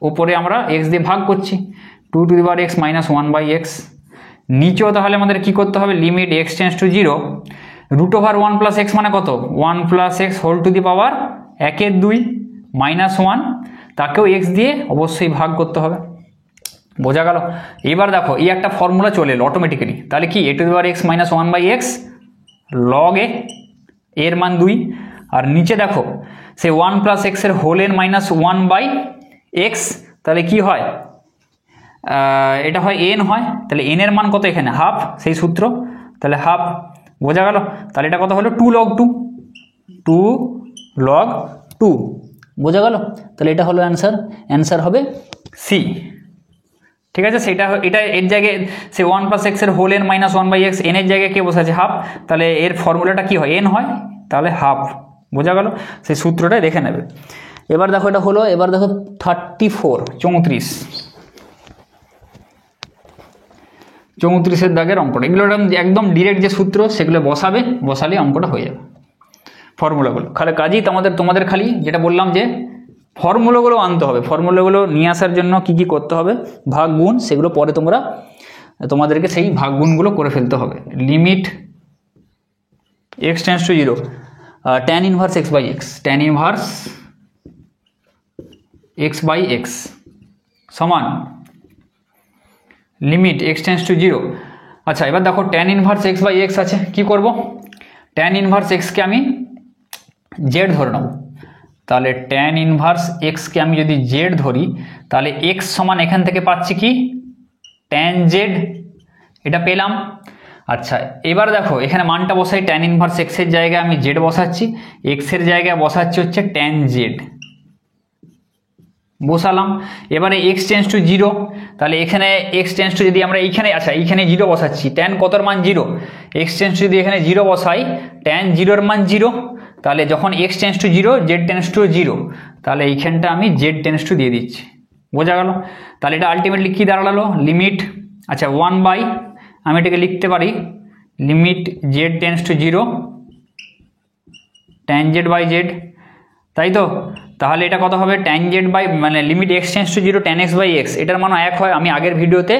উপরে আমরা x দিয়ে ভাগ করছি 2 to the power x minus 1/x। নিচেও তাহলে আমাদের কি করতে হবে, limit x tends to 0 root over 1 plus x মানে কত 1 plus x whole to the power 1/2 minus 1, তাকেও x দিয়ে অবশ্যই ভাগ করতে হবে। বোঝা গেল? এবার দেখো এই একটা ফর্মুলা চলে এলো অটোমেটিক্যালি, তাহলে কি a to the power x minus 1/x log a, এর মান 2। আর নিচে দেখো সে 1 প্লাস এক্স এর হোল এর মাইনাস 1/x, তাহলে কি হয়, এটা হয় n হয়, তাহলে n এর মান কত এখানে হাফ, সেই সূত্র, তাহলে হাফ। বোঝা গেল? তাহলে এটা কত হলো 2 log 2, 2 log 2। বোঝা গেল? তাহলে এটা হলো অ্যান্সার, অ্যান্সার হবে সি। ঠিক আছে, সেটা এটা এর জায়গায় সে 1 প্লাস এক্স এর হোল এর মাইনাস 1/x, n এর জায়গায় কে বসেছে হাফ, তাহলে এর ফর্মুলাটা কি হয় n হয়, তাহলে হাফ। বোঝা গেল? সেই সূত্রটাই দেখে নেবে। এবার দেখো এটা হলো, এবার দেখো 34 34 দাগের অঙ্কটা, এগুলো একদম ডিরেক্ট যে সূত্র সেগুলো বসাবে, বসালে অঙ্কটা হয়ে যাবে। ফর্মুলাগুলো খালি কাজই তোমাদের খালি যেটা বললাম যে ফর্মুলাগুলো আনতে হবে, ফর্মুলাগুলো নিয়ে আসার জন্য কি কি করতে হবে, ভাগ গুণ, সেগুলো পরে তোমাদেরকে সেই ভাগ গুণগুলো করে ফেলতে হবে। Limit x tends to 0 tan inverse x/x, tan inverse x/x সমান লিমিট x টেন্ডস টু 0। আচ্ছা এবার দেখো tan ইনভার্স x/x আছে, কি করব, tan ইনভার্স x কে আমি z ধরে নেব। তাহলে tan ইনভার্স x কে আমি যদি z ধরি, তাহলে x সমান এখান থেকে পাচ্ছি কি tan z, এটা পেলাম। আচ্ছা এবার দেখো এখানে মানটা বসাই, tan ইনভার্স x এর জায়গায় আমি z বসাচ্ছি, x এর জায়গায় বসাচ্ছি হচ্ছে tan z, বসালাম। এবারে x টেন্ডস টু 0, তাহলে এখানে x টেন্ডস টু যদি আমরা এইখানে, আচ্ছা এইখানে 0 বসাচ্ছি, tan কতর মান 0, x টেন্ডস টু যদি এখানে 0 বসাই, tan 0 এর মান 0, তাহলে যখন x tends to 0 z tends to 0, তাহলে এইখানটা আমি z টেন্ডস টু দিয়ে দিচ্ছি। বোঝা গেল? তাহলে এটা আলটিমেটলি কি দাঁড়ালো, লিমিট, আচ্ছা 1 আমি এটাকে লিখতে পারি limit z tends to 0 tan z/z, তাই তো? তাহলে এটা কত হবে, tan z মানে limit x tends to 0 tan x/x, এটার মান 1 হয়। আমি আগের ভিডিওতে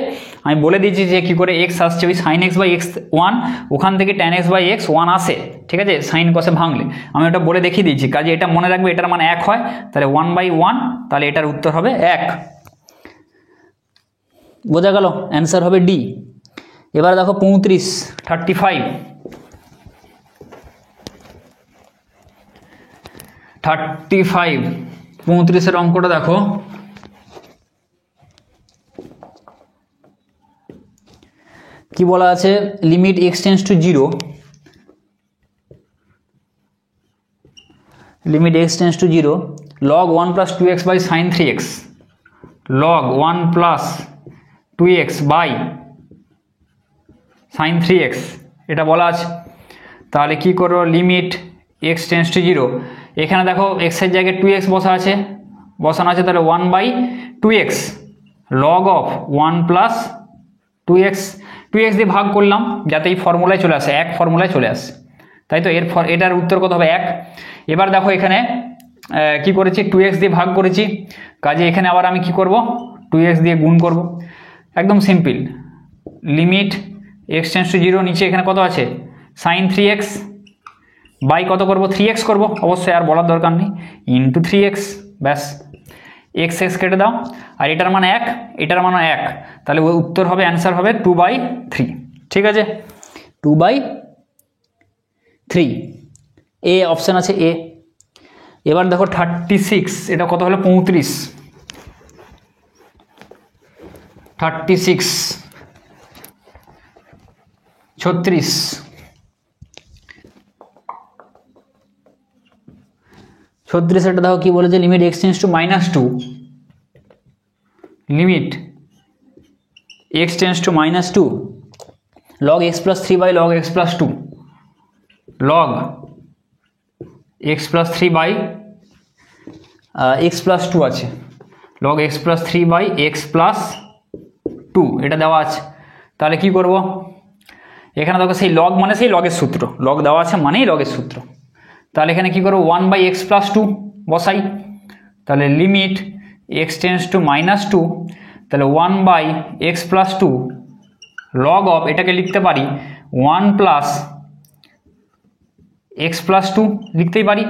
আমি বলে দিয়েছি যে কি করে x আসছে, ওই sin x/x 1, ওখান থেকে tan x/x 1 আসে, ঠিক আছে, সাইন কসে ভাঙলে আমি ওটা বলে দেখিয়ে দিয়েছি। কাজে এটা মনে রাখবে, এটার মান 1 হয়, তাহলে 1/1, তাহলে এটার উত্তর হবে 1। বোঝা গেল? অ্যান্সার হবে ডি। এবার দেখো 35 35 অঙ্কটা দেখো, কি বলা আছে, limit x tends to 0, limit x tends to 0 log 1 plus 2x by sine 3x, log 1 plus 2x by sine 3x, এটা বলা আছে। তাহলে কি করবো, লিমিট x টেন্ডস টু 0, এখানে দেখো x এর জায়গায় 2x বসানো আছে, তাহলে 1/2x log of 1 plus 2x দিয়ে ভাগ করলাম যাতে এই ফর্মুলায় চলে আসে, এক ফর্মুলায় চলে আসে, তাই তো? এটার উত্তর কত হবে 1। এবার দেখো এখানে কি করেছি, 2x দিয়ে ভাগ করেছি, কাজে এখানে আবার আমি কি করব, 2x দিয়ে গুণ করব, একদম simple. Limit x tends to 0, নিচে এখানে কত আছে সাইন 3x বাই কত করব, 3x করব, অবশ্যই আর বলার দরকার নেই, ইন্টু 3x, ব্যাস, x কেটে দাও, আর এটার মান 1, এটার মান 1, তাহলে ওই উত্তর হবে, অ্যান্সার হবে 2/3। ঠিক আছে, 2/3, এ অপশান আছে এ। এবার দেখো 36, এটা কত হলো 35, 36 36, এটা দেখো কি বলেছে, limit x tends to -2, limit x tends to -2 log x plus 3 by log x plus 2, log x plus 3 by x plus 2 আছে, log x plus 3 by x plus 2, এটা দেওয়া আছে। তাহলে কি করব, এখানে দেখো সেই লগ মানে সেই লগের সূত্র, লগ দেওয়া আছে মানেই লগের সূত্র। তাহলে এখানে কি করবো 1/x+2 বসাই, তাহলে লিমিট x টেন্ডস টু -2, তাহলে 1/x+2 লগ অফ, এটাকে লিখতে পারি 1 + x+2 লিখতেই পারি।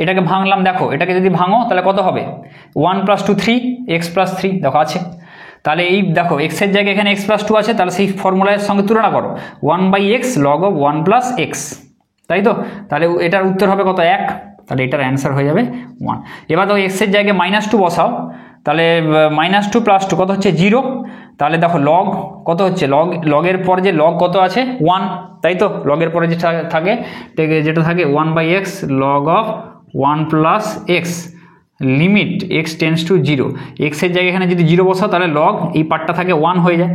এটাকে ভাঙলাম, দেখো এটাকে যদি ভাঙো তাহলে কত হবে 1 + 2 3, x+3 দেখো আছে। তাহলে এই দেখো x এর জায়গায় এখানে x+2 আছে, তাহলে সেই ফর্মুলার সঙ্গে তুলনা করো 1/x লগ অফ 1 + x, তাই তো। তাহলে এটার উত্তর হবে কত 1, তাহলে এটার অ্যান্সার হয়ে যাবে 1। এবার দেখো x এর জায়গায় -2 বসাও, তাহলে -2 + 2 কত হচ্ছে 0, তাহলে দেখো লগ কত হচ্ছে, লগের পরে যে লগ কত আছে 1, তাই তো। লগের পরে যেটা থাকে 1/x log of 1 + x limit x tends to 0, x এর জায়গায় এখানে যদি 0 বসাও তাহলে লগ এই পার্টটা থাকে 1 হয়ে যায়।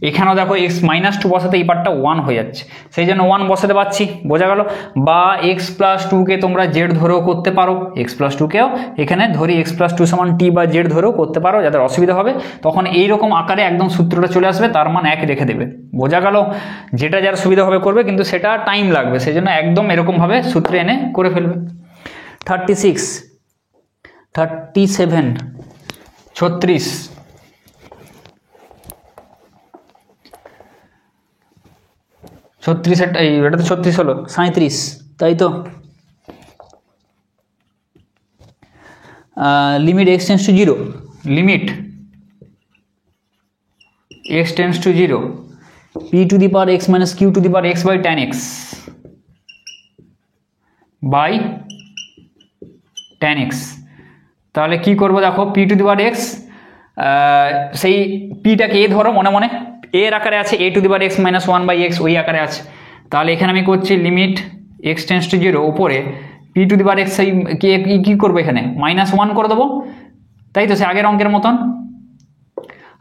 এখানেও দেখো x -2 বসাতে এই পার্টটা 1 হয়ে যাচ্ছে, সেই জন্য 1 বসাতে পারছি, বোঝা গেল। বা x+2 কে তোমরা z ধরেও করতে পারো, x+2 কেও এখানে ধরি x+2 = t বা z ধরেও করতে পারো, যাদের অসুবিধা হবে তখন এইরকম আকারে একদম সূত্রটা চলে আসবে, তার মান 1 রেখে দেবে, বোঝা গেল। যেটা যার সুবিধা হবে করবে, কিন্তু সেটা টাইম লাগবে, সেই জন্য একদম এরকমভাবে সূত্রে এনে করে ফেলবে। 36 37 36 36 এটা তো 36 হলো, 37 তাই তো। Limit x tends to 0, limit x tends to 0 p⁴x - q⁴x by tan x by tan x। তাহলে কি করব দেখো p⁴x, সেই পিটাকে a ধরো, মনে মনে a এর আকারে আছে, a⁴x - 1/x ওই আকারে আছে। তাহলে এখানে আমি করছি লিমিট x টেন্ডস টু 0 উপরে p⁴x, সেই কি করবো এখানে -1 করে দেবো, তাই তো, সে আগের অঙ্কের মতন।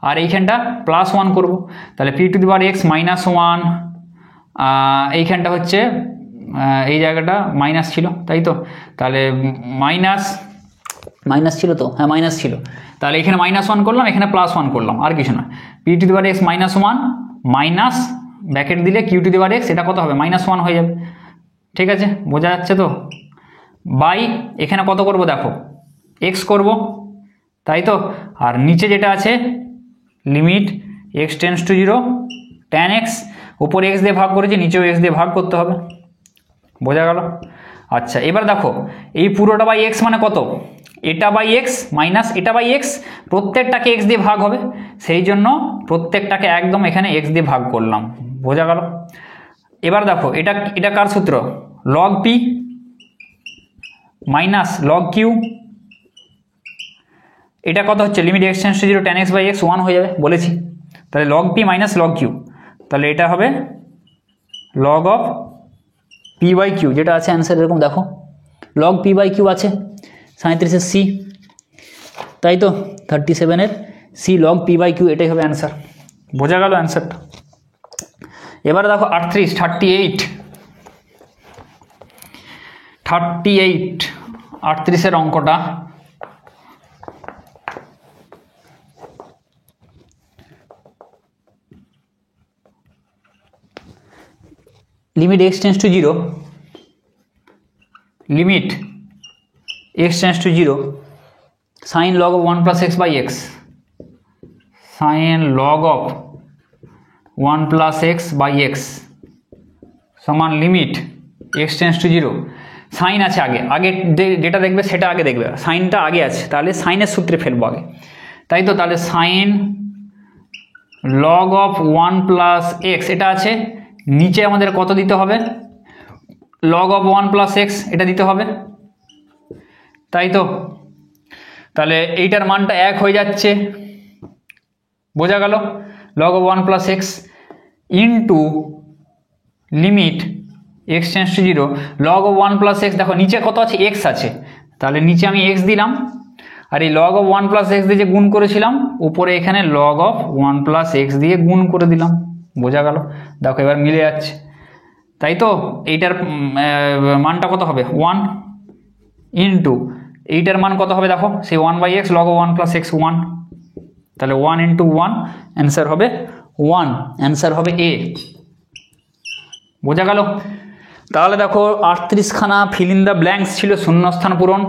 আর এইখানটা +1 করব, তাহলে p⁴x -1, এইখানটা হচ্ছে এই জায়গাটা মাইনাস ছিল, তাই তো। তাহলে মাইনাস ছিল তো, হ্যাঁ মাইনাস ছিল, তাহলে এখানে -1 করলাম, এখানে +1 করলাম, আর কিছু না। p⁴x -1 মাইনাস ব্র্যাকেট দিলে q⁴x, এটা কত হবে -1 হয়ে যাবে, ঠিক আছে, বোঝা যাচ্ছে তো। বাই এখানে কত করব দেখো x করব, তাই তো। আর নিচে যেটা আছে limit x tends to 0 tan x, উপরে x দিয়ে ভাগ করেছি, নিচেও x দিয়ে ভাগ করতে হবে, বোঝা গেল। আচ্ছা এবার দেখো এই পুরোটা বাই x মানে কত, এটা বাই x মাইনাস এটা বাই x, প্রত্যেকটাকে x দিয়ে ভাগ হবে, সেই জন্য প্রত্যেকটাকে একদম এখানে x দিয়ে ভাগ করলাম, বোঝা গেল। এবার দেখো এটা কার সূত্র, log p minus log q, এটা কত হচ্ছে limit x tends to 0 tan x by x 1 হয়ে যাবে বলেছি। তাহলে log p minus log q, তাহলে এটা হবে log of p by q, যেটা আছে অ্যান্সার এরকম দেখো log p বাই q আছে 37 এর c, তাই তো। 37 এর c log p by q, এটাই হবে অ্যান্সার, বোঝা গেল অ্যান্সারটা। এবার দেখো 38 এর অঙ্কটা। Limit x tends to 0, limit x tends to 0 sin log of 1 + x by x, sin log of 1 + x by x সমান limit x tends to 0, sine আছে আগে যেটা দেখবে সেটা আগে দেখবে, সাইনটা আগে আছে, তাহলে সাইনের সূত্রে ফেলবো আগে, তাই তো। তাহলে সাইন log of 1 + x, এটা আছে, নিচে আমাদের কত দিতে হবে log of 1 + x, এটা দিতে হবে, তাই তো। তাহলে এইটার মানটা 1 হয়ে যাচ্ছে, বোঝা গেল। log of 1 + x into limit x tends to 0 log of 1 + x, দেখো নিচে কত আছে x আছে, তাহলে নিচে আমি x দিলাম, আর এই log of 1 + x দিয়ে যে গুণ করেছিলাম, উপরে এখানে log of 1 + x দিয়ে গুণ করে দিলাম, বোঝা গেল। দেখো এবার মিলে যাচ্ছে, তাই তো। এইটার মানটা কত হবে 1 ইন্টু এইটার মান কত হবে দেখো, সেই 1/x log of 1 + x 1, তাহলে 1 × 1 অ্যান্সার হবে 1, অ্যান্সার হবে এ। বোঝা গেল? তাহলে দেখো 38খানা ফিল ইন দ্য ব্ল্যাঙ্কস ছিল, শূন্যস্থান পূরণ।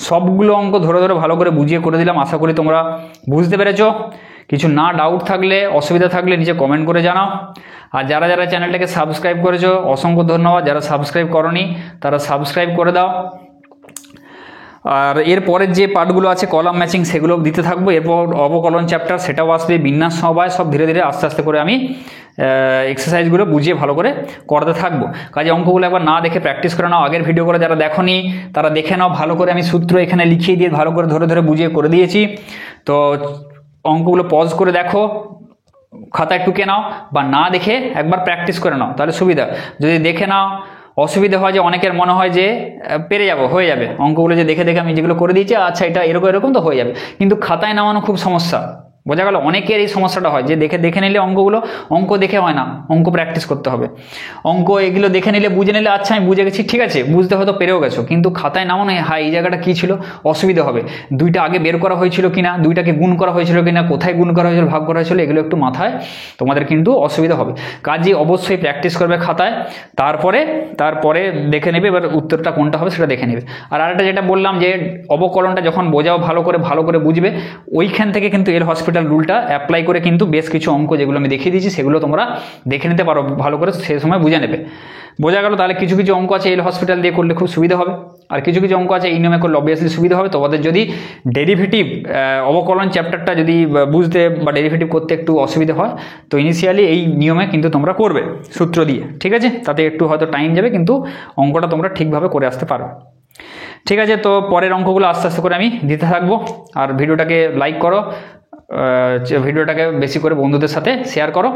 সবগুলো অঙ্ক ধরে ধরে ভালো করে বুঝিয়ে করে দিলাম, আশা করি তোমরা বুঝতে পেরেছো। কিছু না ডাউট থাকলে, অসুবিধা থাকলে নিচে কমেন্ট করে জানাও। আর যারা যারা চ্যানেলটাকে সাবস্ক্রাইব করেছো অসংখ্য ধন্যবাদ, যারা সাবস্ক্রাইব করনি তারা সাবস্ক্রাইব করে দাও। আর এরপরের যে পার্টগুলো আছে কলাম ম্যাচিং সেগুলো দিতে থাকবো, এরপর অবকলন চ্যাপ্টার সেটাও আসবে, বিন্যাস সমবায়, সব ধীরে ধীরে আস্তে আস্তে করে আমি এক্সারসাইজগুলো বুঝিয়ে ভালো করে করাতে থাকবো। কাজে অঙ্কগুলো একবার না দেখে প্র্যাকটিস করে নাও, আগের ভিডিও করে যারা দেখোনি তারা দেখে নাও ভালো করে, আমি সূত্র এখানে লিখিয়ে দিয়ে ভালো করে ধরে ধরে বুঝিয়ে করে দিয়েছি। তো অঙ্কগুলো পজ করে দেখো, খাতায় টুকে নাও, বা না দেখে একবার প্র্যাকটিস করে নাও, তাহলে সুবিধা। যদি দেখে নাও অসুবিধা হয় যে অনেকের মনে হয় যে পেরে যাবো, হয়ে যাবে, অঙ্কগুলো যে দেখে দেখে আমি যেগুলো করে দিয়েছি আচ্ছা এটা এরকম এরকম তো হয়ে যাবে, কিন্তু খাতায় নামানো খুব সমস্যা। বোঝা গেল? অনেকের এই সমস্যাটা হয় যে দেখে নিলে অঙ্কগুলো, অঙ্ক দেখে হয় না, অঙ্ক প্র্যাকটিস করতে হবে। অঙ্ক এগুলো দেখে নিলে বুঝে নিলে আচ্ছা আমি বুঝে গেছি, ঠিক আছে, বুঝতে হয়তো পেরেও গেছো, কিন্তু খাতায় নামানো হ্যাঁ এই জায়গাটা কী ছিল, অসুবিধা হবে। দুইটা আগে বের করা হয়েছিল কিনা, দুইটাকে গুণ করা হয়েছিল কিনা, কোথায় গুণ করা হয়েছিল, ভাগ করা হয়েছিল, এগুলো একটু মাথায় তোমাদের কিন্তু অসুবিধা হবে। কাজে অবশ্যই প্র্যাকটিস করবে খাতায়, তারপরে দেখে নেবে এবার উত্তরটা কোনটা হবে সেটা দেখে নেবে। আর আরেকটা যেটা বললাম যে অবকলনটা যখন বোঝাও ভালো করে বুঝবে, ওইখান থেকে কিন্তু এল হসপিটাল রুলটা অ্যাপ্লাই করে কিন্তু বেশ কিছু অঙ্ক যেগুলো আমি দেখিয়ে দিয়েছি সেগুলো তোমরা দেখে নিতে পারো ভালো করে, সেই সময় বুঝে নেবে। বোঝা গেল? তাহলে কিছু কিছু অঙ্ক আছে এল হসপিটাল দিয়ে করলে খুব সুবিধা হবে, আর কিছু কিছু অঙ্ক আছে এই নিয়মে করলে অবভিয়াসলি সুবিধা হবে। তোমাদের যদি ডেরিভেটিভ অবকলন চ্যাপ্টারটা যদি বুঝতে বা ডেরিভেটিভ করতে একটু অসুবিধা হয় তো ইনিশিয়ালি এই নিয়মে কিন্তু তোমরা করবে সূত্র দিয়ে, ঠিক আছে? তাতে একটু হয়তো টাইম যাবে, কিন্তু অঙ্কটা তোমরা ঠিকভাবে করে আসতে পারবে। ঠিক আছে, তো পরের অঙ্কগুলো আস্তে আস্তে করে আমি দিতে থাকবো। আর ভিডিওটাকে লাইক করো, ভিডিওটাকে বেশি করে বন্ধুদের সাথে শেয়ার করো।